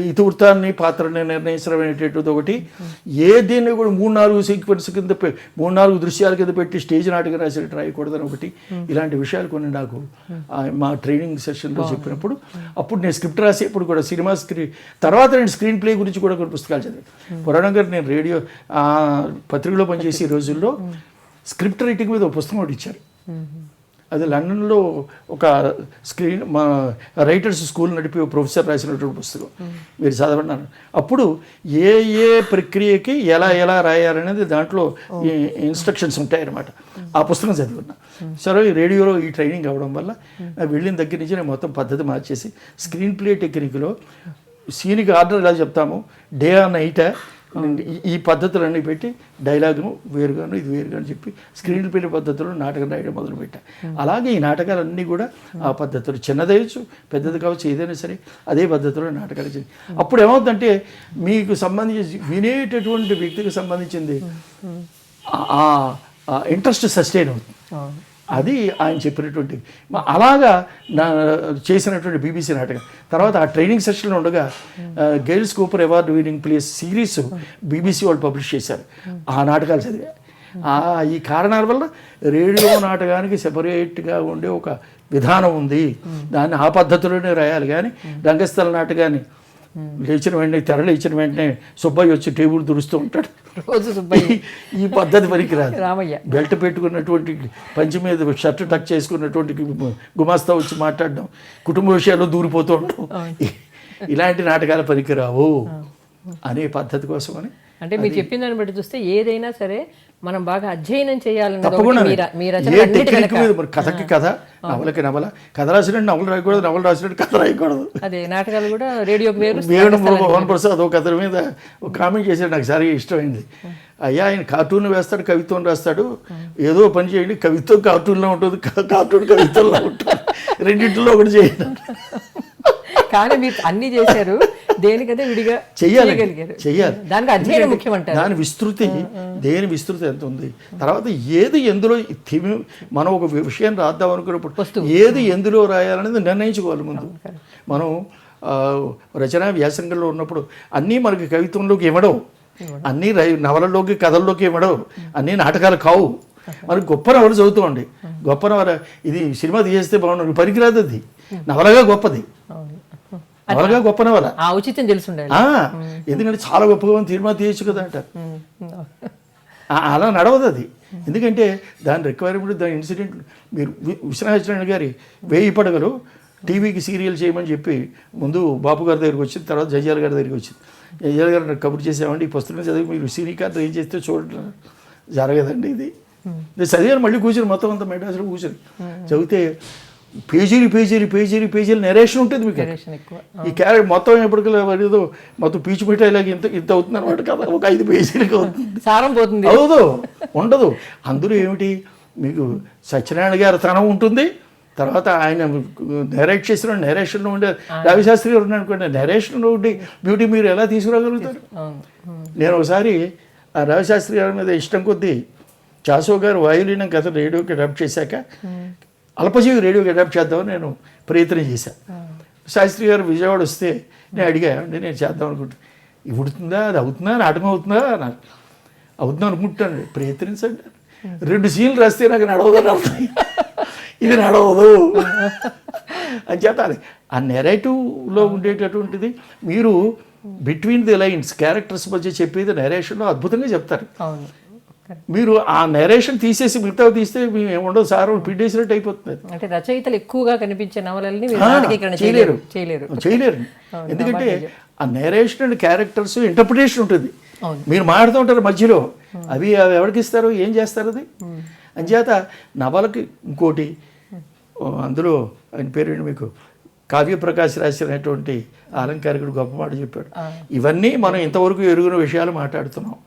ఇతివృత్తాన్ని పాత్రని నిర్ణయించడం అనేటటువంటిది ఒకటి. దీన్ని కూడా 3-4 సీక్వెన్స్ కింద 3-4 దృశ్యాల కింద పెట్టి స్టేజ్ నాటకం రాసినట్టు రాయకూడదని ఒకటి. ఇలాంటి విషయాలు కొన్ని నాకు మా ట్రైనింగ్ సెషన్లో చెప్పినప్పుడు, అప్పుడు నేను స్క్రిప్ట్ రాసేప్పుడు కూడా సినిమా తర్వాత నేను స్క్రీన్ ప్లే గురించి కూడా కొన్ని పుస్తకాలు చదివాను. పురాణం గారు నేను రేడియో పత్రికలో పనిచేసే రోజుల్లో స్క్రిప్ట్ రైటింగ్ మీద ఒక పుస్తకం ఒకటి ఇచ్చారు. అది లండన్లో ఒక మా రైటర్స్ స్కూల్ నడిపి ప్రొఫెసర్ రాసినటువంటి పుస్తకం, మీరు చదవన్నారు. అప్పుడు ఏ ప్రక్రియకి ఎలా రాయాలనేది దాంట్లో ఇన్స్ట్రక్షన్స్ ఉంటాయన్నమాట. ఆ పుస్తకం చదివిన్నా. సరే రేడియోలో ఈ ట్రైనింగ్ అవ్వడం వల్ల వెళ్ళిన దగ్గర నుంచి నేను మొత్తం పద్ధతి మార్చేసి స్క్రీన్ ప్లే టెక్నిక్లో సీన్కి ఆర్డర్ ఎలా చెప్తాము, డే ఆ నైటా, ఈ పద్ధతులన్నీ పెట్టి డైలాగును వేరుగాను ఇది వేరుగాను చెప్పి స్క్రీన్ ప్లే పద్ధతిలో నాటకం రాయడం మొదలుపెట్టా. అలాగే ఈ నాటకాలన్నీ కూడా ఆ పద్ధతులు, చిన్నదయచ్చు పెద్దది కావచ్చు, ఏదైనా సరే అదే పద్ధతిలో నాటకాలు చేయాలి. అప్పుడు ఏమవుతుందంటే మీకు సంబంధించి వినేటటువంటి వ్యక్తికి సంబంధించింది ఇంట్రెస్ట్ సస్టైన్ అవుతుంది. అది ఆయన చెప్పినటువంటి అలాగా చేసినటువంటి బీబీసీ నాటకం. తర్వాత ఆ ట్రైనింగ్ సెషన్లో ఉండగా గైల్ Cooper award winning plays series BBC వాళ్ళు పబ్లిష్ చేశారు. ఆ నాటకాలు చదివా. ఈ కారణాల వల్ల రేడియో నాటకానికి సెపరేట్గా ఉండే ఒక విధానం ఉంది, దాన్ని ఆ పద్ధతిలోనే రాయాలి. కానీ రంగస్థల నాటకాన్ని లేచిన వెంటనే తెర లేచిన వెంటనే సుబ్బయ్య వచ్చి టేబుల్ దురుస్తూ ఉంటాడు. రోజు సుబ్బయ్య. ఈ పద్ధతి పనికిరాదు. రామయ్య బెల్ట్ పెట్టుకున్నటువంటి పంచి మీద షర్ట్ టక్ చేసుకున్నటువంటి గుమాస్తా వచ్చి మాట్లాడడం, కుటుంబ విషయాల్లో దూరిపోతూ ఉంటాం. ఇలాంటి నాటకాల పనికిరావు అనే పద్ధతి కోసమని. అంటే మీరు చెప్పిన దాన్ని బట్టి చూస్తే ఏదైనా సరే మనం బాగా అధ్యయనం తప్పకుండా చేయాలన్నది. ఏ టెక్నిక్ మీద మరి కథకి కథ, నవలకి నవల, కథ రాసినట్టు నవల రాయకూడదు, నవల రాసినట్టు కథ రాయకూడదు. అదే నాటకాలు కూడా రేడియోకి వేరు. వేణు మోహన్ ప్రసాద్ ఒక కథ మీద ఒక కామెంట్ చేశాడు, నాకు సరిగా ఇష్టమైంది. అయ్యా ఆయన కార్టూన్ వేస్తాడు, కవిత్వం రాస్తాడు, ఏదో పని చేయండి, కవిత్వం కార్టూన్లో ఉంటుంది, కార్టూన్ కవిత్వంలో ఉంటుంది, రెండింటిలో ఒకటి చేయండి. కానీ మీరు అన్ని చేశారు, దేనికదే విడిగా చెయ్యాలి. దానికి అధ్యయనం ముఖ్యమంటారు. దాని విస్తృతి, దేని విస్తృతి ఎంత ఉంది, తర్వాత ఏది ఎందులో మనం ఒక విషయం రాద్దాం అనుకున్నప్పుడు ఏది ఎందులో రాయాలనేది నిర్ణయించుకోవాలి ముందు. మనం రచనా వ్యాసంగంలో ఉన్నప్పుడు అన్నీ మనకి కవిత్వంలోకి ఇవ్వడం, అన్నీ నవలలోకి కథల్లోకి ఇవ్వడం, అన్నీ నాటకాలు కావు. మనకి గొప్ప నవల చదువుతామండి, గొప్ప నవల ఇది సినిమా తీసేస్తే బాగుంటుంది, పనికిరాదు. అది నవలగా గొప్పది, నవలగా గొప్ప నవల. ఆ ఔచిత్యం తెలుసుండాలి. ఎందుకంటే చాలా గొప్పగా సినిమా తీయచ్చు కదా అంటారు. అలా నడవదు అది. ఎందుకంటే దాని రిక్వైర్మెంట్, దాని ఇన్సిడెంట్. మీరు విశ్వనాథ్ గారి 1000 పడగలు టీవీకి సీరియల్ చేయమని చెప్పి ముందు బాపు గారి దగ్గరికి వచ్చింది, తర్వాత జయజాల గారి దగ్గరికి వచ్చింది. జయజాల గారు నాకు కబుర్ చేసామండి, ఈ పుస్తకం చదివి మీరు సినీకార్డు ఏం చేస్తే చూడటం జరగదండి. ఇది నేను చదివాను, మళ్ళీ కూర్చొని మొత్తం అంతా మెడ్రాస్లో కూర్చొని చదివితే పేజీలు నెరేషన్ ఉంటుంది మీకు. ఈ క్యారెక్టర్ మొత్తం ఎప్పటికీ ఏదో మొత్తం పీచు మిఠాయిలాగా ఇంత అవుతుంది అనమాట కదా, ఒక 5 పేజీలకు అవుతుంది, సారం పోతుంది. అవుదు ఉండదు. అందులో ఏమిటి, మీకు సత్యనారాయణ గారి తనం ఉంటుంది, తర్వాత ఆయన నెరేట్ చేసిన నెరేషన్లో ఉండే రవిశాస్త్రి గారు ఉన్నాడు అనుకోండి, నెరేషన్లో ఉండి బ్యూటీ మీరు ఎలా తీసుకురాగలుగుతారు? నేను ఒకసారి ఆ రవిశాస్త్రి గారి మీద ఇష్టం కొద్దీ చాసో గారు వాయులీనం కథ రేడియోకి అడాప్ట్ చేశాక అల్పజీవి రేడియోకి అడాప్ట్ చేద్దామని నేను ప్రయత్నం చేశాను. శాస్త్రి గారు విజయవాడ వస్తే నేను అడిగా, అంటే నేను చేద్దాం అనుకుంటున్నాను, ఇవుడుతుందా, అది అవుతుందా, నాటకం అవుతుందా, నాకు అవుతుందా అనుకుంటాను, ప్రయత్నించండి. 2 సీన్లు రాస్తే నాకు నడవదని అర్థం, ఇది నడవదు అని చెప్పాలి. ఆ నెరేటివ్లో ఉండేటటువంటిది మీరు బిట్వీన్ ది లైన్స్ క్యారెక్టర్స్ మధ్య చెప్పేది నెరేషన్లో అద్భుతంగా చెప్తారు. మీరు ఆ నెరేషన్ తీసేసి మిగతా తీస్తే ఏముండదు, సార్ పిండేసినట్టు అయిపోతుంది. అంటే రచయితలు ఎక్కువగా కనిపించే నవలల్ని చేయలేరు. ఎందుకంటే ఆ నెరేషన్ అండ్ క్యారెక్టర్స్ ఇంటర్ప్రిటేషన్ ఉంటుంది. మీరు మాడుతూ ఉంటారు మధ్యలో, అవి ఎవరికి ఇస్తారు, ఏం చేస్తారు అది. అంచేత నవలకి ఇంకోటి, అందులో ఆయన పేరు మీకు కావ్యప్రకాశ్ రాసినటువంటి అలంకారికుడు గొప్ప మాట చెప్పాడు. ఇవన్నీ మనం ఇంతవరకు ఎరుగున విషయాలు మాట్లాడుతున్నాం,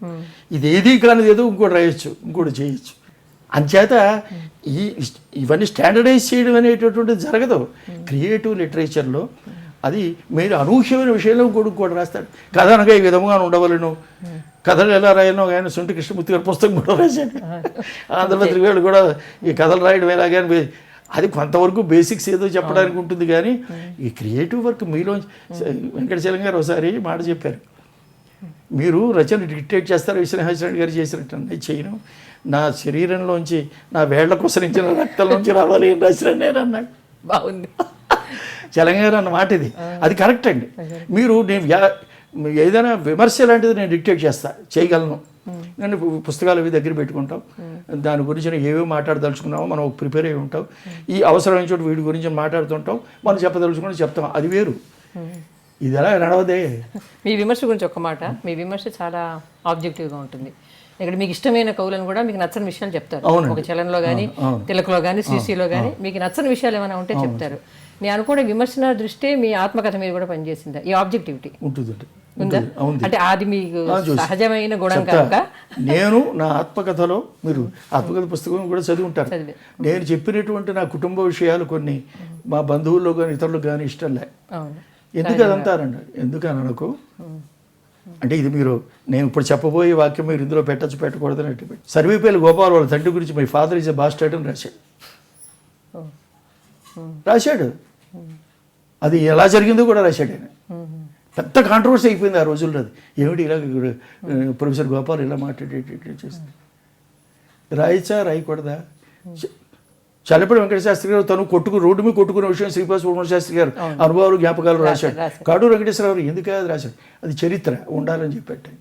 ఇదేది కానిది ఏదో ఇంకోటి రాయొచ్చు, ఇంకోటి చేయొచ్చు. అంచేత ఇవన్నీ స్టాండర్డైజ్ చేయడం అనేటటువంటిది జరగదు. క్రియేటివ్ లిటరేచర్లో అది మీరు అనూహ్యమైన విషయంలో ఇంకోటి రాస్తాడు. కథ అనగా ఈ విధంగా ఉండవలను, కథలు ఎలా రాయాలో ఆయన సొంటి కృష్ణమూర్తి గారి పుస్తకం కూడా రాశాడు. ఆంధ్రపత్రిక వాళ్ళు కూడా ఈ కథలు రాయడం ఎలాగని, అది కొంతవరకు బేసిక్స్ ఏదో చెప్పడానికి ఉంటుంది. కానీ ఈ క్రియేటివ్ వర్క్ మీలో వెంకటచలం గారు ఒకసారి మాట చెప్పారు, మీరు రచన డిక్టేట్ చేస్తారు, విశ్వనాథ్ గారు చేసినట్టు. నేను చేయను, నా శరీరంలోంచి నా వేళ్ల కుసరించిన రక్తంలోంచి రావాలి అని రాసిన నేను అన్నాడు. బాగుంది చలంగారు అన్న మాట ఇది, అది కరెక్ట్ అండి. మీరు నేను ఏదైనా విమర్శ లాంటిది నేను డిక్టేట్ చేయగలను. నేను పుస్తకాలు అవి దగ్గర పెట్టుకుంటాం, దాని గురించి ఏవో మాట్లాడదలుచుకున్నామో మనం ప్రిపేర్ అయి ఉంటాం, ఈ అవసరమైన చోటు వీటి గురించి మాట్లాడుతుంటాం, మనం చెప్పదలుచుకుంటే చెప్తాం, అది వేరు. ఇది ఎలా నడవదే. మీ విమర్శ గురించి ఒక మాట, మీ విమర్శ చాలా ఆబ్జెక్టివ్గా ఉంటుంది. ఇక్కడ మీకు ఇష్టమైన కవులను కూడా మీకు నచ్చని విషయాలు చెప్తారు. ఒక చలంలో కానీ, తిలకలో కానీ, శ్రీశ్రీలో కానీ మీకు నచ్చని విషయాలు ఏమైనా ఉంటే చెప్తారు. నేను అనుకోండి విమర్శన దృష్టి మీ ఆత్మకథ మీద కూడా పనిచేసిందా ఈ ఆబ్జెక్టివిటీ? ఉంటుంది. అంటే అది మీకు సహజమైన గుణం కనుక. నేను నా ఆత్మకథలో, మీరు ఆత్మకథ పుస్తకం కూడా చదివి ఉంటారు, నేను చెప్పినటువంటి నా కుటుంబ విషయాలు కొన్ని మా బంధువుల్లో కానీ ఇతరులకు కానీ ఇష్టం లే. ఎందుకు అదంటారండి, ఎందుకని అనుకో అంటే ఇది మీరు నేను ఇప్పుడు చెప్పబోయే వాక్యం మీరు ఇందులో పెట్టకూడదని అట్టు పెట్టి. సర్వేపల్లి గోపాల్ వాళ్ళ తండ్రి గురించి my father is a bastard అని రాశాడు. అది ఎలా జరిగిందో కూడా రాశాడు ఆయన. పెద్ద కాంట్రవర్సీ అయిపోయింది ఆ రోజుల్లో. అది ఏమిటి ఇలా ప్రొఫెసర్ గోపాల్ ఇలా మాట్లాడేటట్టు చేస్తుంది, రాయచ్చా రాయకూడదా? చల్లపల్లి వెంకట శాస్త్రి గారు తను రోడ్డు మీద కొట్టుకున్న విషయం శ్రీనివాస సుబ్రహ్మణ్య శాస్త్రి గారు అనుభవాలు జ్ఞాపకాలు రాశాడు. కాడూరు వెంకటేశ్వరరావు ఎందుకు అది రాశాడు, అది చరిత్ర ఉండాలని చెప్పాడు.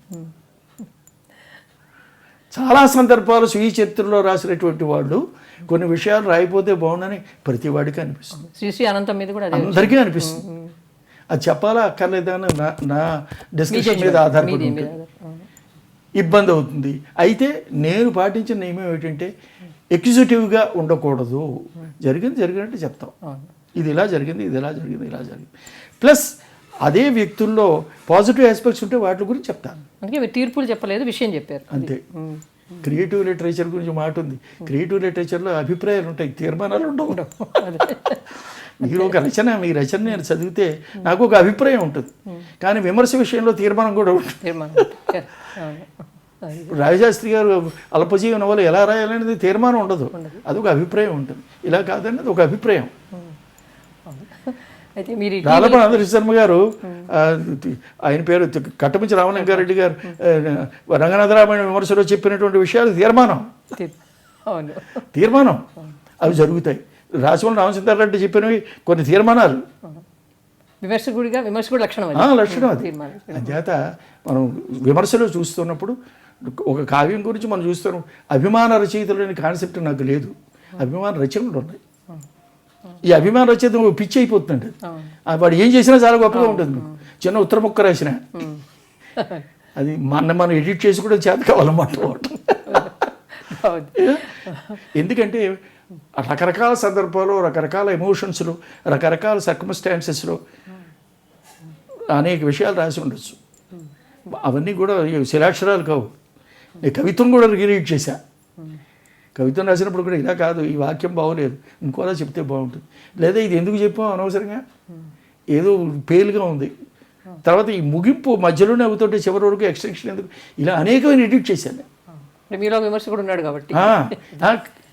చాలా సందర్భాలు స్వీయ చరిత్రలో రాసినటువంటి వాళ్ళు కొన్ని విషయాలు రాయిపోతే బాగుండని ప్రతి వాడికి అనిపిస్తుంది. శ్రీ అనంతం మీద కూడా అందరికీ అనిపిస్తుంది. అది చెప్పాలా అక్కర్లేదా అని నా డిస్కషన్ మీద ఆధారపడి ఉంటుంది. ఇబ్బంది అవుతుంది. అయితే నేను పాటించిన నియమం ఏంటంటే ఎగ్జిక్యూటివ్గా ఉండకూడదు. జరిగినట్టు చెప్తాం. ఇది ఇలా జరిగింది, ఇది ఇలా జరిగింది, ఇలా జరిగింది. ప్లస్ అదే వ్యక్తుల్లో పాజిటివ్ ఆస్పెక్ట్స్ ఉంటే వాటి గురించి చెప్తాను. అందుకే తీర్పులు చెప్పలేదు, విషయం చెప్పారు అంతే. క్రియేటివ్ లిటరేచర్ గురించి మాట ఉంది. క్రియేటివ్ లిటరేచర్లో అభిప్రాయాలు ఉంటాయి, తీర్మానాలు ఉండవు. మీరు ఒక రచన, మీ రచన నేను చదివితే నాకు ఒక అభిప్రాయం ఉంటుంది, కానీ విమర్శ విషయంలో తీర్మానం కూడా ఉంటుంది. రాజశాస్త్రి గారు అల్పజీవి నవలు ఎలా రాయాలనేది తీర్మానం ఉండదు, అదొక అభిప్రాయం ఉంటుంది. ఇలా కాదనేది ఒక అభిప్రాయం. అయితే మీరు రాలపల్లి ఆంధ్రశర్మ గారు, ఆయన పేరు కట్టమంచి రామలింగారెడ్డి గారు రంగనాథరామాయణ విమర్శలో చెప్పినటువంటి విషయాలు తీర్మానం అవి జరుగుతాయి. రాజమౌళి రామచంద్రారెడ్డి చెప్పినవి కొన్ని తీర్మానాలు. విమర్శకుడి లక్షణం అది. అంచేత మనం విమర్శలో చూస్తున్నప్పుడు ఒక కావ్యం గురించి మనం చూస్తున్నాం. అభిమాన రచయితలు అనే కాన్సెప్ట్ నాకు లేదు. అభిమాన రచనలు ఉన్నాయి. ఈ అభిమాన రచయిత పిచ్చి అయిపోతుందండి. వాడు ఏం చేసినా చాలా గొప్పగా ఉంటుంది. చిన్న ఉత్తర ముక్క రాసిన అది మనం ఎడిట్ చేసి కూడా చేత కావాలన్నమాట. ఎందుకంటే రకరకాల సందర్భాల్లో, రకరకాల ఎమోషన్స్లో, రకరకాల సర్కమ్స్టాన్సెస్లో అనేక విషయాలు రాసి ఉండొచ్చు. అవన్నీ కూడా శిలాక్షరాలు కావు. నేను కవిత్వం కూడా రీడ్ చేశా. కవిత్వం రాసినప్పుడు కూడా ఇలా కాదు, ఈ వాక్యం బాగోలేదు, ఇంకోలా చెప్తే బాగుంటుంది, లేదా ఇది ఎందుకు చెప్పాం అనవసరంగా, ఏదో పేలుగా ఉంది, తర్వాత ఈ ముగింపు మధ్యలోనే అవుతుంటే చివరి వరకు ఎక్స్టెన్షన్ ఎందుకు, ఇలా అనేకమైన ఎడిట్ చేశాను. మీలో విమర్శకుడు ఉన్నాడు కాబట్టి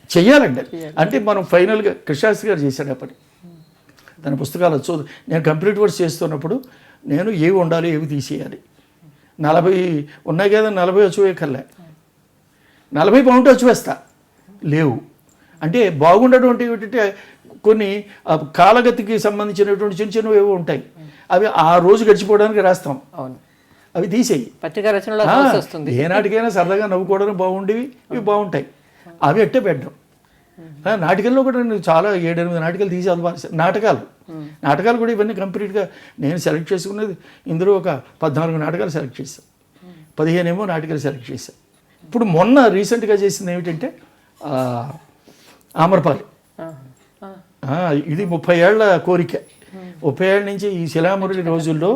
చెయ్యాలండి. అంటే మనం ఫైనల్గా కృష్ణాస్త్రి గారు చేశాడు అప్పటి తన పుస్తకాలు నేను కంప్లీట్ వర్క్స్ చేస్తున్నప్పుడు నేను ఏవి ఉండాలి, ఏవి తీసేయాలి, 40 ఉన్నాయి కదా, 40 వచ్చువేకల్లా 40 బాగుంటే వచ్చివేస్తా, లేవు అంటే బాగుండేటువంటి ఏంటంటే కొన్ని కాలగతికి సంబంధించినటువంటి చిన్న చిన్నవి ఏవో ఉంటాయి, అవి ఆ రోజు గడిచిపోవడానికి రాస్తాం, అవి తీసేయి. పత్రికా రచనలో ఏనాటికైనా సరదాగా నవ్వుకోవడానికి బాగుండేవి, ఇవి బాగుంటాయి, అవి ఎట్టే పెట్టడం. నాటకాల్లో కూడా నేను చాలా 7-8 నాటకాలు తీసి అలవాల్సి. నాటకాలు కూడా ఇవన్నీ కంప్లీట్గా నేను సెలెక్ట్ చేసుకున్నది. ఇందులో ఒక 14 నాటకాలు సెలెక్ట్ చేశాను, 15 నాటకాలు సెలెక్ట్ చేశాను. ఇప్పుడు మొన్న రీసెంట్గా చేసింది ఏమిటంటే ఆమ్రపాలి. ఇది 30 ఏళ్ల కోరిక. 30 ఏళ్ళ నుంచి ఈ శిలామురళి రోజుల్లో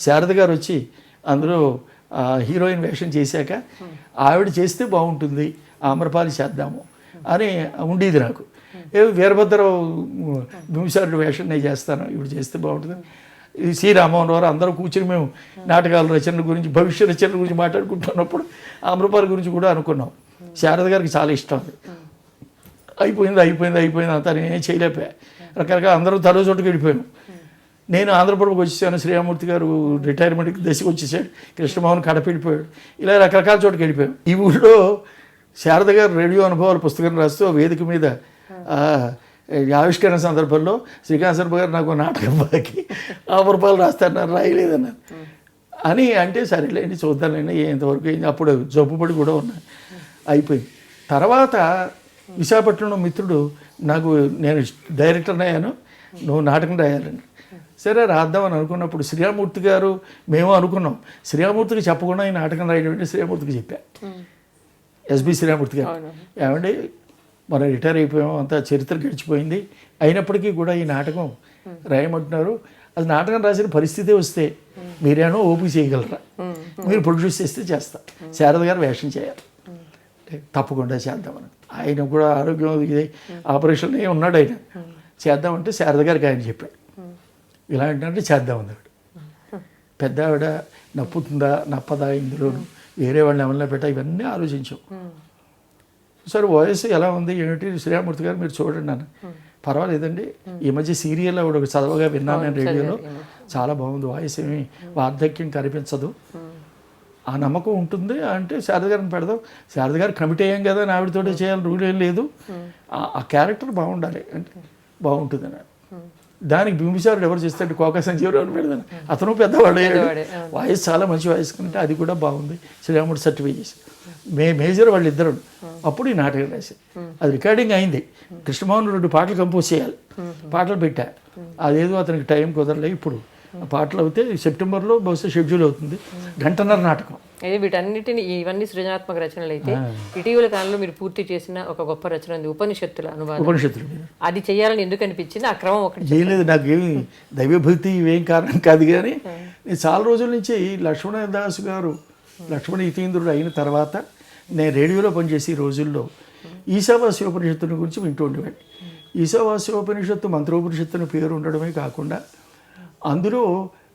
శారద గారు వచ్చి అందులో హీరోయిన్ వేషం చేశాక ఆవిడ చేస్తే బాగుంటుంది, ఆమ్రపాలి చేద్దాము అని ఉండేది నాకు. వీరభద్రరావు భీమసారుడి వేషం నేను చేస్తాను, ఇప్పుడు చేస్తే బాగుంటుంది. సి రామ్మోహన్ రావు అందరూ కూర్చొని మేము నాటకాల రచనల గురించి, భవిష్య రచనల గురించి మాట్లాడుకుంటున్నప్పుడు ఆమ్రపాలి గురించి కూడా అనుకున్నాం. శారద గారికి చాలా ఇష్టం అది. అయిపోయింది అంతా నేనేం చేయలేకపోయా. రకరకాల అందరూ తలో చోటుకి వెళ్ళిపోయాం. నేను ఆంధ్రప్రదేశ్కి వచ్చేసాను, శ్రీరామూర్తి గారు రిటైర్మెంట్కి దశకు వచ్చేసాడు, కృష్ణమోహన్ కడప వెళ్ళిపోయాడు, ఇలా రకరకాల చోటుకి వెళ్ళిపోయాం. ఈ ఊళ్ళో శారద గారు రేడియో అనుభవాల పుస్తకం రాస్తూ వేదిక మీద ఆవిష్కరణ సందర్భంలో శ్రీకాంత్ శర్మ గారు నాకు నాటకం బాకి ఆమ్రపాలు రాస్తారన్నారు, రాయలేదన్నారు అని అంటే సరేలేండి చూద్దాంలేండి ఎంతవరకు. అప్పుడు జబ్బుపడి కూడా ఉన్నా అయిపోయింది. తర్వాత విశాఖపట్నంలో మిత్రుడు నాకు, నేను డైరెక్టర్ అయ్యాను, నువ్వు నాటకం రాయాలని. సరే రాద్దామని అనుకున్నప్పుడు శ్రీరామూర్తి గారు మేము అనుకున్నాం, శ్రీరామూర్తికి చెప్పకుండా ఈ నాటకం రాయడం శ్రీరామూర్తికి చెప్పా. ఎస్బి శ్రీరామూర్తి గారు, ఏమండి మనం రిటైర్ అయిపోయాం, అంతా చరిత్ర గడిచిపోయింది, అయినప్పటికీ కూడా ఈ నాటకం రాయమంటున్నారు, అది నాటకం రాసిన పరిస్థితి వస్తే మీరేమో ఓపిక చేయగలరా, మీరు ప్రొడ్యూస్ చేస్తే చేస్తా, శారద గారు వేషం చేయాలి, తప్పకుండా చేద్దామని. ఆయన కూడా ఆరోగ్యం ఇది ఆపరేషన్ ఉన్నాడు, ఆయన చేద్దామంటే శారద గారికి ఆయన చెప్పాడు, ఇలా ఏంటంటే చేద్దామన్నాడు. పెద్ద ఆవిడ నప్పుతుందా నప్పదా, ఇందులో వేరే వాళ్ళని ఏమన్నా పెట్టా, ఇవన్నీ ఆలోచించాం. సరే వయసు ఎలా ఉంది ఏమిటి, శ్రీరామూర్తి గారు మీరు చూడండి అన్న. పర్వాలేదండి, ఈ మధ్య సీరియల్ ఆవిడ ఒక చదవగా విన్నాను నేను రేడియోలో, చాలా బాగుంది, వాయిస్ ఏమి వార్ధక్యం కనిపించదు, ఆ నమ్మకం ఉంటుంది. అంటే శారద గారిని పెడదాం, శారద గారు కమిటీ అయ్యాం కదా, ఆవిడతోటే చేయాలి, రూల్ ఏం లేదు, ఆ క్యారెక్టర్ బాగుండాలి అంటే బాగుంటుంది అని. దానికి బింబిసారుడు ఎవరు చేస్తాడు, కోకా సంజీవరావు పెడదాను, అతను పెద్దవాడు అయ్యాడు, వాయిస్ చాలా మంచి వాయిస్ కంటే అది కూడా బాగుంది, శ్రీరాముడు సర్టిఫై చేసి మేజర్ వాళ్ళు ఇద్దరు. అప్పుడు ఈ నాటకం రాశారు, అది రికార్డింగ్ అయింది. కృష్ణమోహన్ 2 పాటలు కంపోజ్ చేయాలి, పాటలు పెట్టా, అదేదో అతనికి టైం కుదరలే. ఇప్పుడు ఆ పాటలు అయితే సెప్టెంబర్లో బహుశా షెడ్యూల్ అవుతుంది, 1.5 గంటల నాటకం. అయితే వీటన్నిటిని, ఇవన్నీ సృజనాత్మక రచనలు అయితే ఇటీవల కాలంలో మీరు పూర్తి చేసిన ఒక గొప్ప రచన ఉంది, ఉపనిషత్తుల అనువాదం. ఉపనిషత్తులు అది చేయాలని ఎందుకు అనిపించింది, ఆ క్రమం ఒకటి? ఏం లేదు, నాకేమి దైవభక్తి ఇవేం కారణం కాదు, కానీ నేను చాలా రోజుల నుంచి లక్ష్మణదాస్ గారు లక్ష్మణ యతీంద్రుడు అయిన తర్వాత నేను రేడియోలో పనిచేసే రోజుల్లో ఈశావాస్యోపనిషత్తుని గురించి వింటూ ఉండేవాడిని. ఈశావాస్యోపనిషత్తు మంత్రోపనిషత్తు అని పేరు ఉండడమే కాకుండా అందులో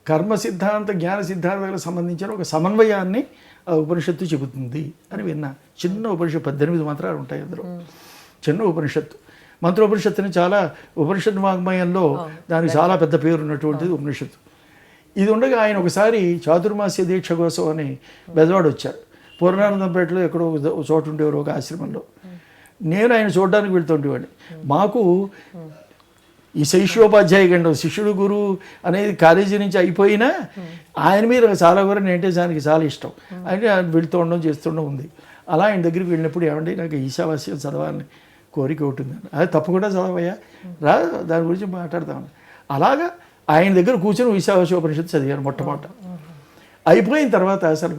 కర్మ సిద్ధాంత జ్ఞాన సిద్ధాంతాలకు సంబంధించిన ఒక సమన్వయాన్ని ఆ ఉపనిషత్తు చెబుతుంది అని విన్నా. చిన్న ఉపనిషత్తు, 18 మంత్రాలు ఉంటాయి అందులో, చిన్న ఉపనిషత్తు. మంత్రోపనిషత్తుని చాలా ఉపనిషత్తు వాగ్మయంలో దానికి చాలా పెద్ద పేరు ఉన్నటువంటిది ఉపనిషత్తు. ఇది ఉండగా ఆయన ఒకసారి చాతుర్మాస్య దీక్ష కోసం అని బెజవాడ వచ్చారు. పూర్ణానందంపేటలో ఎక్కడో చోటు ఉండేవారు ఒక ఆశ్రమంలో. నేను ఆయన చూడడానికి వెళ్తుండేవాడిని. మాకు ఈ శైష్యోపాధ్యాయ గండం, శిష్యుడు గురువు అనేది కాలేజీ నుంచి అయిపోయినా ఆయన మీద చాలా కూడా నేంటే దానికి చాలా ఇష్టం. అంటే ఆయన వెళ్తూ ఉండడం చేస్తుండడం ఉంది. అలా ఆయన దగ్గరికి వెళ్ళినప్పుడు ఏమండి నాకు ఈశావాస్యం చదవాలని కోరిక ఉంటుంది, అది తప్పకుండా చదవయ్యా రా, దాని గురించి మాట్లాడతామని. అలాగా ఆయన దగ్గర కూర్చొని ఈశావాస్యోపనిషత్తు చదివాను మొట్టమొదట. అయిపోయిన తర్వాత అసలు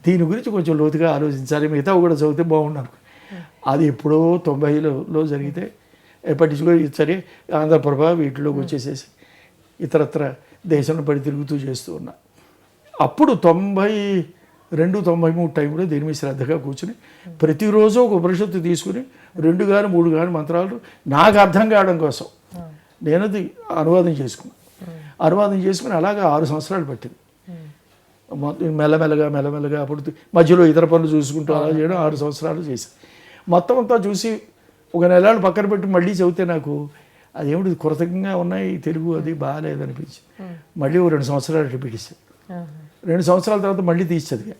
దీని గురించి కొంచెం లోతుగా ఆలోచించాలి, మిగతా కూడా చదివితే బాగున్నాను. అది ఎప్పుడో 90లలో జరిగితే పట్టించుకో, సరే ఆంధ్రప్రభ వీటిలోకి వచ్చేసేసి ఇతరత్ర దేశంలో పడి తిరుగుతూ చేస్తూ ఉన్నా. అప్పుడు 92, 93 టైంలో దీని మీద శ్రద్ధగా కూర్చుని ప్రతిరోజు ఒక ఉపనిషత్తు తీసుకుని 2 గాని 3 గాని మంత్రాలు నాకు అర్థం కావడం కోసం నేను అది అనువాదం చేసుకున్నాను. అనువాదం చేసుకుని అలాగా 6 సంవత్సరాలు పట్టింది. మెల్లమెల్లగా అప్పుడు మధ్యలో ఇతర పనులు చూసుకుంటూ అలా చేయడం 6 సంవత్సరాలు చేశాను. మొత్తం అంతా చూసి ఒక నెలలు పక్కన పెట్టి మళ్ళీ చదివితే నాకు అదేమిటి కృతజ్ఞంగా ఉన్నాయి తెలుగు, అది బాగాలేదనిపించి మళ్ళీ 2 సంవత్సరాలు రిపీట్ చేశాను. 2 సంవత్సరాల తర్వాత మళ్ళీ తీసి చదివా.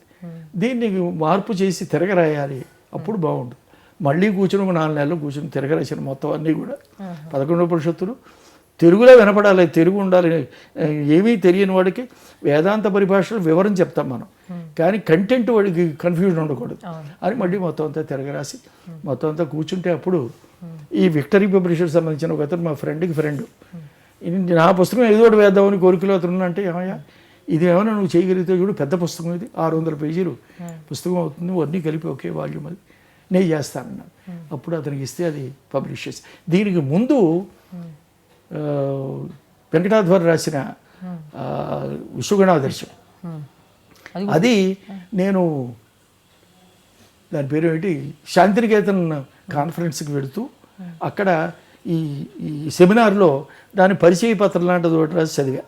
దీన్ని మార్పు చేసి తిరగరాయాలి, అప్పుడు బాగుంటుంది. మళ్ళీ కూర్చొని 4 నెలలు కూర్చొని తిరగరాసిన మొత్తం అన్నీ కూడా 11 ఉపనిషత్తులు తెలుగులో వినపడాలి, తెలుగు ఉండాలి. ఏమీ తెలియని వాడికి వేదాంత పరిభాషలు వివరం చెప్తాం మనం, కానీ కంటెంట్ వాడికి కన్ఫ్యూజన్ ఉండకూడదు అని మళ్ళీ మొత్తం అంతా తిరగరాసి మొత్తం అంతా కూర్చుంటే అప్పుడు ఈ విక్టరీ పబ్లిషర్కి సంబంధించిన ఒక అతను మా ఫ్రెండ్కి ఫ్రెండ్, నా పుస్తకం ఏదో ఒకటి వేద్దామని కోరికలో అతను అంటే, ఏమయ్యా ఇది ఏమైనా నువ్వు చేయగలిగితే చూడు, పెద్ద పుస్తకం ఇది 600 పేజీలు పుస్తకం అవుతుంది, అన్నీ కలిపి ఒకే వాల్యూమ్, అది నేను చేస్తానన్నాను. అప్పుడు అతనికి ఇస్తే అది పబ్లిష్ చేసి. దీనికి ముందు వెంకటాధ్వర రాసిన విశ్వగణాదర్శం, అది నేను దాని పేరు ఏంటి శాంతినికేతన్ కాన్ఫరెన్స్కి వెళుతూ అక్కడ ఈ సెమినార్లో దాని పరిచయ పత్రం లాంటిది ఒకటి రాసి చదివా.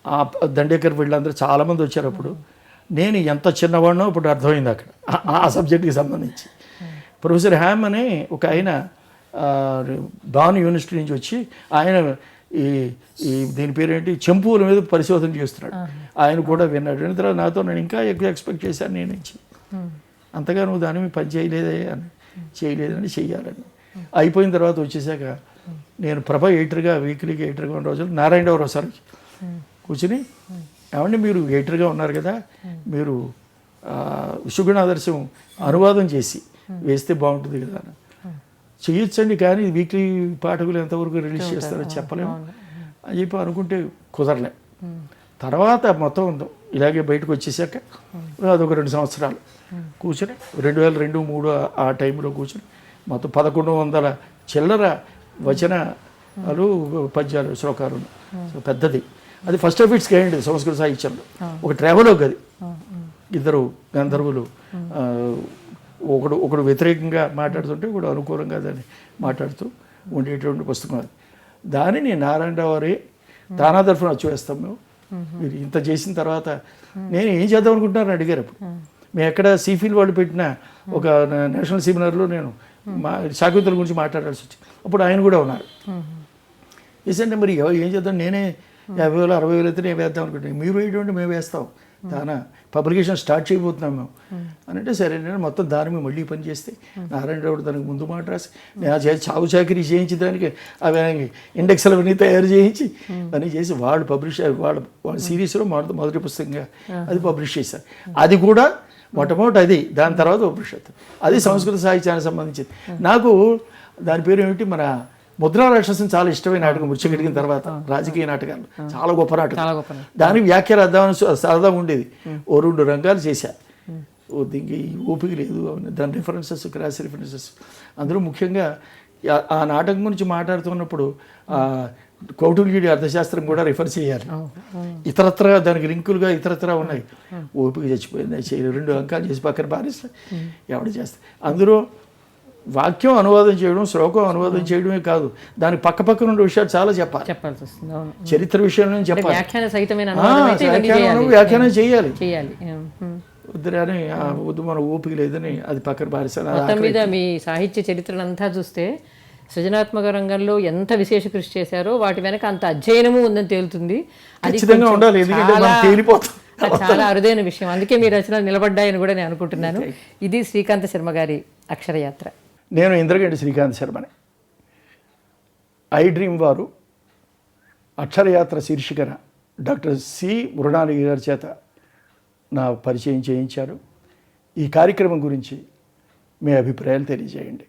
ఆ దండేకర్ వీళ్ళందరూ చాలామంది వచ్చారు. అప్పుడు నేను ఎంత చిన్నవాడినో ఇప్పుడు అర్థమైంది అక్కడ ఆ సబ్జెక్ట్కి సంబంధించి. ప్రొఫెసర్ హ్యామ్ అనే ఒక ఆయన డాన్ యూనివర్సిటీ నుంచి వచ్చి ఆయన ఈ దీని పేరేంటి చెంపుల మీద పరిశోధన చేస్తున్నాడు. ఆయన కూడా విన్నాడు. విన్న తర్వాత నాతో నేను ఇంకా ఎక్కువ ఎక్స్పెక్ట్ చేశాను నేను నుంచి, అంతగా నువ్వు దాని మీద పని చేయలేదే అని, చేయలేదని చెయ్యాలని. అయిపోయిన తర్వాత వచ్చేసాక నేను ప్రభ ఎడిటర్గా, వీక్లీకి ఎడిటర్గా ఉన్న రోజులు నారాయణరావు సార్ కూర్చుని, ఏమంటే మీరు ఎడిటర్గా ఉన్నారు కదా, మీరు విశ్వగుణాదర్శం అనువాదం చేసి వేస్తే బాగుంటుంది కదా అని. చేయొచ్చండి, కానీ వీక్లీ పాఠకులు ఎంతవరకు రిలీజ్ చేస్తారో చెప్పలేము అని చెప్పి అనుకుంటే కుదరలే. తర్వాత మొత్తం ఇలాగే బయటకు వచ్చేసాక అదొక 2 సంవత్సరాలు కూర్చొని 2002, 2003 ఆ టైంలో కూర్చొని మొత్తం 1100 చిల్లర వచనాలు, పద్యాలు, శ్లోకాలు, పెద్దది. అది ఫస్ట్ ఆఫ్ ఇట్స్ కైండ్ సంస్కృత సాహిత్యంలో. ఒక ట్రావెలోగ్ అది, 2 గంధర్వులు ఒకడు వ్యతిరేకంగా మాట్లాడుతుంటే ఒకడు అనుకూలంగా దాన్ని మాట్లాడుతూ ఉండేటువంటి పుస్తకం అది. దానిని నారాయణరావు వారి దానాదర్శనం వచ్చేస్తాం మేము. మీరు ఇంత చేసిన తర్వాత నేను ఏం చేద్దాం అనుకుంటున్నారని అడిగారు. అప్పుడు మేము ఎక్కడ సీఫీల్ వాళ్ళు పెట్టిన ఒక నేషనల్ సెమినార్లో నేను శాకుంతల గురించి మాట్లాడాల్సి వచ్చింది. అప్పుడు ఆయన కూడా ఉన్నారు. ఏంటంటే మరి ఏం చేద్దాం, నేనే 50,000 60,000 అయితే నేను వేద్దాం అనుకుంటాను. మీరు వేయడం మేము వేస్తాం, దానా పబ్లికేషన్ స్టార్ట్ చేయబోతున్నాం మేము అని అంటే సరే. నేను మొత్తం దాని మీద మళ్ళీ పని చేస్తే నారాయణరావు దానికి ముందు మాట రాసి నేను చావు చాకరీ చేయించి దానికి అవి ఇండెక్స్లు అవన్నీ తయారు చేయించి అన్నీ చేసి వాళ్ళు పబ్లిష్ వాళ్ళ సిరీస్లో మొదటి పుస్తకంగా అది పబ్లిష్ చేశారు. అది కూడా మొట్టమొదటి అది, దాని తర్వాత ఉపనిషత్తు. అది సంస్కృత సాహిత్యానికి సంబంధించింది. నాకు దాని పేరు ఏమిటి, మన ముద్రా రాక్షసం చాలా ఇష్టమైన నాటకం. మృత్యుగడిగిన తర్వాత రాజకీయ నాటకాలు చాలా గొప్ప నాటకం. దానికి వ్యాఖ్య రాద్దామని సరదా ఉండేది. ఓ 2 రంగాలు చేశా. దీనికి ఓపిక లేదు. దాని రిఫరెన్సెస్, క్రాస్ రిఫరెన్సెస్, అందులో ముఖ్యంగా ఆ నాటకం గురించి మాట్లాడుతున్నప్పుడు కౌటిల్యుడి అర్థశాస్త్రం కూడా రిఫర్ చేయాలి. ఇతరత్ర దానికి లింకులుగా ఇతరత్ర ఉన్నాయి. ఓపిక చచ్చిపోయింది, 2 అంకాలు చేసి పక్కన పారేస్తే ఎవడు చేస్తా. అందులో వాక్యం అనువాదం చేయడం, శ్లోకం అనువాదం చేయడమే కాదు, దాని పక్కన ఉన్న విషయాలు చాలా చెప్పాల్సి వస్తుంది. చరిత్ర విషయం నుంచి చెప్పాలి, వ్యాఖ్యానం చేయాలి. వద్దురని వద్దు, మన ఓపిక లేదని అది పక్కన పారేసాను. మొత్తం మీద మీ సాహిత్య చరిత్రనంతా చూస్తే సృజనాత్మక రంగంలో ఎంత విశేష కృషి చేశారో వాటి వెనక అంత అధ్యయనము ఉందని తేలుతుంది. అది ఉండాలి, ఎందుకంటే చాలా అరుదైన విషయం. అందుకే మీ రచనలు నిలబడ్డాయని కూడా నేను అనుకుంటున్నాను. ఇది శ్రీకాంత శర్మ గారి అక్షరయాత్ర. నేను ఇంద్రగంటి శ్రీకాంత్ శర్మని. ఐ డ్రీమ్ వారు అక్షరయాత్ర శీర్షికన డాక్టర్ సి మృణాలి గారి చేత నా పరిచయం చేయించారు. ఈ కార్యక్రమం గురించి మీ అభిప్రాయాలు తెలియజేయండి.